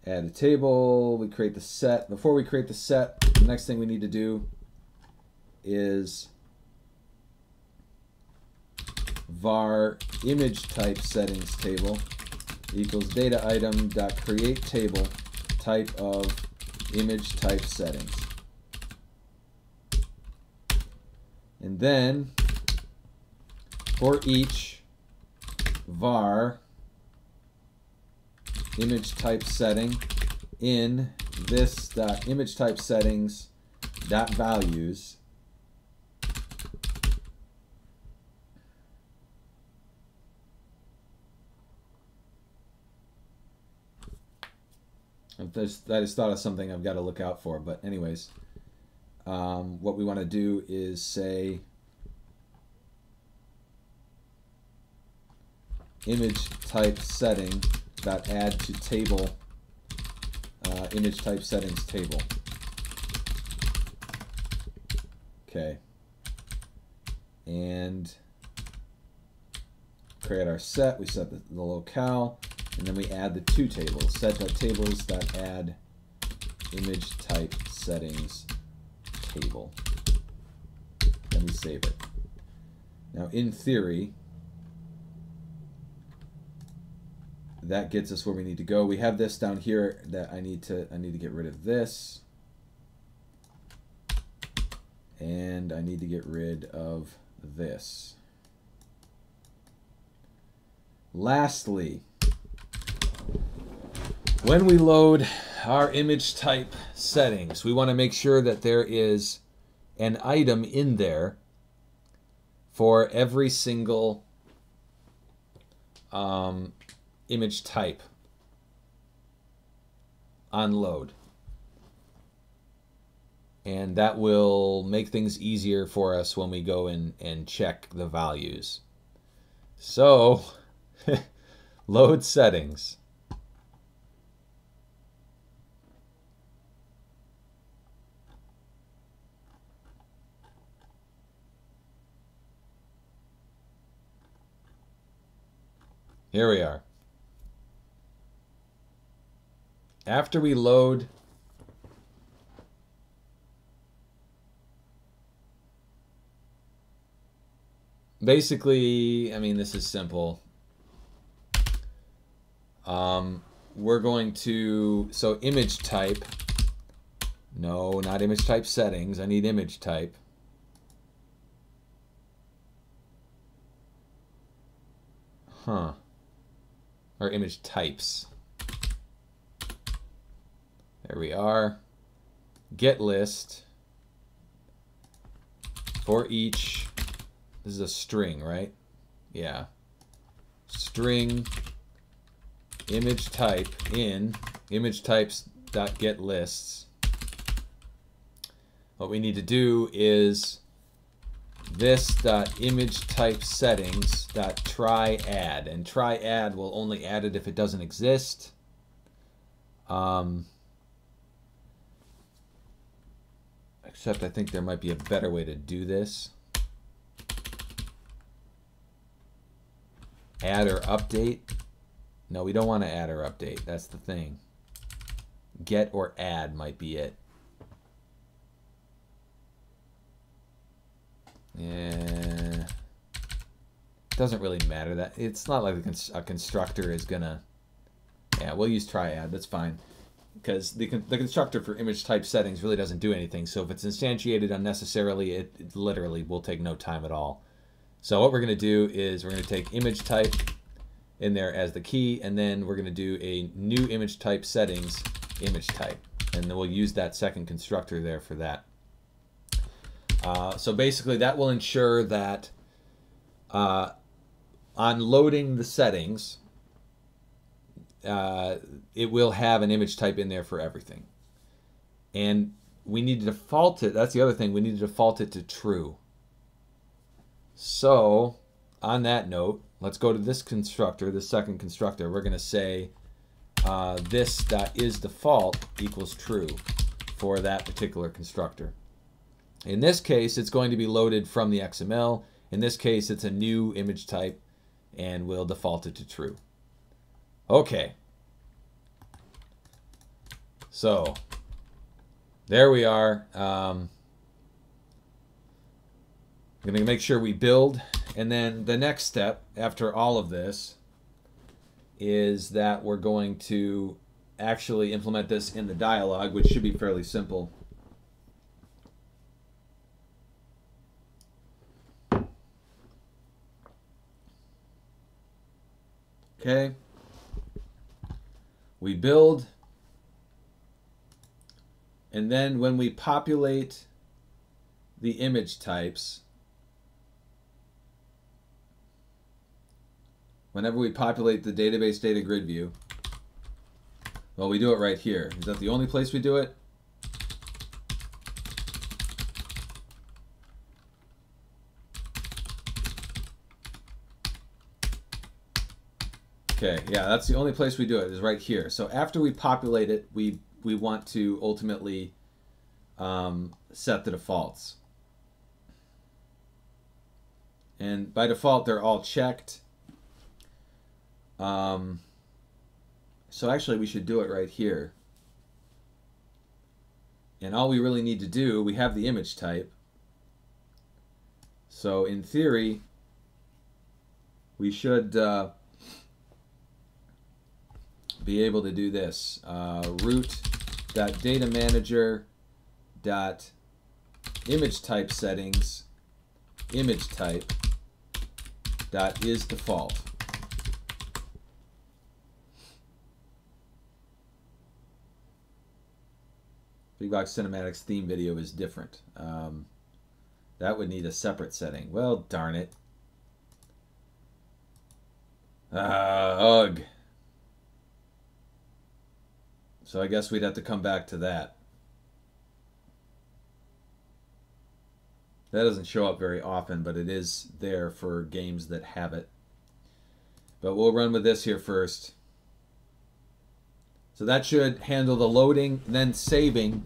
S1: Add a table. We create the set. Before we create the set, the next thing we need to do is var image type settings table equals data item dot create table type of image type settings. And then for each var image type setting in this dot image type settings dot values, I just thought of something I've got to look out for, but anyways, what we want to do is say image type setting dot add to table image type settings table. Okay, and create our set. We set the locale. And then we add the two tables, set.tables.add image type settings table. Then we save it. Now in theory, that gets us where we need to go. We have this down here that I need to get rid of this. And I need to get rid of this. Lastly, when we load our image type settings, we want to make sure that there is an item in there for every single image type on load. And that will make things easier for us when we go in and check the values. So, load settings. Here we are. After we load basically, I mean, this is simple. We're going to, so image type, no, not image type settings, I need image type. Or image types. There we are. Get list for each, this is a string, right? Yeah. String image type in image types.get lists. What we need to do is this.image type settings.try add, and try add will only add it if it doesn't exist. Except I think there might be a better way to do this. Add or update. No, we don't want to add or update. That's the thing. Get or add might be it. Yeah. Doesn't really matter. That it's not like a constructor is gonna. Yeah, we'll use try add. That's fine. Because the constructor for image type settings really doesn't do anything. So if it's instantiated unnecessarily, it literally will take no time at all. So what we're going to do is we're going to take image type in there as the key, and then we're going to do a new image type settings image type. And then we'll use that second constructor there for that. So basically that will ensure that on loading the settings, it will have an image type in there for everything. And we need to default it, that's the other thing, we need to default it to true. So on that note, let's go to this constructor, this second constructor. We're going to say this.isDefault equals true for that particular constructor. In this case, it's going to be loaded from the XML. In this case, it's a new image type, and we'll default it to true. Okay. So there we are. I'm going to make sure we build, and then the next step after all of this is that we're going to actually implement this in the dialog, which should be fairly simple. Okay. We build, and then when we populate the image types, whenever we populate the database data grid view, well, we do it right here. Is that the only place we do it? Okay, yeah, that's the only place we do it, is right here. So after we populate it, we want to ultimately set the defaults. And by default, they're all checked. So actually, we should do it right here. And all we really need to do, we have the image type. So in theory, we should be able to do this. root.datamanager.image type settings image type .is default. Big Box Cinematics theme video is different. That would need a separate setting. Well, darn it. Ugh. So I guess we'd have to come back to that. That doesn't show up very often, but it is there for games that have it. But we'll run with this here first. So that should handle the loading, then saving.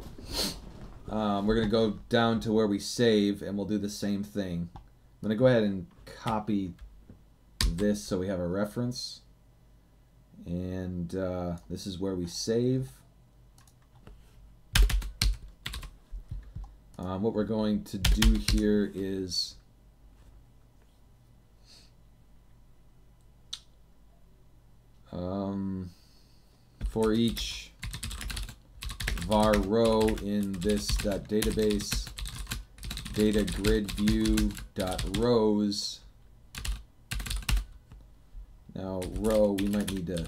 S1: We're going to go down to where we save, and we'll do the same thing. I'm going to go ahead and copy this so we have a reference. And this is where we save. What we're going to do here is for each var row in this database data grid view rows. Now row, we might need to,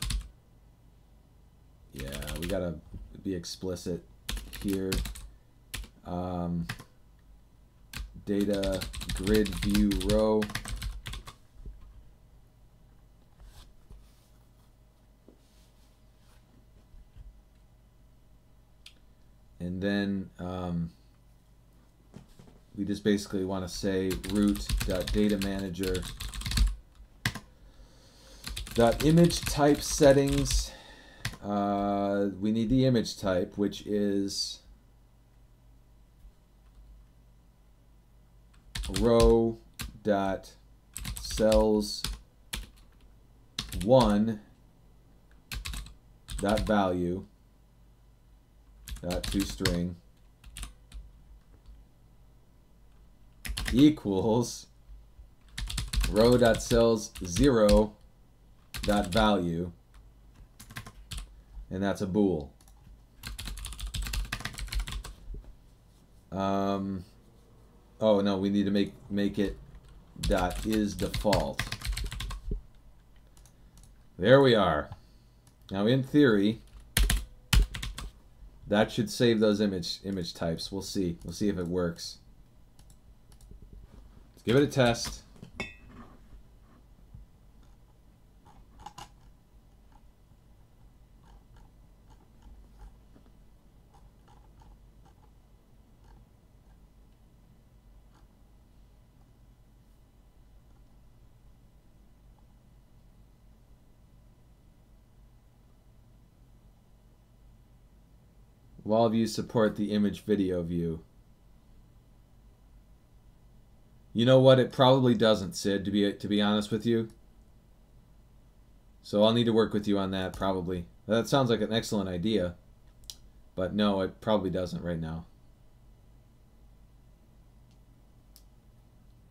S1: yeah, we gotta be explicit here. Data grid view row. And then we just basically want to say root.datamanager.image type settings. We need the image type, which is row.cells1.value .toString equals row.cells0.value, and that's a bool. Oh no, we need to make it .isDefault. There we are. Now in theory, that should save those image types. We'll see. We'll see if it works. Let's give it a test. Wall views support the image video view. You know what? It probably doesn't, Sid, to be honest with you. So I'll need to work with you on that, probably. That sounds like an excellent idea. But no, it probably doesn't right now.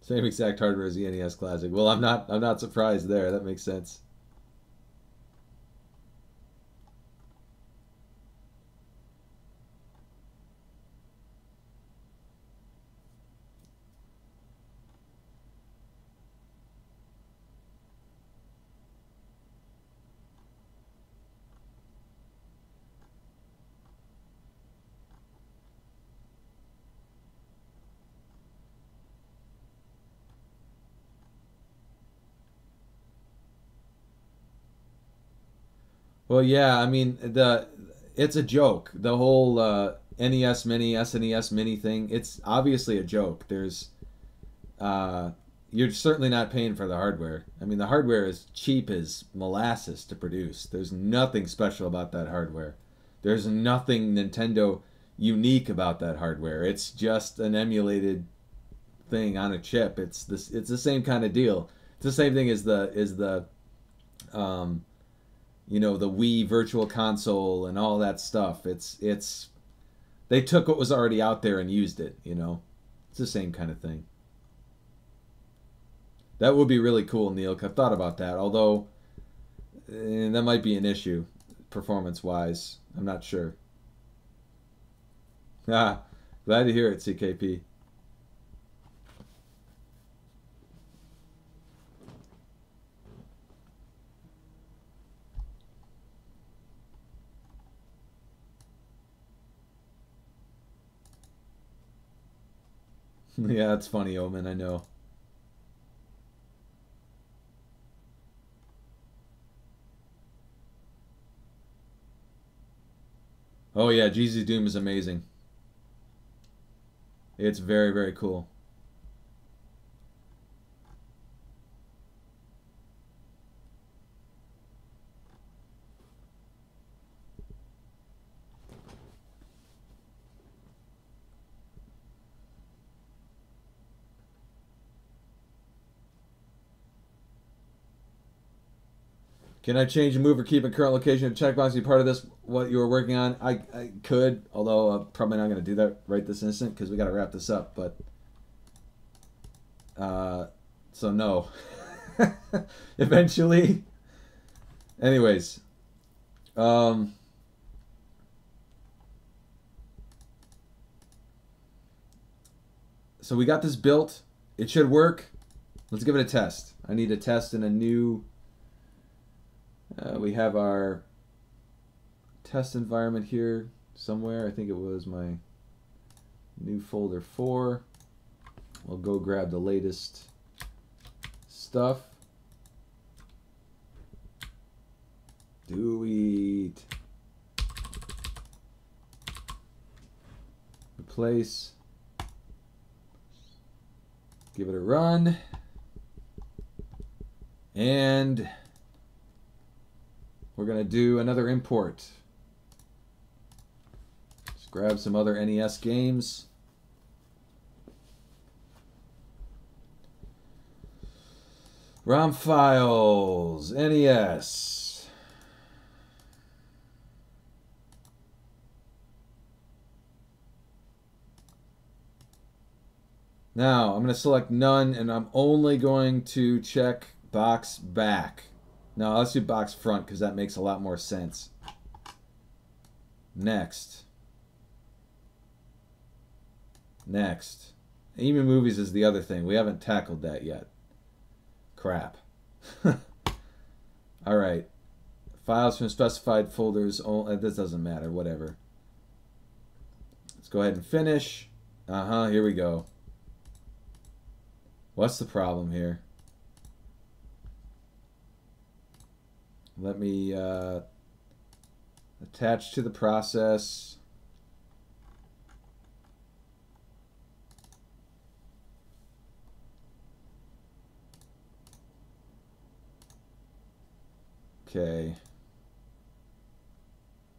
S1: Same exact hardware as the NES Classic. Well, I'm not surprised there. That makes sense. Well, yeah, I mean, it's a joke. The whole NES Mini, SNES Mini thing, it's obviously a joke. There's, you're certainly not paying for the hardware. I mean, the hardware is cheap as molasses to produce. There's nothing special about that hardware. There's nothing Nintendo unique about that hardware. It's just an emulated thing on a chip. It's the same kind of deal. It's the same thing as the you know, the Wii Virtual Console and all that stuff. It's they took what was already out there and used it, you know. It's the same kind of thing. That would be really cool, Neil. I've thought about that, although that might be an issue performance-wise. I'm not sure. Ah, glad to hear it, CKP. Yeah, it's funny, Omen, I know. Oh yeah, Jeezy's Doom is amazing. It's very, very cool. Can I change and move or keep a current location of checkbox? Be part of this, what you were working on? I could, although I'm probably not going to do that right this instant because we got to wrap this up. But so no. Eventually. Anyways, So we got this built. It should work. Let's give it a test. I need a test in a new... we have our test environment here somewhere. I think it was my new folder 4. We'll go grab the latest stuff. Do it. Replace. Give it a run. And we're going to do another import. Just grab some other NES games. ROM files, NES. Now, I'm going to select none, and I'm only going to check box back. No, let's do box front, because that makes a lot more sense. Next. Next. Even movies is the other thing. We haven't tackled that yet. Crap. All right. Files from specified folders. Oh, this doesn't matter. Whatever. Let's go ahead and finish. Here we go. What's the problem here? Let me attach to the process. Okay.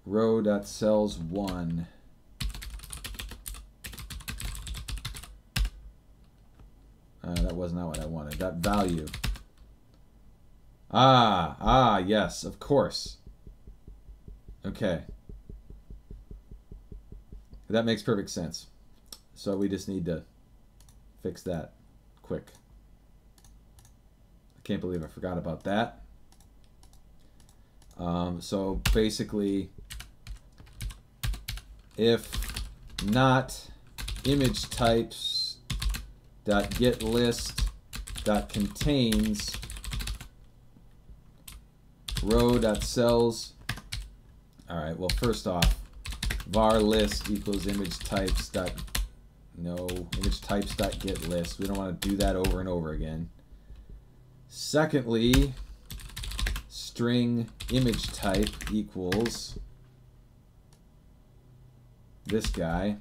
S1: Row.cells1. That was not what I wanted. That value. Yes, of course. Okay. That makes perfect sense. So we just need to fix that quick. I can't believe I forgot about that. So basically, if not image types dot get list dot contains row dot cells. All right. Well, first off, var list equals image types dot image types dot get list. We don't want to do that over and over again. Secondly, string image type equals this guy.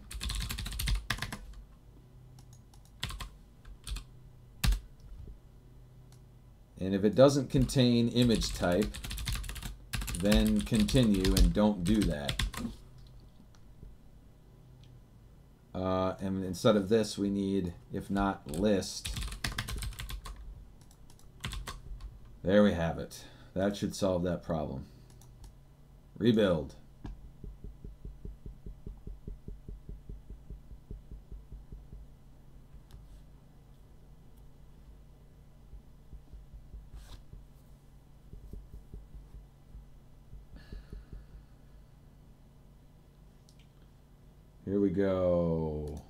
S1: And if it doesn't contain image type, then continue and don't do that. And instead of this, we need if not list. There we have it. That should solve that problem. Rebuild. Here we go.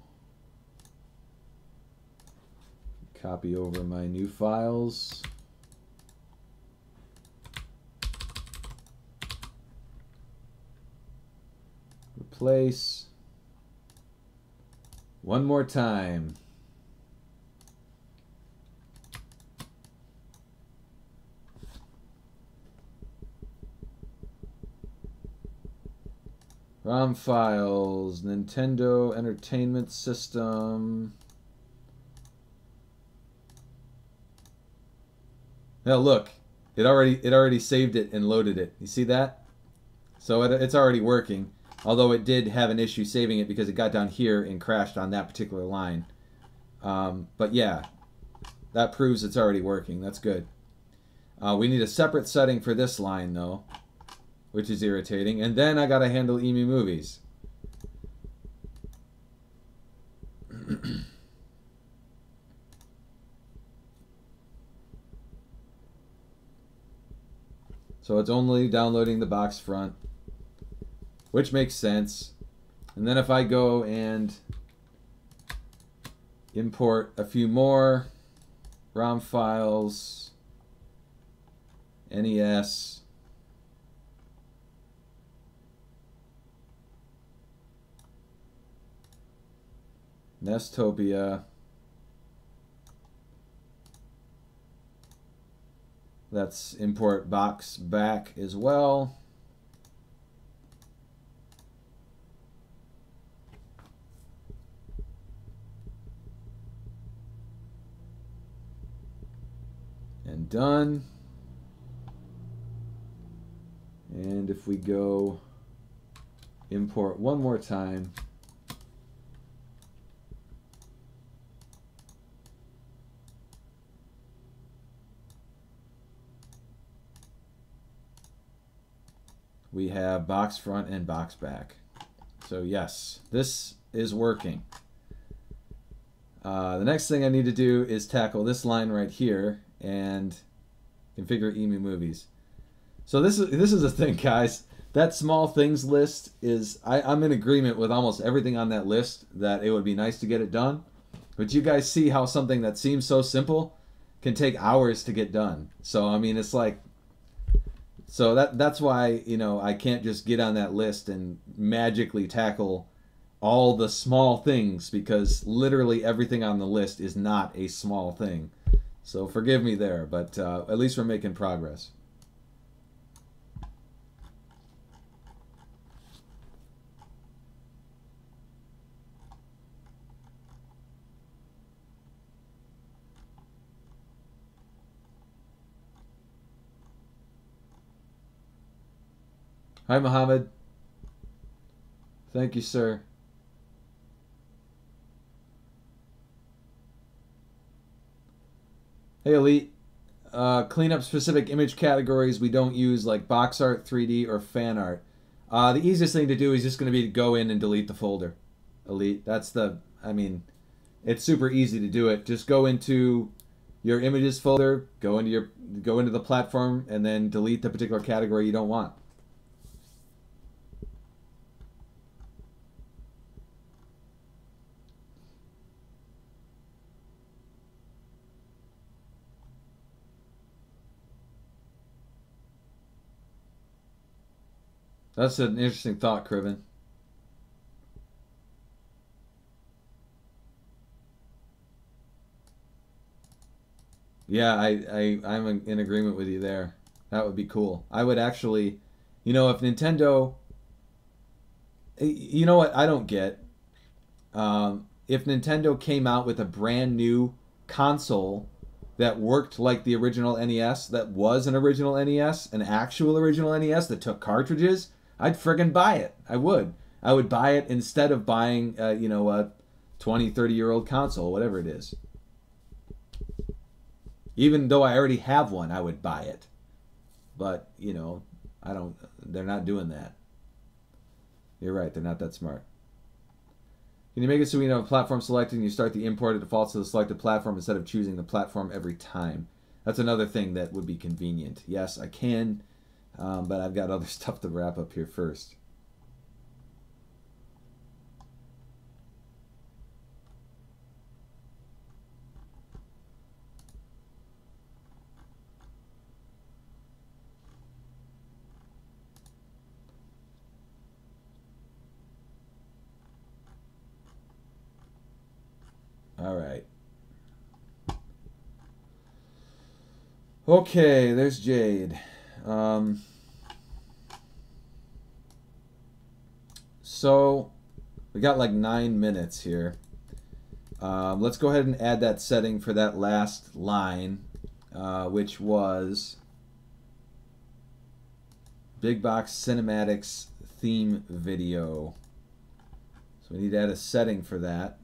S1: Copy over my new files. Replace. One more time. ROM files, Nintendo Entertainment System. Now look, it already saved it and loaded it. You see that? So it's already working. Although it did have an issue saving it because it got down here and crashed on that particular line. But yeah, that proves it's already working. That's good. We need a separate setting for this line though, which is irritating. And then I gotta handle EMU movies. So it's only downloading the box front, which makes sense. And then if I go and Import a few more ROM files, NES, Nestopia. Let's import box back as well. And done. And if we go import one more time, we have box front and box back. So yes, this is working. The next thing I need to do is tackle this line right here and configure EMU movies. So this is the thing, guys. That small things list is, I'm in agreement with almost everything on that list that it would be nice to get it done. But you guys see how something that seems so simple can take hours to get done. So I mean, it's like, so that's why, you know, I can't just get on that list and magically tackle all the small things, because literally everything on the list is not a small thing. So forgive me there, but at least we're making progress. Hi, Mohammed. Thank you, sir. Hey, Elite. Clean up specific image categories we don't use, like box art, 3D, or fan art. The easiest thing to do is just going to be to go in and delete the folder. Elite. That's the, I mean, it's super easy to do it. Just go into your images folder, go into the platform, and then delete the particular category you don't want. That's an interesting thought, Criven. Yeah, I'm in agreement with you there. That would be cool. I would actually, you know, if Nintendo, you know what I don't get? If Nintendo came out with a brand new console that worked like the original NES, that was an original NES, an actual original NES that took cartridges, I'd friggin' buy it. I would. I would buy it instead of buying, you know, a 20, 30-year-old console, whatever it is. Even though I already have one, I would buy it. But, you know, they're not doing that. You're right, they're not that smart. Can you make it so we have a platform selected and you start the import, it defaults to the selected platform instead of choosing the platform every time? That's another thing that would be convenient. Yes, I can, but I've got other stuff to wrap up here first. All right. Okay, there's Jade. So we got like 9 minutes here. Let's go ahead and add that setting for that last line, which was Big Box Cinematics theme video. So we need to add a setting for that.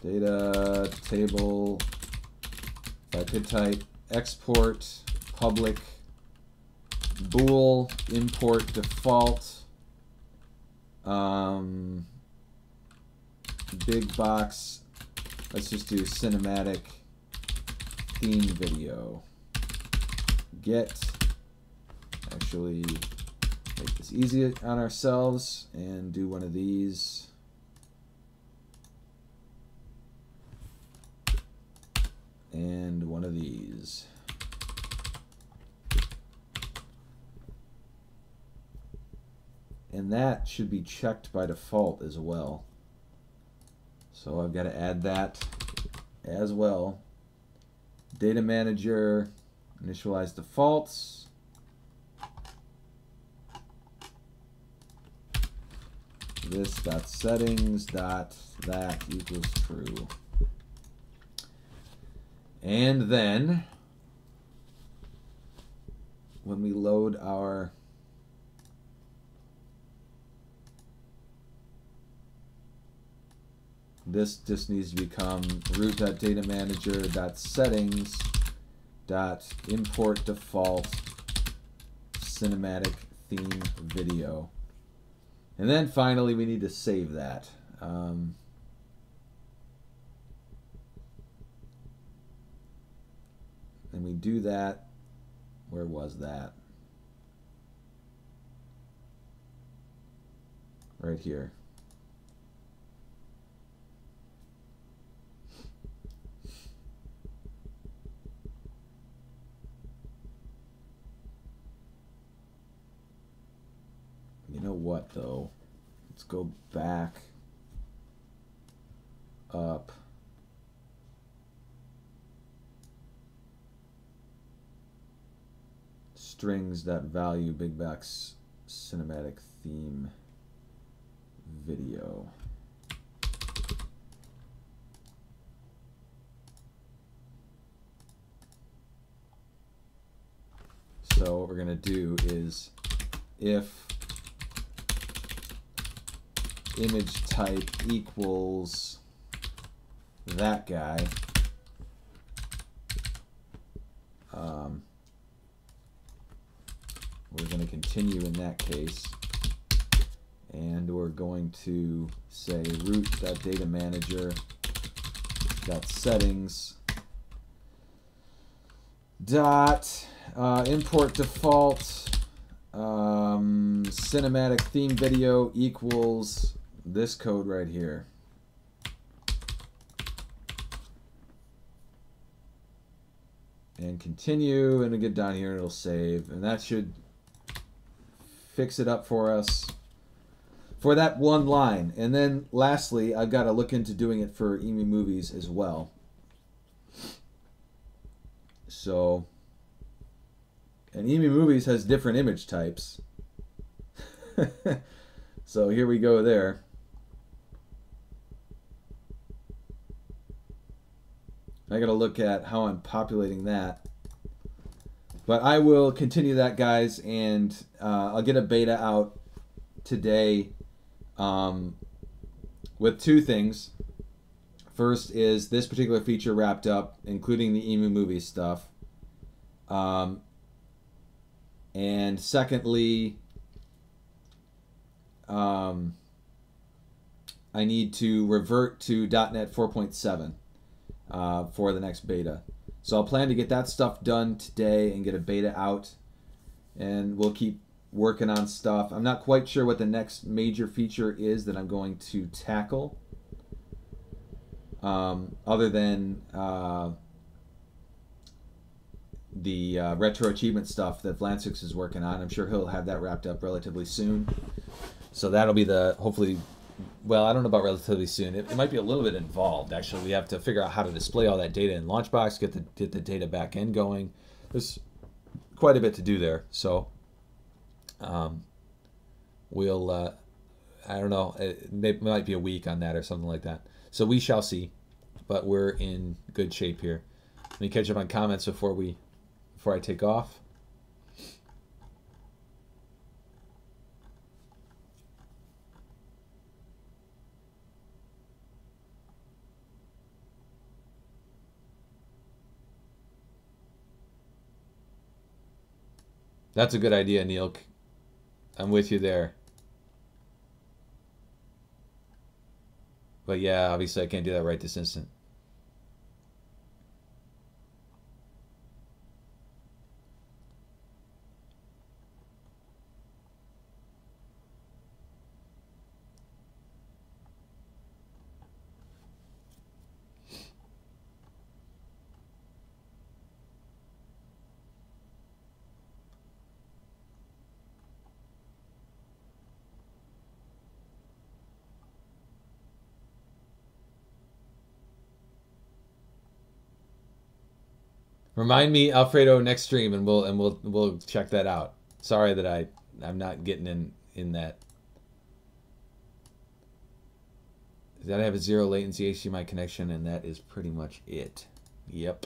S1: Data table, if I could type export public bool import default big box, let's just do cinematic theme video, get, actually make this easy on ourselves and do one of these. And one of these. And that should be checked by default as well. So I've got to add that as well. Data Manager, Initialize Defaults. This dot settings dot that equals true. And then when we load our this just needs to become root.datamanager.settings.import default cinematic theme video. And then finally we need to save that. And we do that. Where was that? Right here. You know what, though? Let's go back up. Strings.value big box cinematic theme video. So what we're going to do is if image type equals that guy, we're going to continue in that case, and we're going to say root.datamanager.settings import default cinematic theme video equals this code right here. And continue, and we get down here, it'll save, and that should fix it up for us for that one line. And then lastly, I've got to look into doing it for EMI movies as well. So, and EMI movies has different image types. So here we go there. I got to look at how I'm populating that. But I will continue that, guys, and I'll get a beta out today with two things. First is this particular feature wrapped up, including the EMU movie stuff. And secondly, I need to revert to .NET 4.7 for the next beta. So I'll plan to get that stuff done today and get a beta out, and we'll keep working on stuff. I'm not quite sure what the next major feature is that I'm going to tackle, other than the retro achievement stuff that Vlansix is working on. I'm sure he'll have that wrapped up relatively soon. So that'll be the, hopefully, well, I don't know about relatively soon. It might be a little bit involved, actually. We have to figure out how to display all that data in LaunchBox, get the data back end going. There's quite a bit to do there. So we'll, I don't know, it might be a week on that or something like that. So we shall see, but we're in good shape here. Let me catch up on comments before I take off. That's a good idea, Neil. I'm with you there. But yeah, obviously I can't do that right this instant. Remind me, Alfredo, next stream, and we'll check that out. Sorry that I'm not getting in that. That I have a 0 latency HDMI connection, and that is pretty much it. Yep.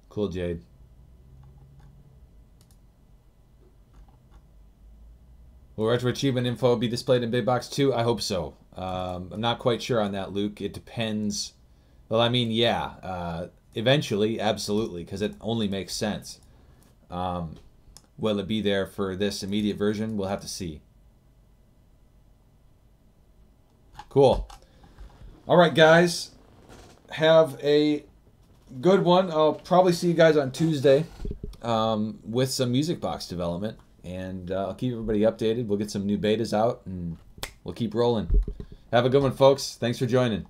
S1: Cool, Jade. Will retro achievement info be displayed in Big Box 2? I hope so. I'm not quite sure on that, Luke. It depends. Well, I mean, yeah. Eventually, absolutely, because it only makes sense. Will it be there for this immediate version? We'll have to see. Cool. All right, guys. Have a good one. I'll probably see you guys on Tuesday with some Music Box development. And I'll keep everybody updated. We'll get some new betas out, and we'll keep rolling. Have a good one, folks. Thanks for joining.